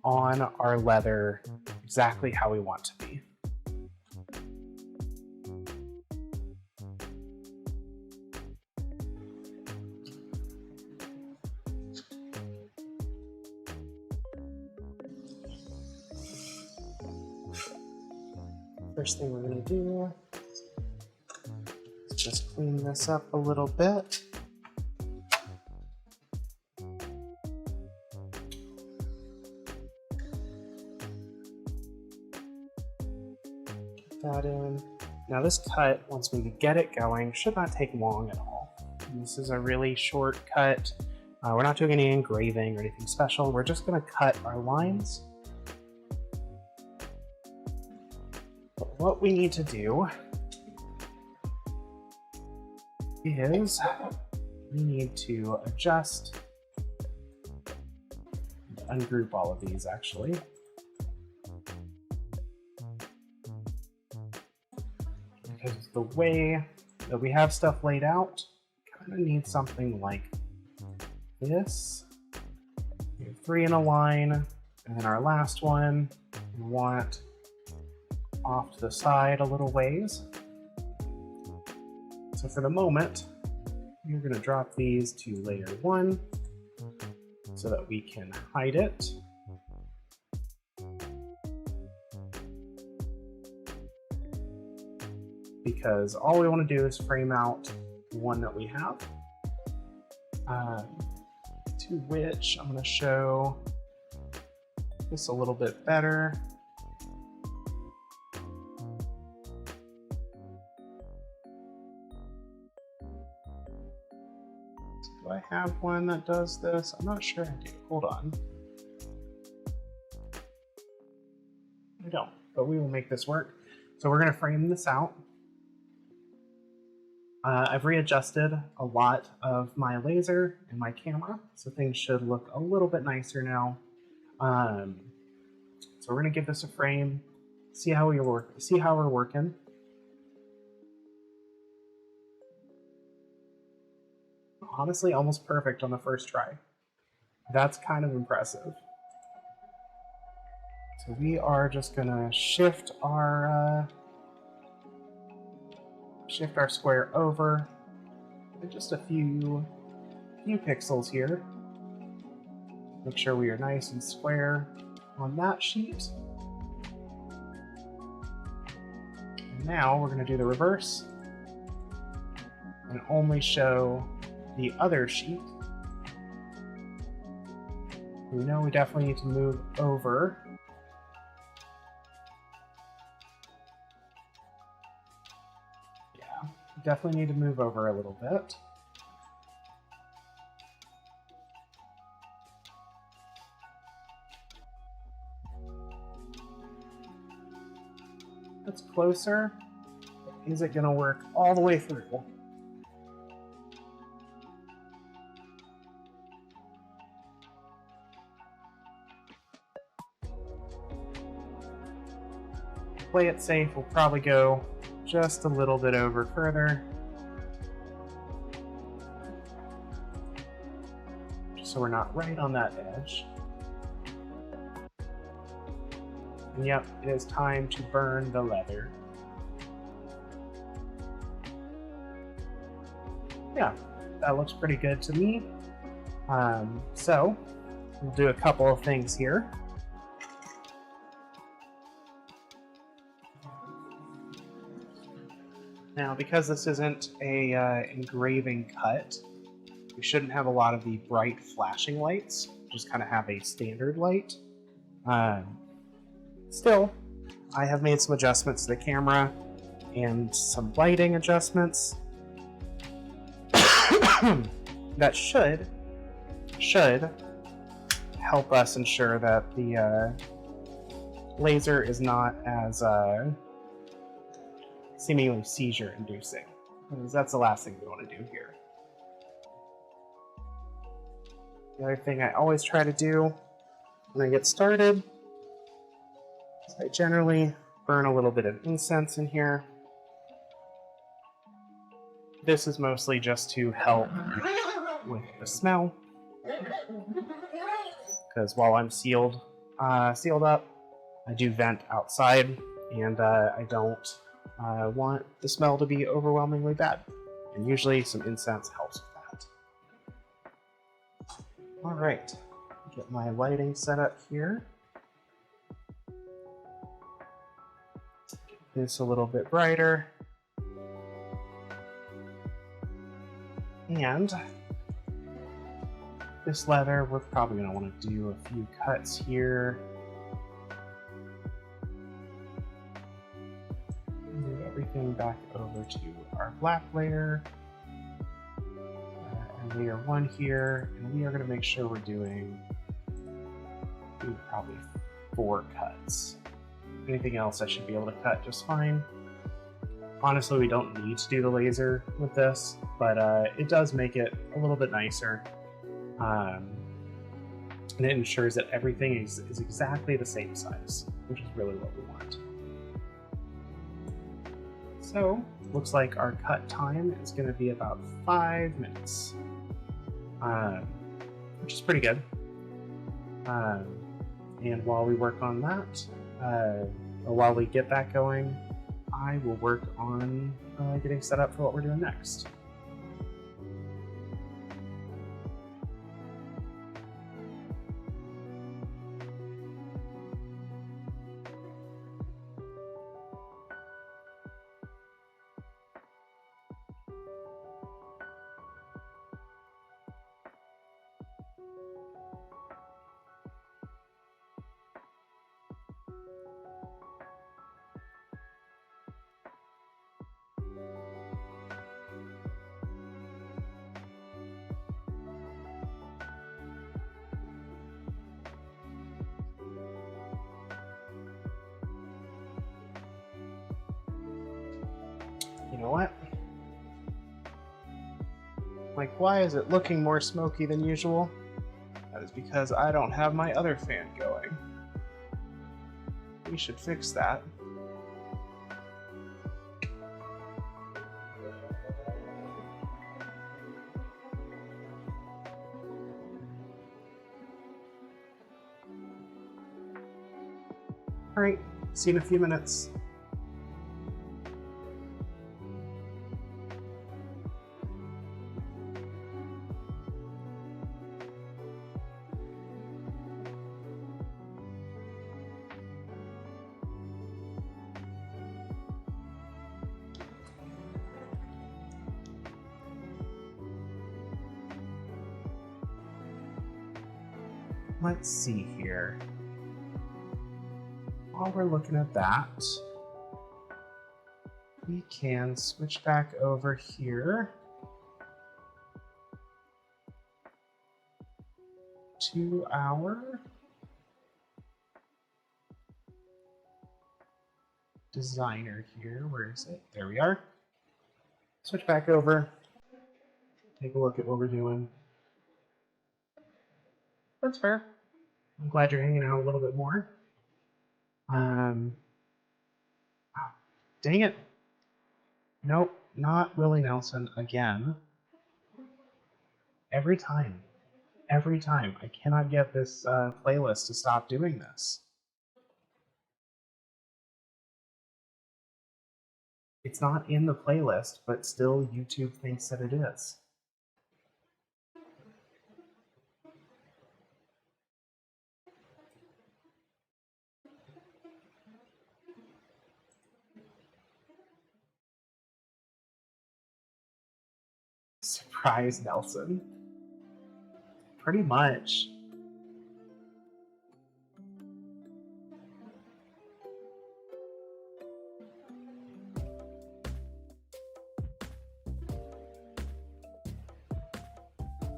on our leather exactly how we want to be. First thing we're going to do is just clean this up a little bit. Get that in. Now this cut, once we get it going, should not take long at all. This is a really short cut. We're not doing any engraving or anything special. We're just going to cut our lines. What we need to do is we need to adjust, ungroup all of these actually. Because the way that we have stuff laid out kind of need something like this. We have 3 in a line, and then our last one we want off to the side a little ways. So for the moment, we're going to drop these to layer 1 so that we can hide it. Because all we want to do is frame out the one that we have, to which I'm going to show this a little bit better. Do I have one that does this? I'm not sure I do. Hold on. I don't, but we will make this work. So we're going to frame this out. I've readjusted a lot of my laser and my camera, so things should look a little bit nicer now. So we're going to give this a frame, see how we're working. Honestly, almost perfect on the first try. That's kind of impressive. So we are just going to shift our square over just a few pixels here. Make sure we are nice and square on that sheet. And now we're going to do the reverse and only show the other sheet. We know we definitely need to move over. Definitely need to move over a little bit. That's closer. Is it going to work all the way through? Play it safe, we'll probably go just a little bit over further. Just so we're not right on that edge. And yep, it is time to burn the leather. Yeah, that looks pretty good to me. So, we'll do a couple of things here. Now, because this isn't a engraving cut, we shouldn't have a lot of the bright flashing lights. Just kind of have a standard light. Still, I have made some adjustments to the camera and some lighting adjustments that should help us ensure that the laser is not as seemingly seizure-inducing, because that's the last thing we want to do here. The other thing I always try to do when I get started is I generally burn a little bit of incense in here. This is mostly just to help with the smell, because while I'm sealed up, I do vent outside, and I don't want the smell to be overwhelmingly bad, and usually some incense helps with that. Alright, get my lighting set up here. Get this a little bit brighter. And this leather, we're probably going to want to do a few cuts here. Move everything back over to our black layer. And layer 1 here, and we are going to make sure we're doing probably 4 cuts. Anything else I should be able to cut just fine. Honestly, we don't need to do the laser with this, but it does make it a little bit nicer. And it ensures that everything is exactly the same size, which is really what we want. So, looks like our cut time is going to be about 5 minutes, which is pretty good. And while we work on that, or while we get that going, I will work on getting set up for what we're doing next. You know what? Like, why is it looking more smoky than usual? That is because I don't have my other fan going. We should fix that. Alright, see you in a few minutes. Let's see here. While we're looking at that, we can switch back over here to our designer here. Where is it? There we are. Switch back over. Take a look at what we're doing. That's fair. I'm glad you're hanging out a little bit more. Dang it. Nope, not Willie Nelson again. Every time. I cannot get this playlist to stop doing this. It's not in the playlist, but still YouTube thinks that it is. Surprise Nelson. Pretty much.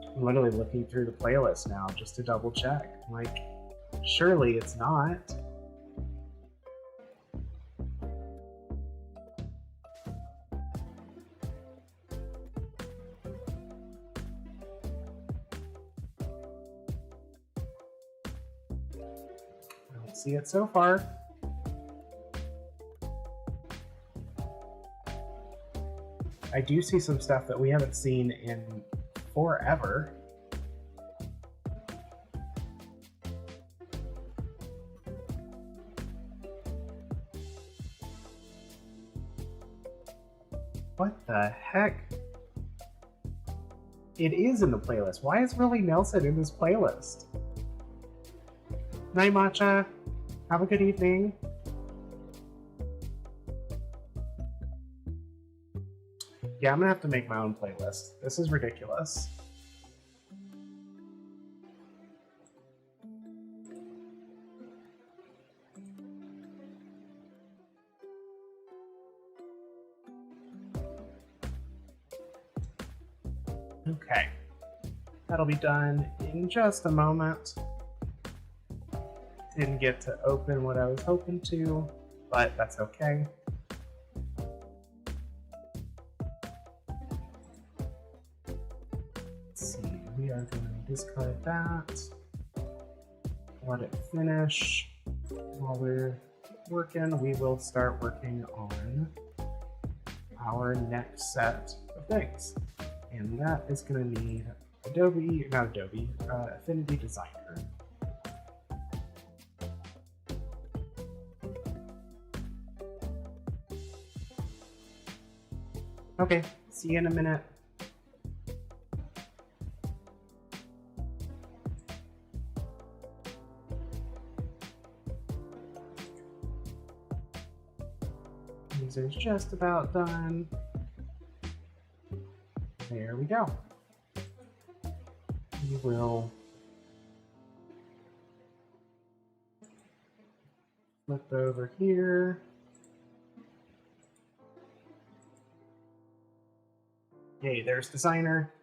I'm literally looking through the playlist now just to double check. Like, surely it's not. See it so far. I do see some stuff that we haven't seen in forever. What the heck? It is in the playlist. Why is Willie Nelson in this playlist? Night, Matcha. Have a good evening. Yeah, I'm gonna have to make my own playlist. This is ridiculous. Okay. That'll be done in just a moment. Didn't get to open what I was hoping to, but that's okay. Let's see, we are going to discard that. Let it finish. While we're working, we will start working on our next set of things. And that is going to need Affinity Designer. Okay, see you in a minute. User's just about done. There we go. We will flip over here. Okay, there's Designer.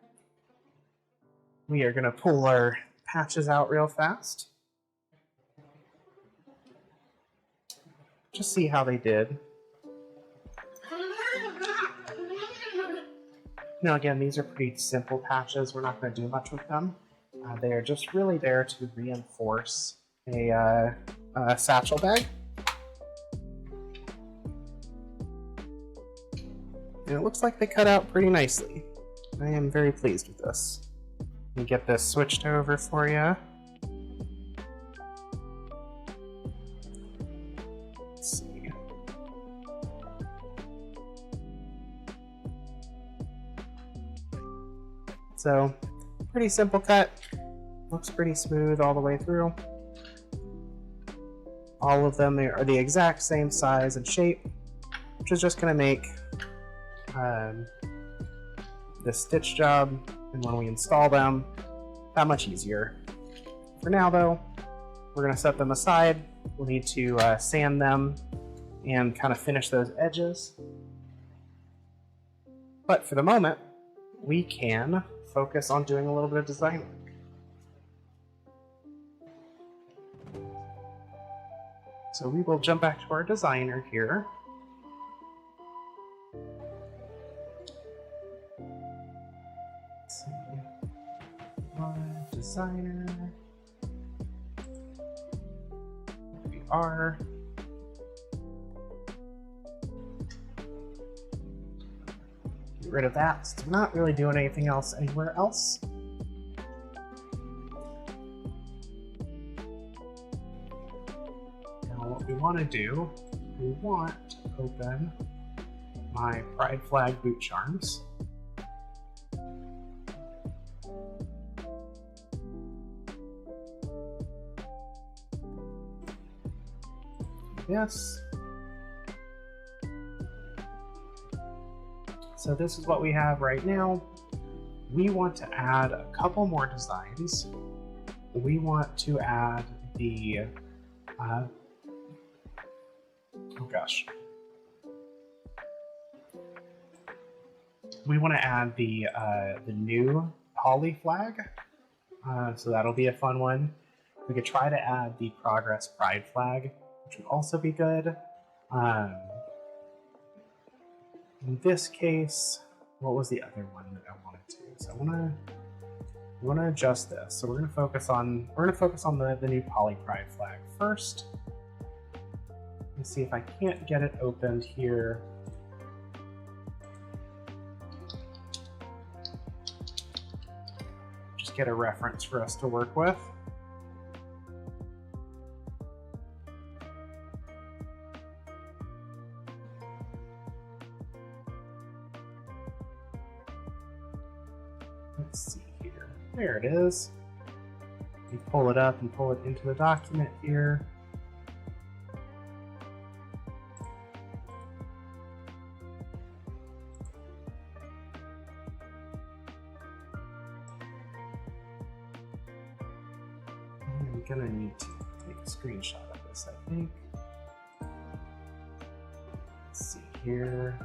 We are going to pull our patches out real fast. Just see how they did. Now again, these are pretty simple patches. We're not going to do much with them. They are just really there to reinforce a satchel bag. And it looks like they cut out pretty nicely. I am very pleased with this. Let me get this switched over for you. Let's see. So, pretty simple cut. Looks pretty smooth all the way through. All of them are the exact same size and shape, which is just going to make the stitch job, and when we install them, that much easier. For now though, we're going to set them aside. We'll need to sand them and kind of finish those edges. But for the moment, we can focus on doing a little bit of design work. So we will jump back to our designer here. Let's see. Designer. Here we are. Get rid of that, since we're not really doing anything else anywhere else. Now what we want to do, we want to open my Pride Flag boot charms. Yes. So this is what we have right now. We want to add a couple more designs. We want to add the oh gosh. We want to add the new poly flag. So that'll be a fun one. We could try to add the Progress Pride flag, which would also be good. In this case, what was the other one that I wanted to? So I want to adjust this. So we're going to focus on the new poly Pride flag first. Let's see if I can't get it opened here. Just get a reference for us to work with. Let's see here. There it is. You pull it up and pull it into the document here. I'm gonna need to take a screenshot of this, I think. Let's see here.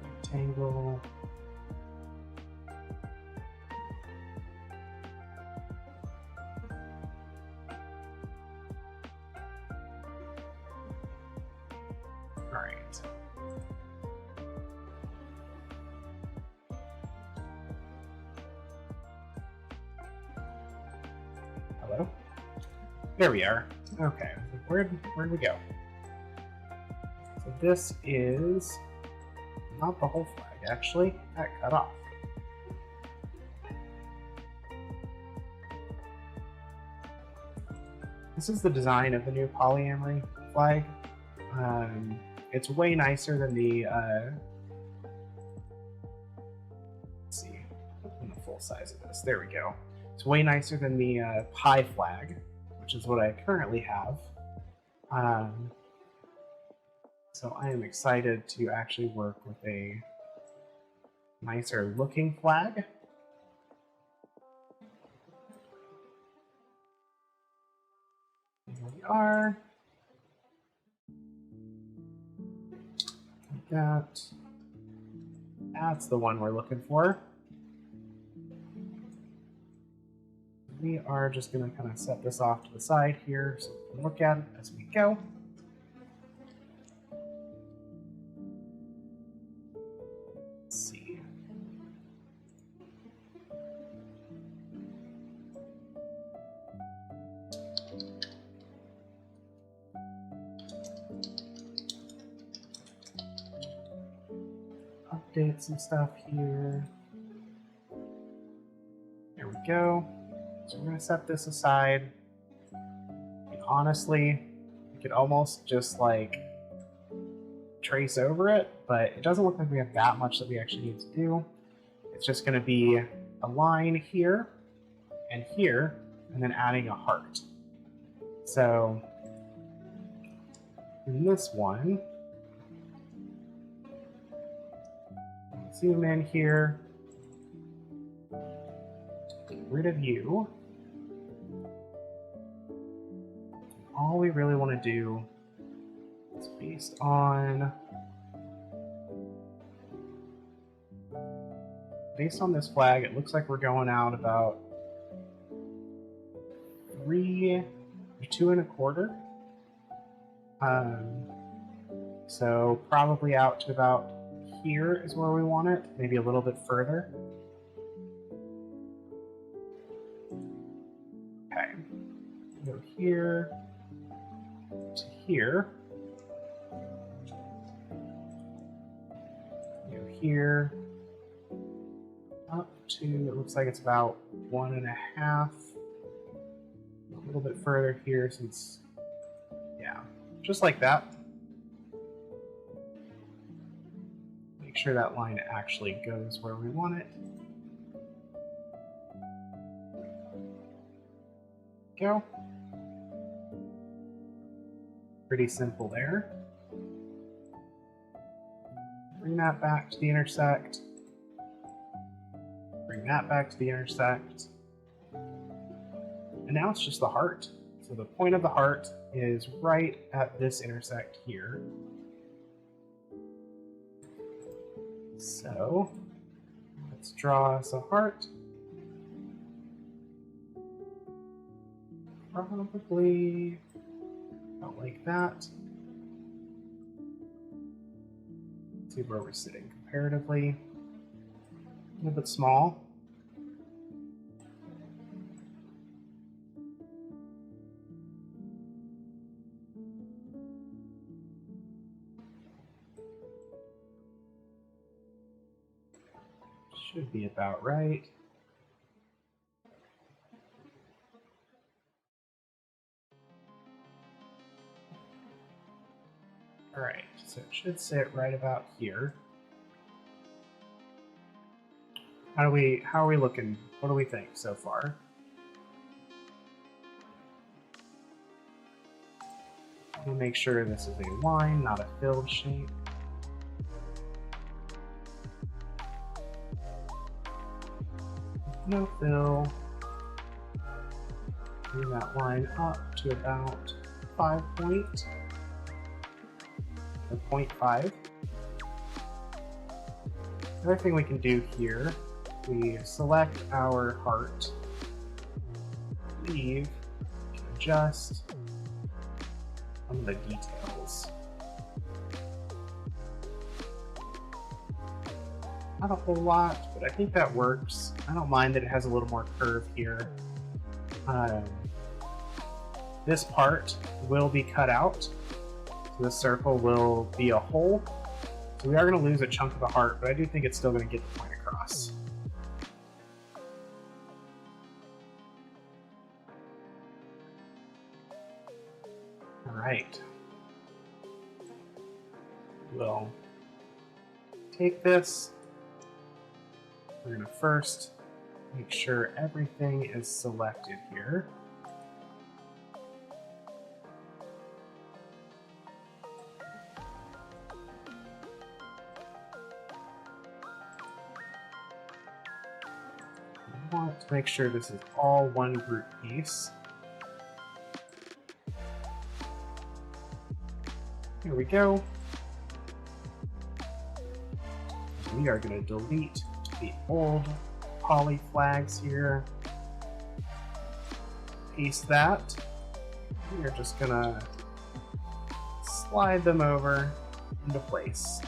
Rectangle. Alright. Hello? There we are. Okay, where'd we go? So this is not the whole flag, actually. That cut off. This is the design of the new polyamory flag. It's way nicer than the, let's see, in the full size of this. There we go. It's way nicer than the pie flag, which is what I currently have. So I am excited to actually work with a nicer looking flag. Here we are. Like that. That's the one we're looking for. We are just going to kind of set this off to the side here so we can look at it as we go. Let's see. Update some stuff here. There we go. So we're going to set this aside. And honestly, we could almost just like trace over it, but it doesn't look like we have that much that we actually need to do. It's just going to be a line here, and then adding a heart. So in this one, zoom in here, get rid of you. All we really want to do is based on this flag, it looks like we're going out about 2 1/4. So probably out to about here is where we want it, maybe a little bit further. Okay, go here to here, go here, up to, it looks like it's about 1.5, a little bit further here since, yeah, just like that. Make sure that line actually goes where we want it. Go. Pretty simple there. Bring that back to the intersect. Bring that back to the intersect. And now it's just the heart. So the point of the heart is right at this intersect here. So let's draw us a heart. Probably about like that. Let's see where we're sitting comparatively. A little bit small. Should be about right. Alright, so it should sit right about here. How are we looking? What do we think so far? We'll make sure this is a line, not a filled shape. No fill. Bring that line up to about 0.5. Another thing we can do here, we select our heart, leave, adjust some of the details. Not a whole lot, but I think that works. I don't mind that it has a little more curve here. This part will be cut out, so the circle will be a hole. So we are going to lose a chunk of the heart, but I do think it's still going to get the point across. Alright. We'll take this. We're going to first make sure everything is selected here. We want to make sure this is all one group piece. Here we go. We are going to delete the old poly flags here. Paste that. We are just going to slide them over into place.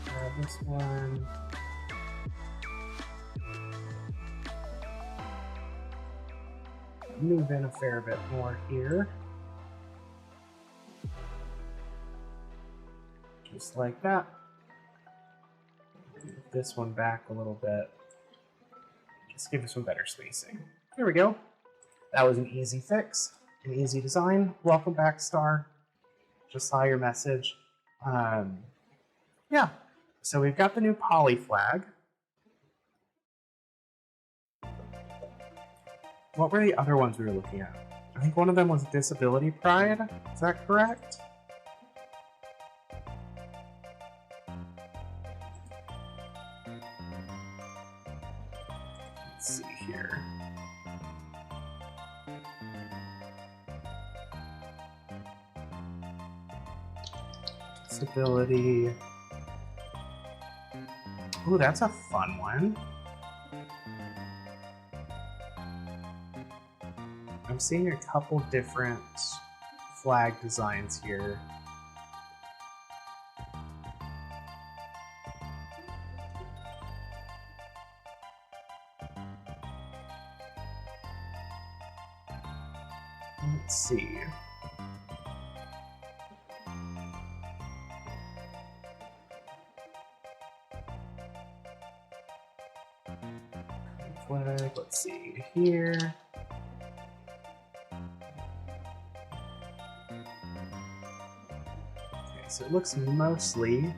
Grab this one. Move in a fair bit more here. Just like that. Move this one back a little bit. Just give this one better spacing. There we go. That was an easy fix, an easy design. Welcome back, Star. Just saw your message. Yeah, so we've got the new poly flag. What were the other ones we were looking at? I think one of them was Disability Pride. Is that correct? Let's see here. Disability. Ooh, that's a fun one. I'm seeing a couple different flag designs here. Let's see. Flag, let's see here. So it looks mostly...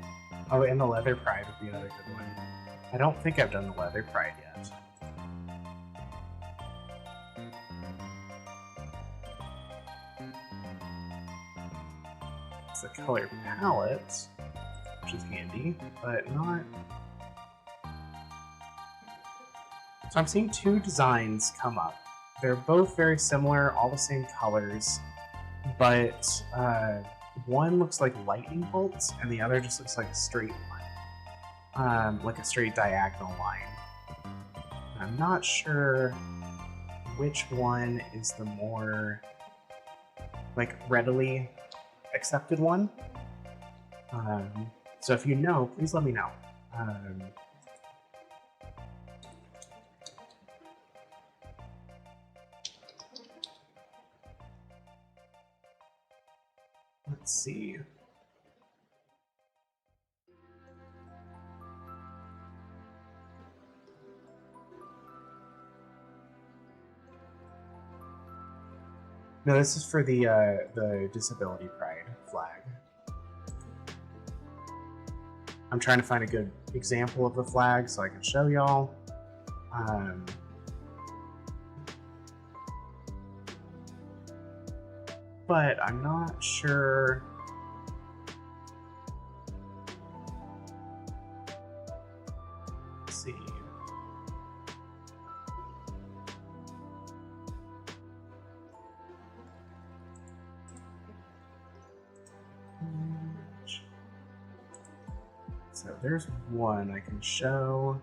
Oh, and the Leather Pride would be another good one. I don't think I've done the Leather Pride yet. It's a color palette, which is handy, but not... So I'm seeing two designs come up. They're both very similar, all the same colors, but one looks like lightning bolts, and the other just looks like a straight line, like a straight diagonal line. I'm not sure which one is the more like readily accepted one. So if you know, please let me know. Let's see. No, this is for the Disability Pride flag. I'm trying to find a good example of the flag so I can show y'all. But I'm not sure. Let's see. So there's one I can show.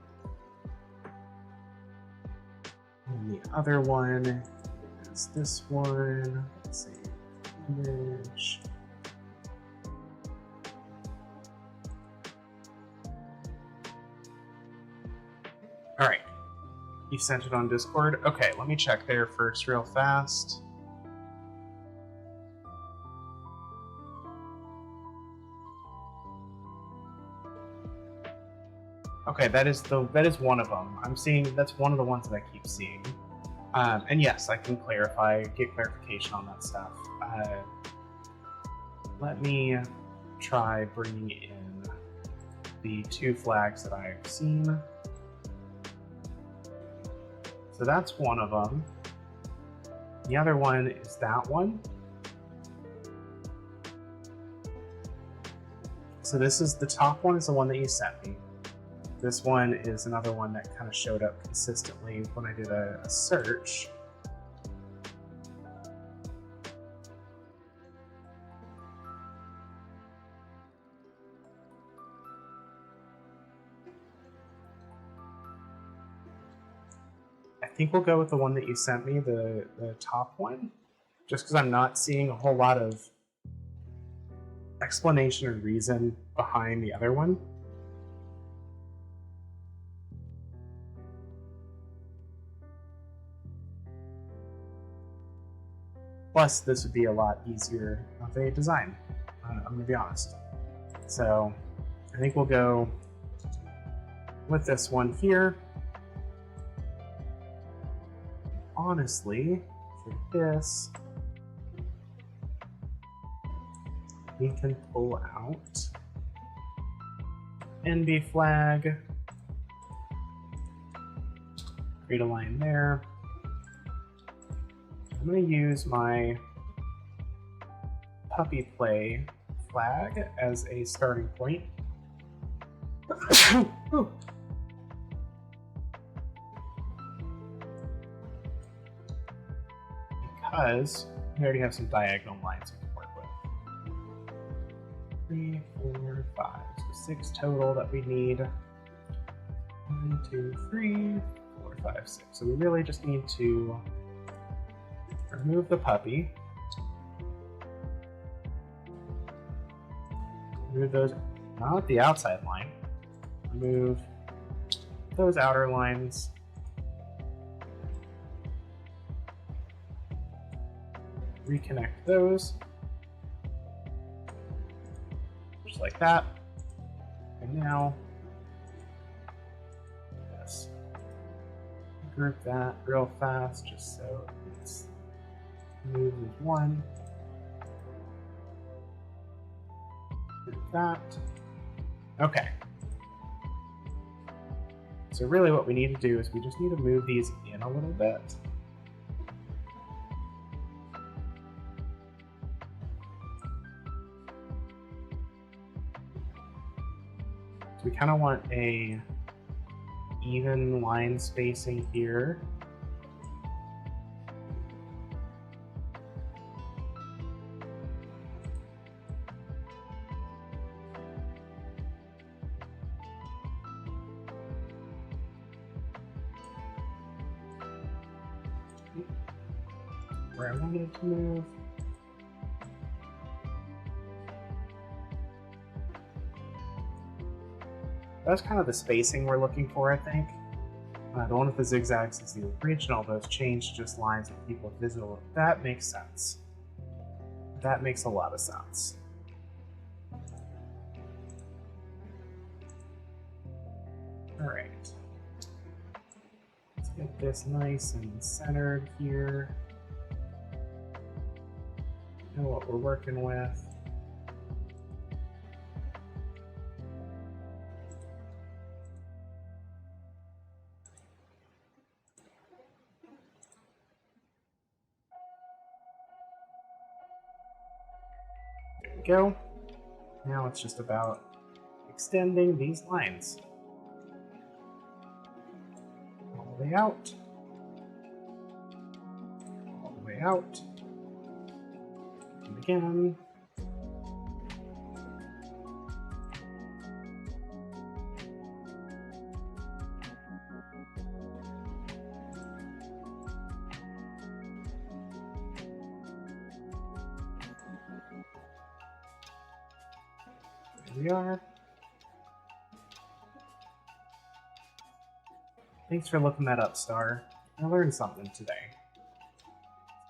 And the other one is this one. Let's see. Image. All right. You sent it on Discord? Okay, let me check there first real fast. Okay, that is one of them. I'm seeing that's one of the ones that I keep seeing. And yes, I can get clarification on that stuff. Let me try bringing in the 2 flags that I've seen. So that's one of them. The other one is that one. So this is the top one is the one that you sent me. This one is another one that kind of showed up consistently when I did a search. I think we'll go with the one that you sent me, the top one, just because I'm not seeing a whole lot of explanation or reason behind the other one. Plus, this would be a lot easier of a design, I'm going to be honest. So, I think we'll go with this one here. Honestly, for this, we can pull out NB flag, create a line there. I'm going to use my puppy play flag as a starting point. Because we already have some diagonal lines we can work with. 3, 4, 5. So 6 total that we need. 1, 2, 3, 4, 5, 6. So we really just need to remove the puppy. Remove those, not the outside line. Remove those outer lines. Reconnect those. Just like that. And now, yes. Group that real fast just so it's moved as one. Group that. Okay. So really what we need to do is we just need to move these in a little bit. So we kind of want a even line spacing here. Where I wanted it to move. That's kind of the spacing we're looking for, I think. The one with the zigzags is the original. Those changed just lines with people visible. That makes sense. That makes a lot of sense. All right. Let's get this nice and centered here. Know what we're working with. There we go. Now it's just about extending these lines. All the way out. All the way out. And again. There we are. Thanks for looking that up, Star. I learned something today.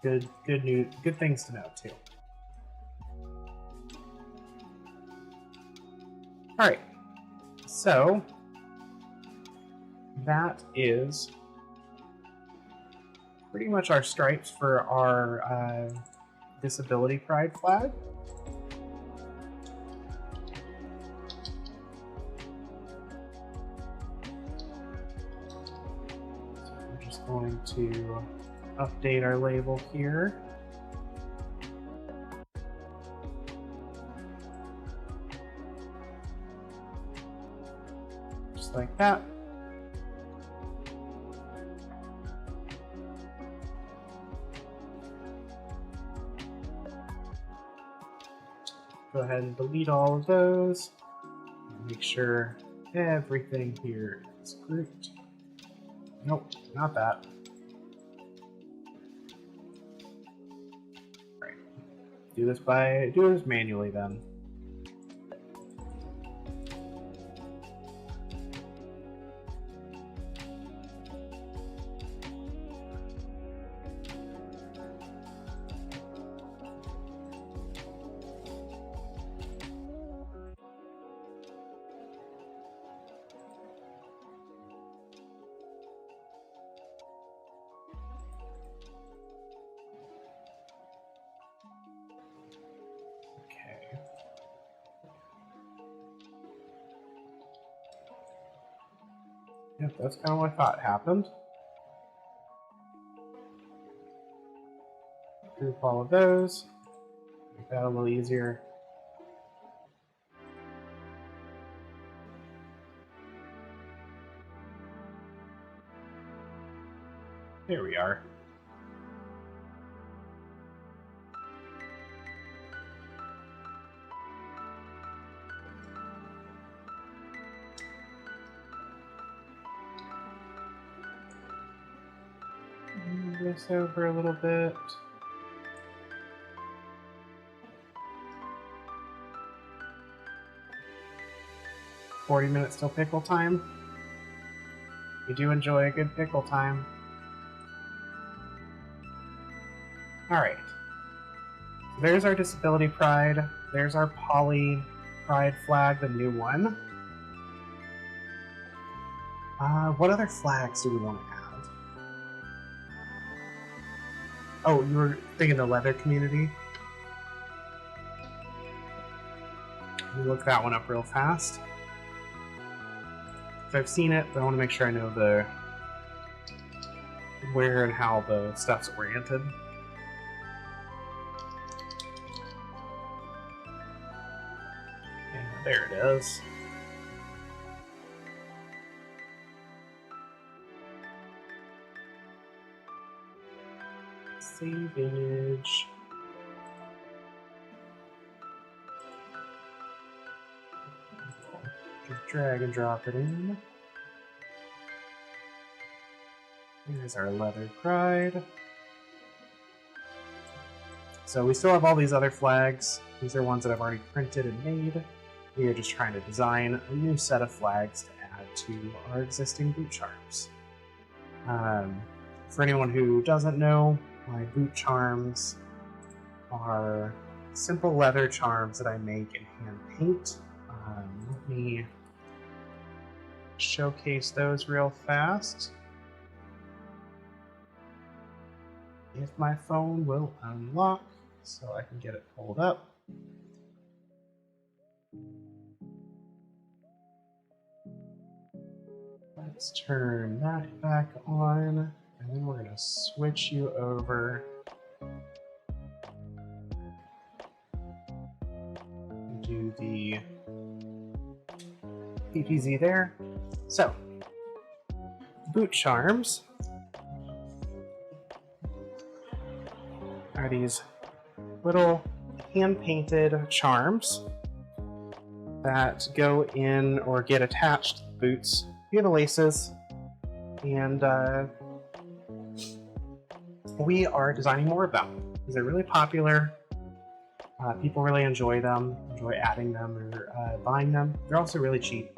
Good news, good things to know too. All right, so that is pretty much our stripes for our disability pride flag. So I'm just going to update our label here. Just like that. Go ahead and delete all of those. Make sure everything here is grouped. Nope, not that. Right. Do this manually then. Yep, that's kind of what I thought happened. Group all of those. Make that a little easier. There we are. Move this over a little bit. $40 till pickle time. We do enjoy a good pickle time. Alright. So there's our disability pride. There's our poly pride flag, the new one. What other flags do we want to add? Oh, you were thinking the leather community? Let me look that one up real fast. So I've seen it, but I want to make sure I know the where and how the stuff's oriented. And there it is. Save image. Just drag and drop it in. Here's our leather pride. So we still have all these other flags. These are ones that I've already printed and made. We are just trying to design a new set of flags to add to our existing boot charms. For anyone who doesn't know, my boot charms are simple leather charms that I make and hand paint. Let me showcase those real fast. If my phone will unlock so I can get it pulled up. Let's turn that back on, and then we're going to switch you over and do the PPZ there. So, boot charms are these little hand-painted charms that go in or get attached to the boots via the laces, and we are designing more of them because they're really popular. People really enjoy them, enjoy adding them or buying them. They're also really cheap,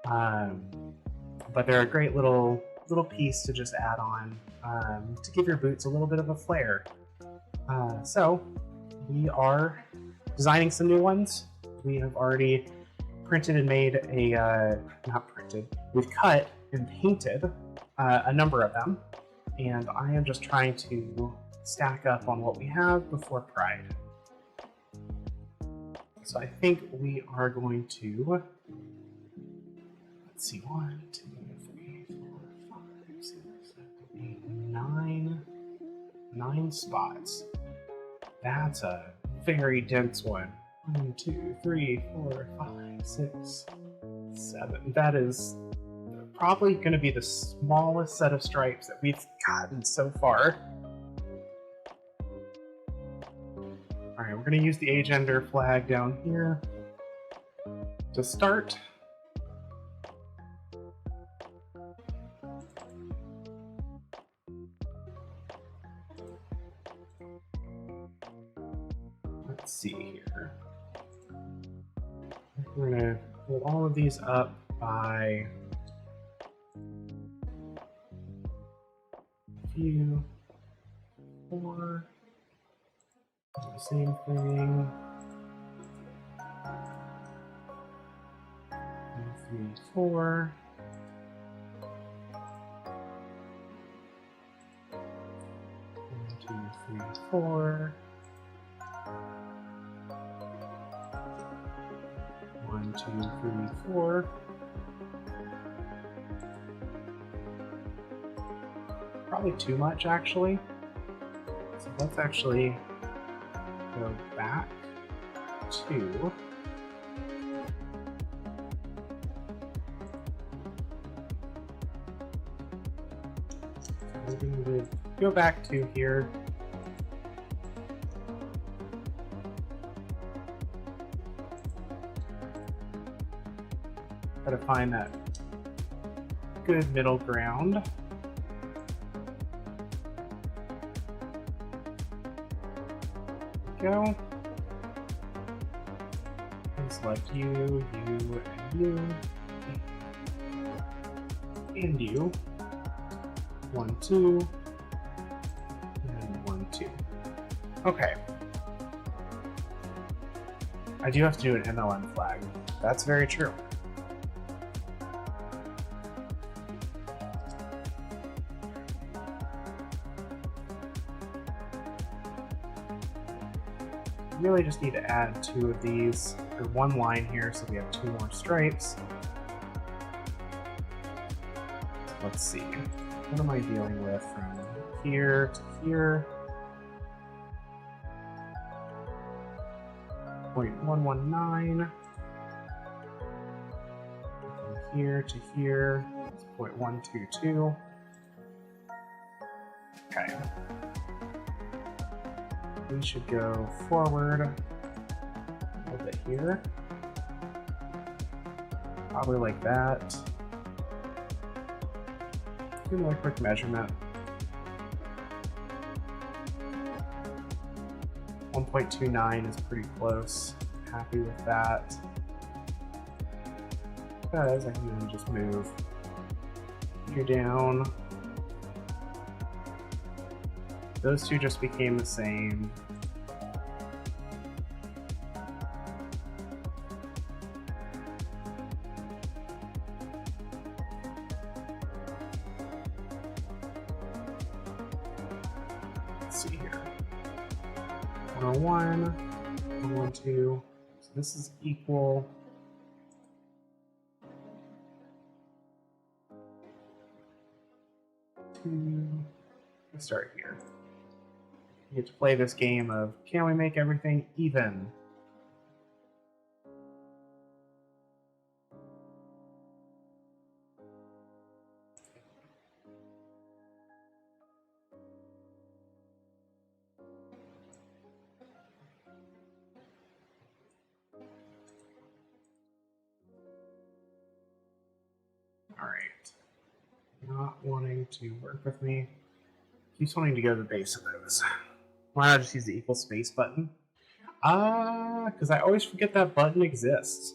but they're a great little little piece to just add on to give your boots a little bit of a flair. So we are designing some new ones. We have already printed and made not printed, we've cut and painted a number of them, and I am just trying to stack up on what we have before Pride. So I think we are going to, let's see, 1, 2, 3, 4, 5, 6, 7, 8, 9 spots. That's a very dense one. 1, 2, 3, 4, 5, 6, 7. That is probably going to be the smallest set of stripes that we've gotten so far. Alright, we're going to use the agender flag down here to start. Let's see here. We're going to pull all of these up by few, 4, do the same thing, 3, 4, 1, 2, 3, 4, 1, 2, 3, 4. Probably too much, actually. So let's actually go back to here. Gotta find that good middle ground. Go. And select you, and you, and you. 1, 2, and 1, 2. Okay. I do have to do an MLM flag. That's very true. Really just need to add 2 of these, or 1 line here, so we have 2 more stripes. Let's see, what am I dealing with from here to here? 0.119. From here to here, it's 0.122. Okay. We should go forward a little bit here. Probably like that. Do another quick measurement. 1.29 is pretty close. Happy with that. Because I can then just move you down. Those 2 just became the same. Let's see here. 101, 112. So this is equal. Let's start here. You get to play this game of, can we make everything even? Alright. Not wanting to work with me. Keeps wanting to go to the base of those. Why not just use the equal space button? Because I always forget that button exists.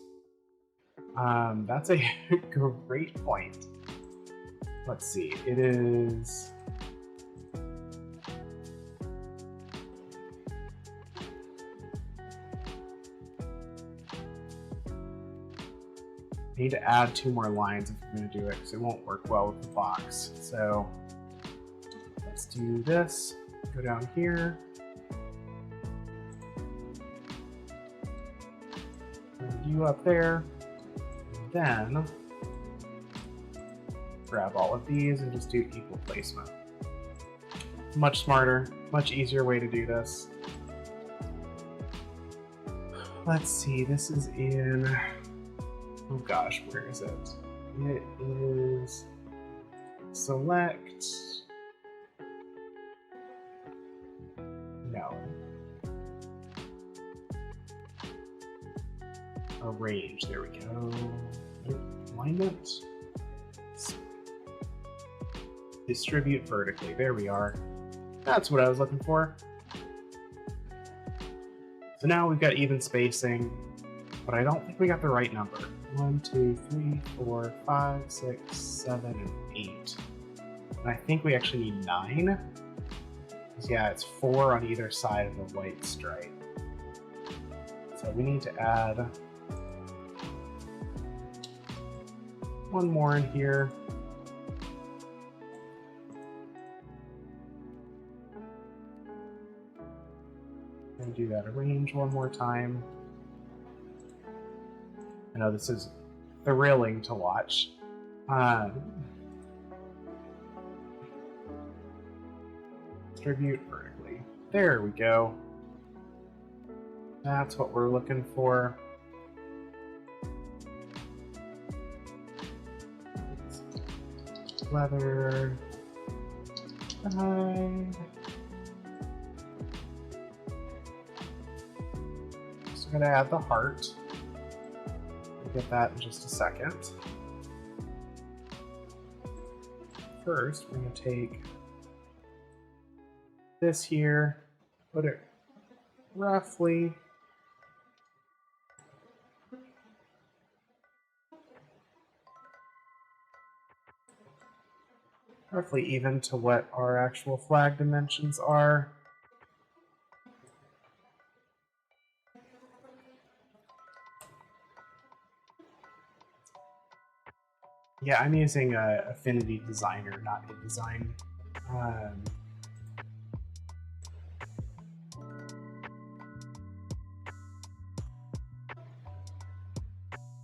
That's a great point. let's see, it is... I need to add 2 more lines if I'm going to do it, because it won't work well with the box. So let's do this, go down here, and you up there, and then grab all of these and just do equal placement. Much smarter, much easier way to do this. Let's see, this is in... oh gosh, where is it? It is select. No. Arrange. There we go. Alignment. Distribute vertically. There we are. That's what I was looking for. So now we've got even spacing, but I don't think we got the right number. 1, 2, 3, 4, 5, 6, 7, and 8. And I think we actually need 9. Yeah, it's 4 on either side of the white stripe. So we need to add 1 more in here. And do that arrange 1 more time. I know this is thrilling to watch. Distribute vertically. There we go. That's what we're looking for. Leather. Just gonna add the heart. Get that in just a second. First, we're going to take this here, put it roughly even to what our actual flag dimensions are. Yeah, I'm using Affinity Designer, not InDesign.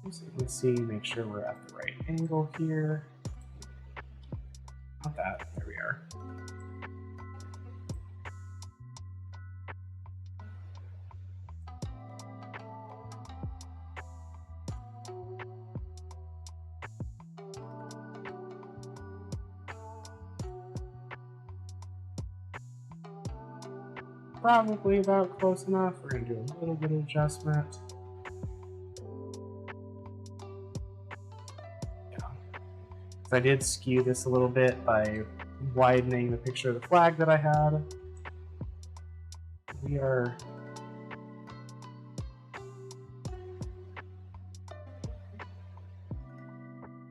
So you can see, make sure we're at the right angle here. Not that, there we are. Probably about close enough. We're going to do a little bit of adjustment. Yeah. So I did skew this a little bit by widening the picture of the flag that I had. We are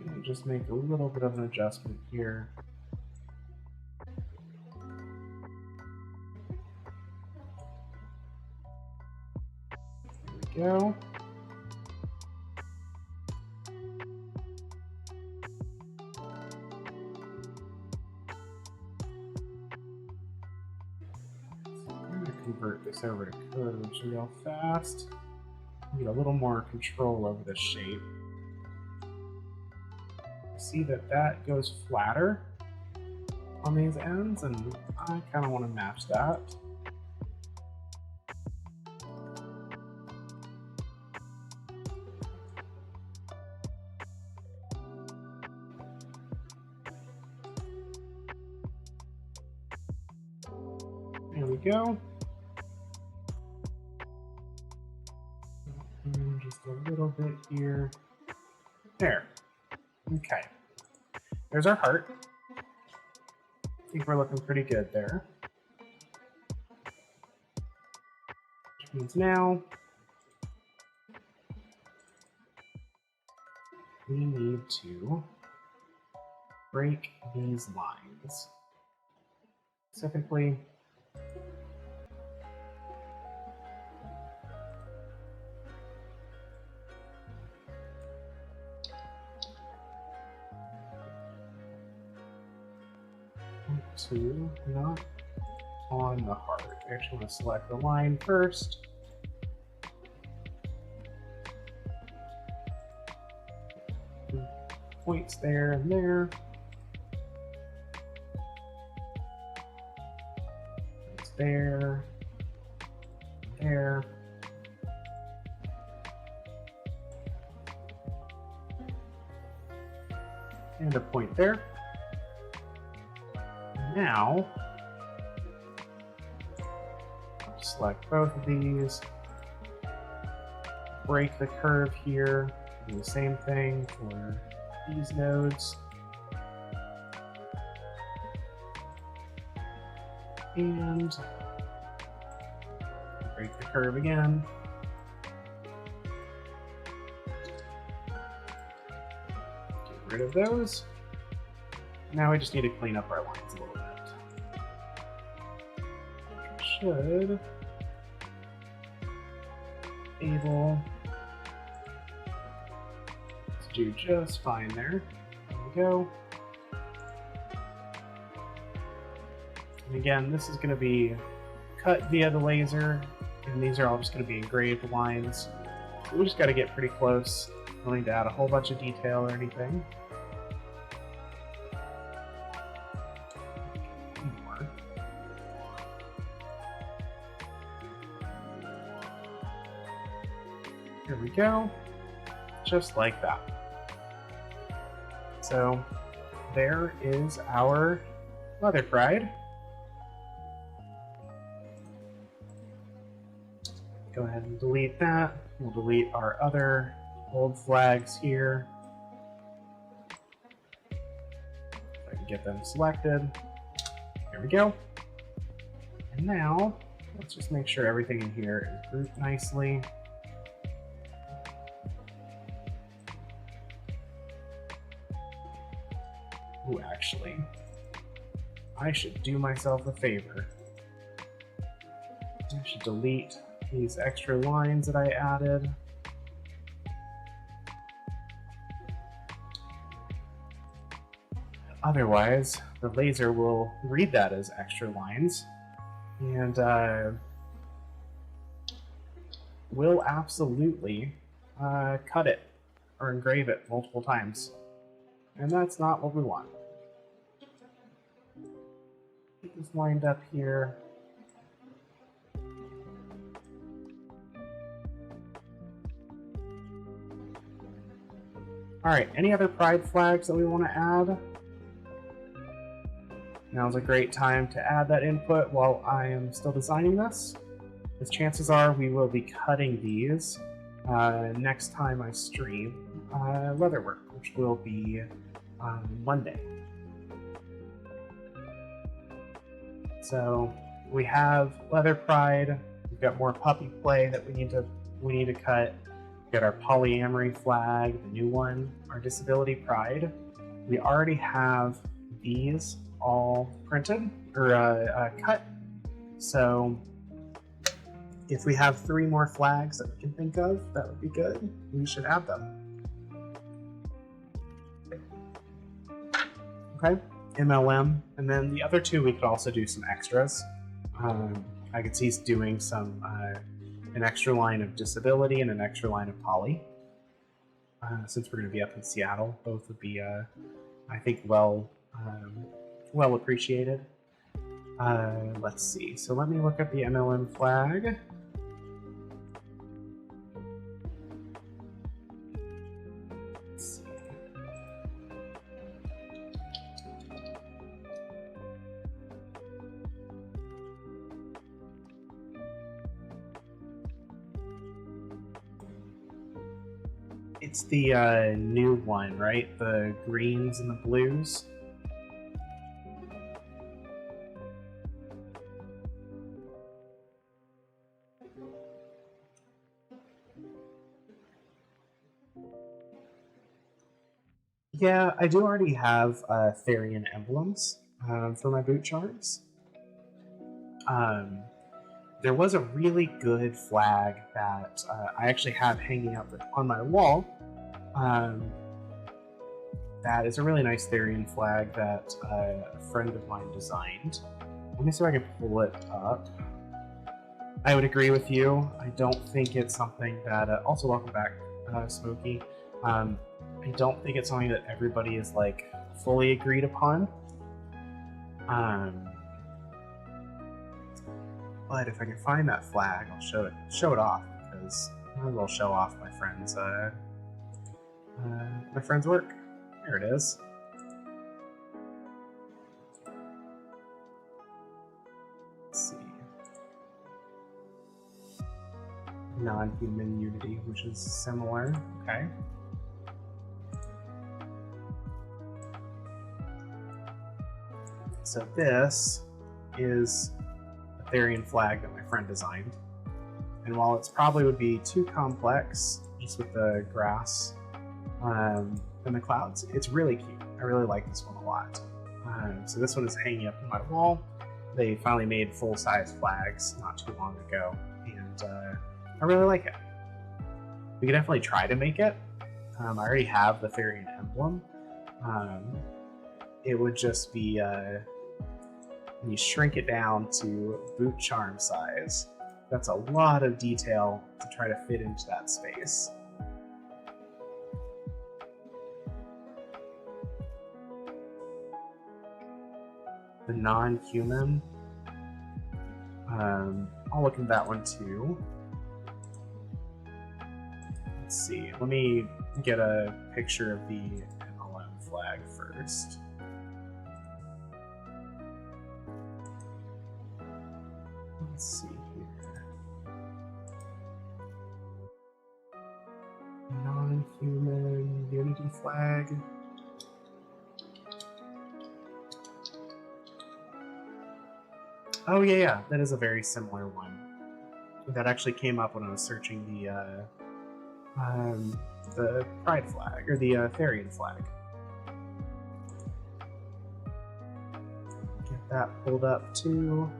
going to just make a little bit of an adjustment here. Go. I'm going to convert this over to curves real fast. Need a little more control over the shape. See that that goes flatter on these ends, and I kind of want to match that. There we go. And just a little bit here. There. Okay. There's our heart. I think we're looking pretty good there. Which means now we need to break these lines. Specifically, to not on the heart. We actually want to select the line first. Points there and there. Points there. There. And a point there. Now, select both of these, break the curve here, do the same thing for these nodes, and break the curve again. Get rid of those. Now we just need to clean up our lines a little bit. Should able to do just fine there. There we go. And again, this is going to be cut via the laser, and these are all just going to be engraved lines. So we just got to get pretty close. Don't need to add a whole bunch of detail or anything. Here we go, just like that. So there is our Leather Pride. Go ahead and delete that. We'll delete our other old flags here. If I can get them selected. Here we go. And now, let's just make sure everything in here is grouped nicely. Ooh, actually, I should do myself a favor. I should delete these extra lines that I added. Otherwise, the laser will read that as extra lines and will absolutely cut it or engrave it multiple times. And that's not what we want. Get this lined up here. Alright, any other pride flags that we want to add? Now's a great time to add that input while I am still designing this, as chances are we will be cutting these next time I stream Leatherwork, which will be on Monday. So we have Leather Pride. We've got more puppy play that we need to cut. We've got our polyamory flag, the new one, our disability pride. We already have these all printed or cut. So if we have 3 more flags that we can think of, that would be good. We should add them. Okay, MLM, and then the other 2 we could also do some extras. I could see doing some an extra line of disability and an extra line of poly. Since we're going to be up in Seattle, both would be, I think, well appreciated. Let's see. So let me look at the MLM flag. Let's see. It's the new one, right? The greens and the blues. Yeah, I do already have Therian emblems for my boot charms. There was a really good flag that I actually have hanging up on my wall. That is a really nice Therian flag that a friend of mine designed. Let me see if I can pull it up. I would agree with you. I don't think it's something that... also, welcome back, Smokey. I don't think it's something that everybody is, like, fully agreed upon. But if I can find that flag, I'll show it off, because I might as well show off my friend's work. There it is. Let's see. Non-human unity, which is similar. Okay. So this is a Therian flag that my friend designed. And while it's probably would be too complex, just with the grass and the clouds, it's really cute. I really like this one a lot. So this one is hanging up on my wall. They finally made full-size flags not too long ago, and I really like it. We could definitely try to make it. I already have the Therian emblem. It would just be when you shrink it down to boot charm size. That's a lot of detail to try to fit into that space. The non-human. I'll look at that one too. Let's see. Let me get a picture of the MLM flag first. Let's see here. Non-human unity flag. Oh yeah, that is a very similar one. That actually came up when I was searching the Pride flag, or the Therian flag. Get that pulled up too.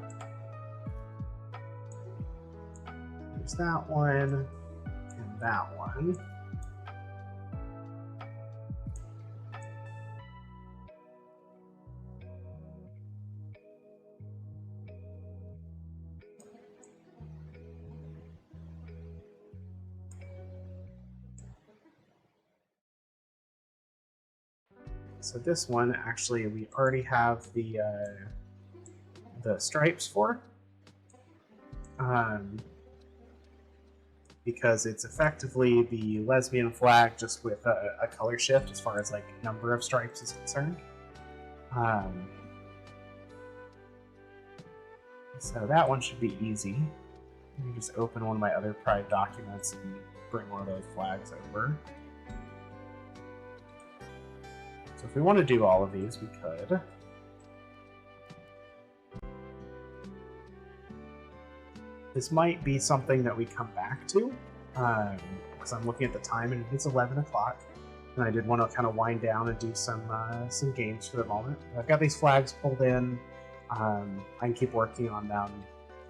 There's that one, and that one. So this one, actually, we already have the stripes for, because it's effectively the lesbian flag, just with a color shift as far as like number of stripes is concerned. So that one should be easy. You can just open one of my other Pride documents and bring one of those flags over. So if we want to do all of these, we could. This might be something that we come back to, because I'm looking at the time and it's 11 o'clock, and I did want to kind of wind down and do some games for the moment. I've got these flags pulled in. I can keep working on them,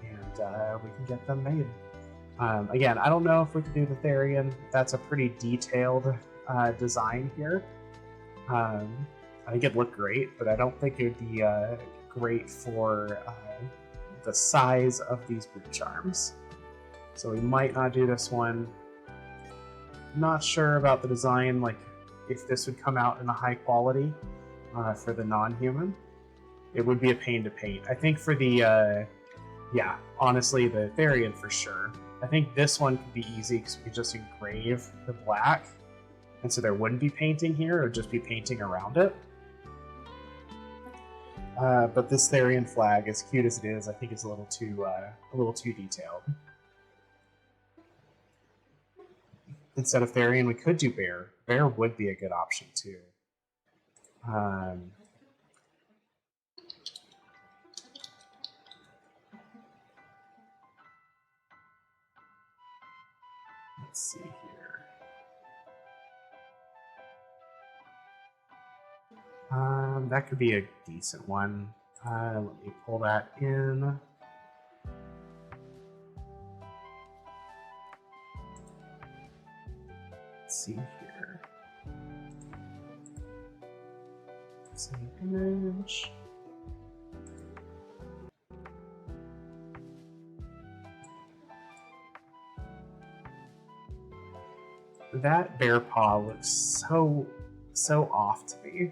and we can get them made. Again, I don't know if we can do the Therian. That's a pretty detailed design here. I think it'd look great, but I don't think it would be great for the size of these boot charms. So we might not do this one. Not sure about the design, like if this would come out in a high quality for the non-human. It would be a pain to paint. I think for the, yeah, honestly, the Therian for sure. I think this one could be easy because we could just engrave the black. And so there wouldn't be painting here, it would just be painting around it. But this Therian flag, as cute as it is, I think is a little too detailed. Instead of Therian, we could do bear. Bear would be a good option too. Let's see here. That could be a decent one. Let me pull that in. Let's see here. Save image. That bear paw looks so off to me.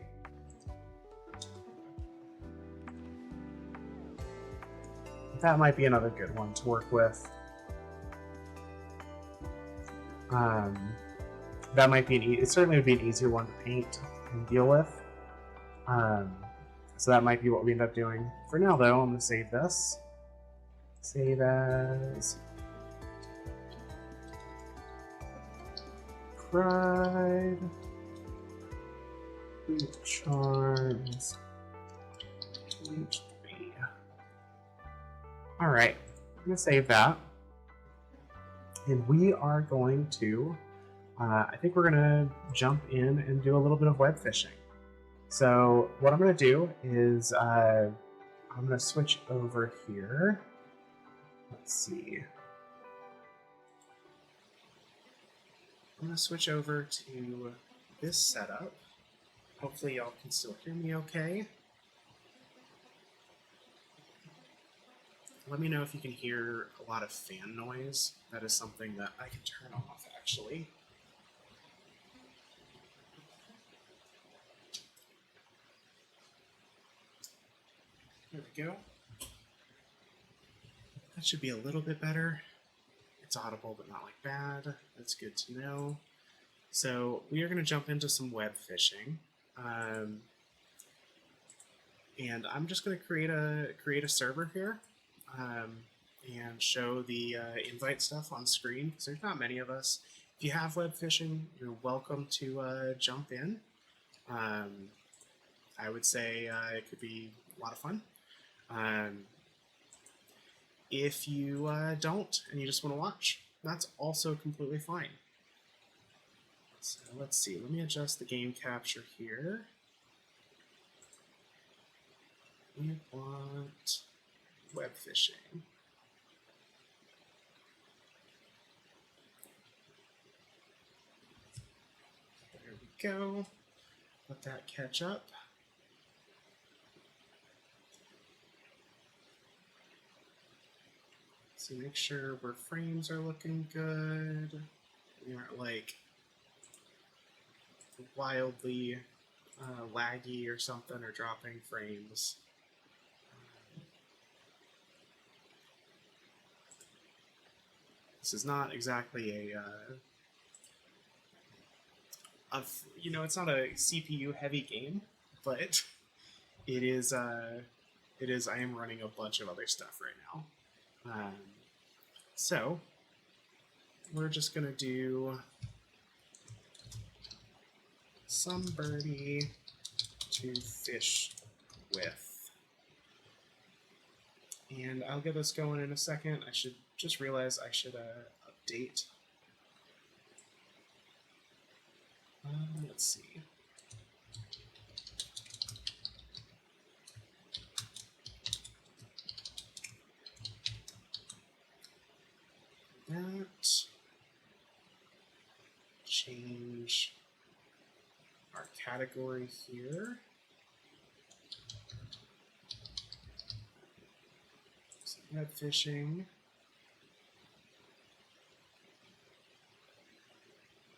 That might be another good one to work with. That might be it certainly would be an easier one to paint and deal with. So that might be what we end up doing. For now, though, I'm going to save this. Save as Pride, Charms, HP. Alright, I'm going to save that. And we are going to, I think we're going to jump in and do a little bit of web fishing. So what I'm going to do is I'm going to switch over here. Let's see. I'm going to switch over to this setup. Hopefully y'all can still hear me okay. Let me know if you can hear a lot of fan noise. That is something that I can turn off, actually. There we go. That should be a little bit better. It's audible, but not like bad. That's good to know. So we are going to jump into some web fishing. And I'm just going to create a server here and show the invite stuff on screen, because there's not many of us. If you have web fishing, you're welcome to jump in. I would say it could be a lot of fun. If you don't and you just want to watch, that's also completely fine. So let's see, let me adjust the game capture here. We want web fishing. There we go. Let that catch up. So make sure our frames are looking good. We aren't like wildly laggy or something, or dropping frames. This is not exactly it's not a CPU heavy game, but it is. I am running a bunch of other stuff right now. So we're just gonna do some birdie to fish with, and I'll get us going in a second. I should just realize I should update. Let's see. That, change our category here. So web fishing.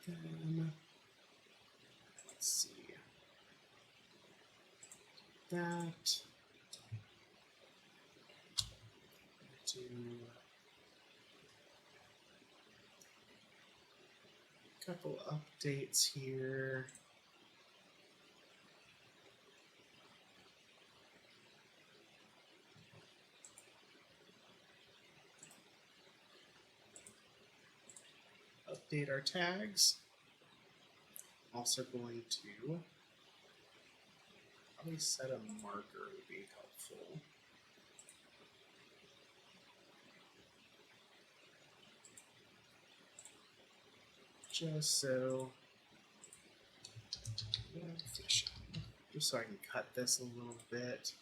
Then let's see. That. Do couple updates here. Update our tags. Also going to probably set a marker would be helpful. Just so web fishing. just so I can cut this a little bit.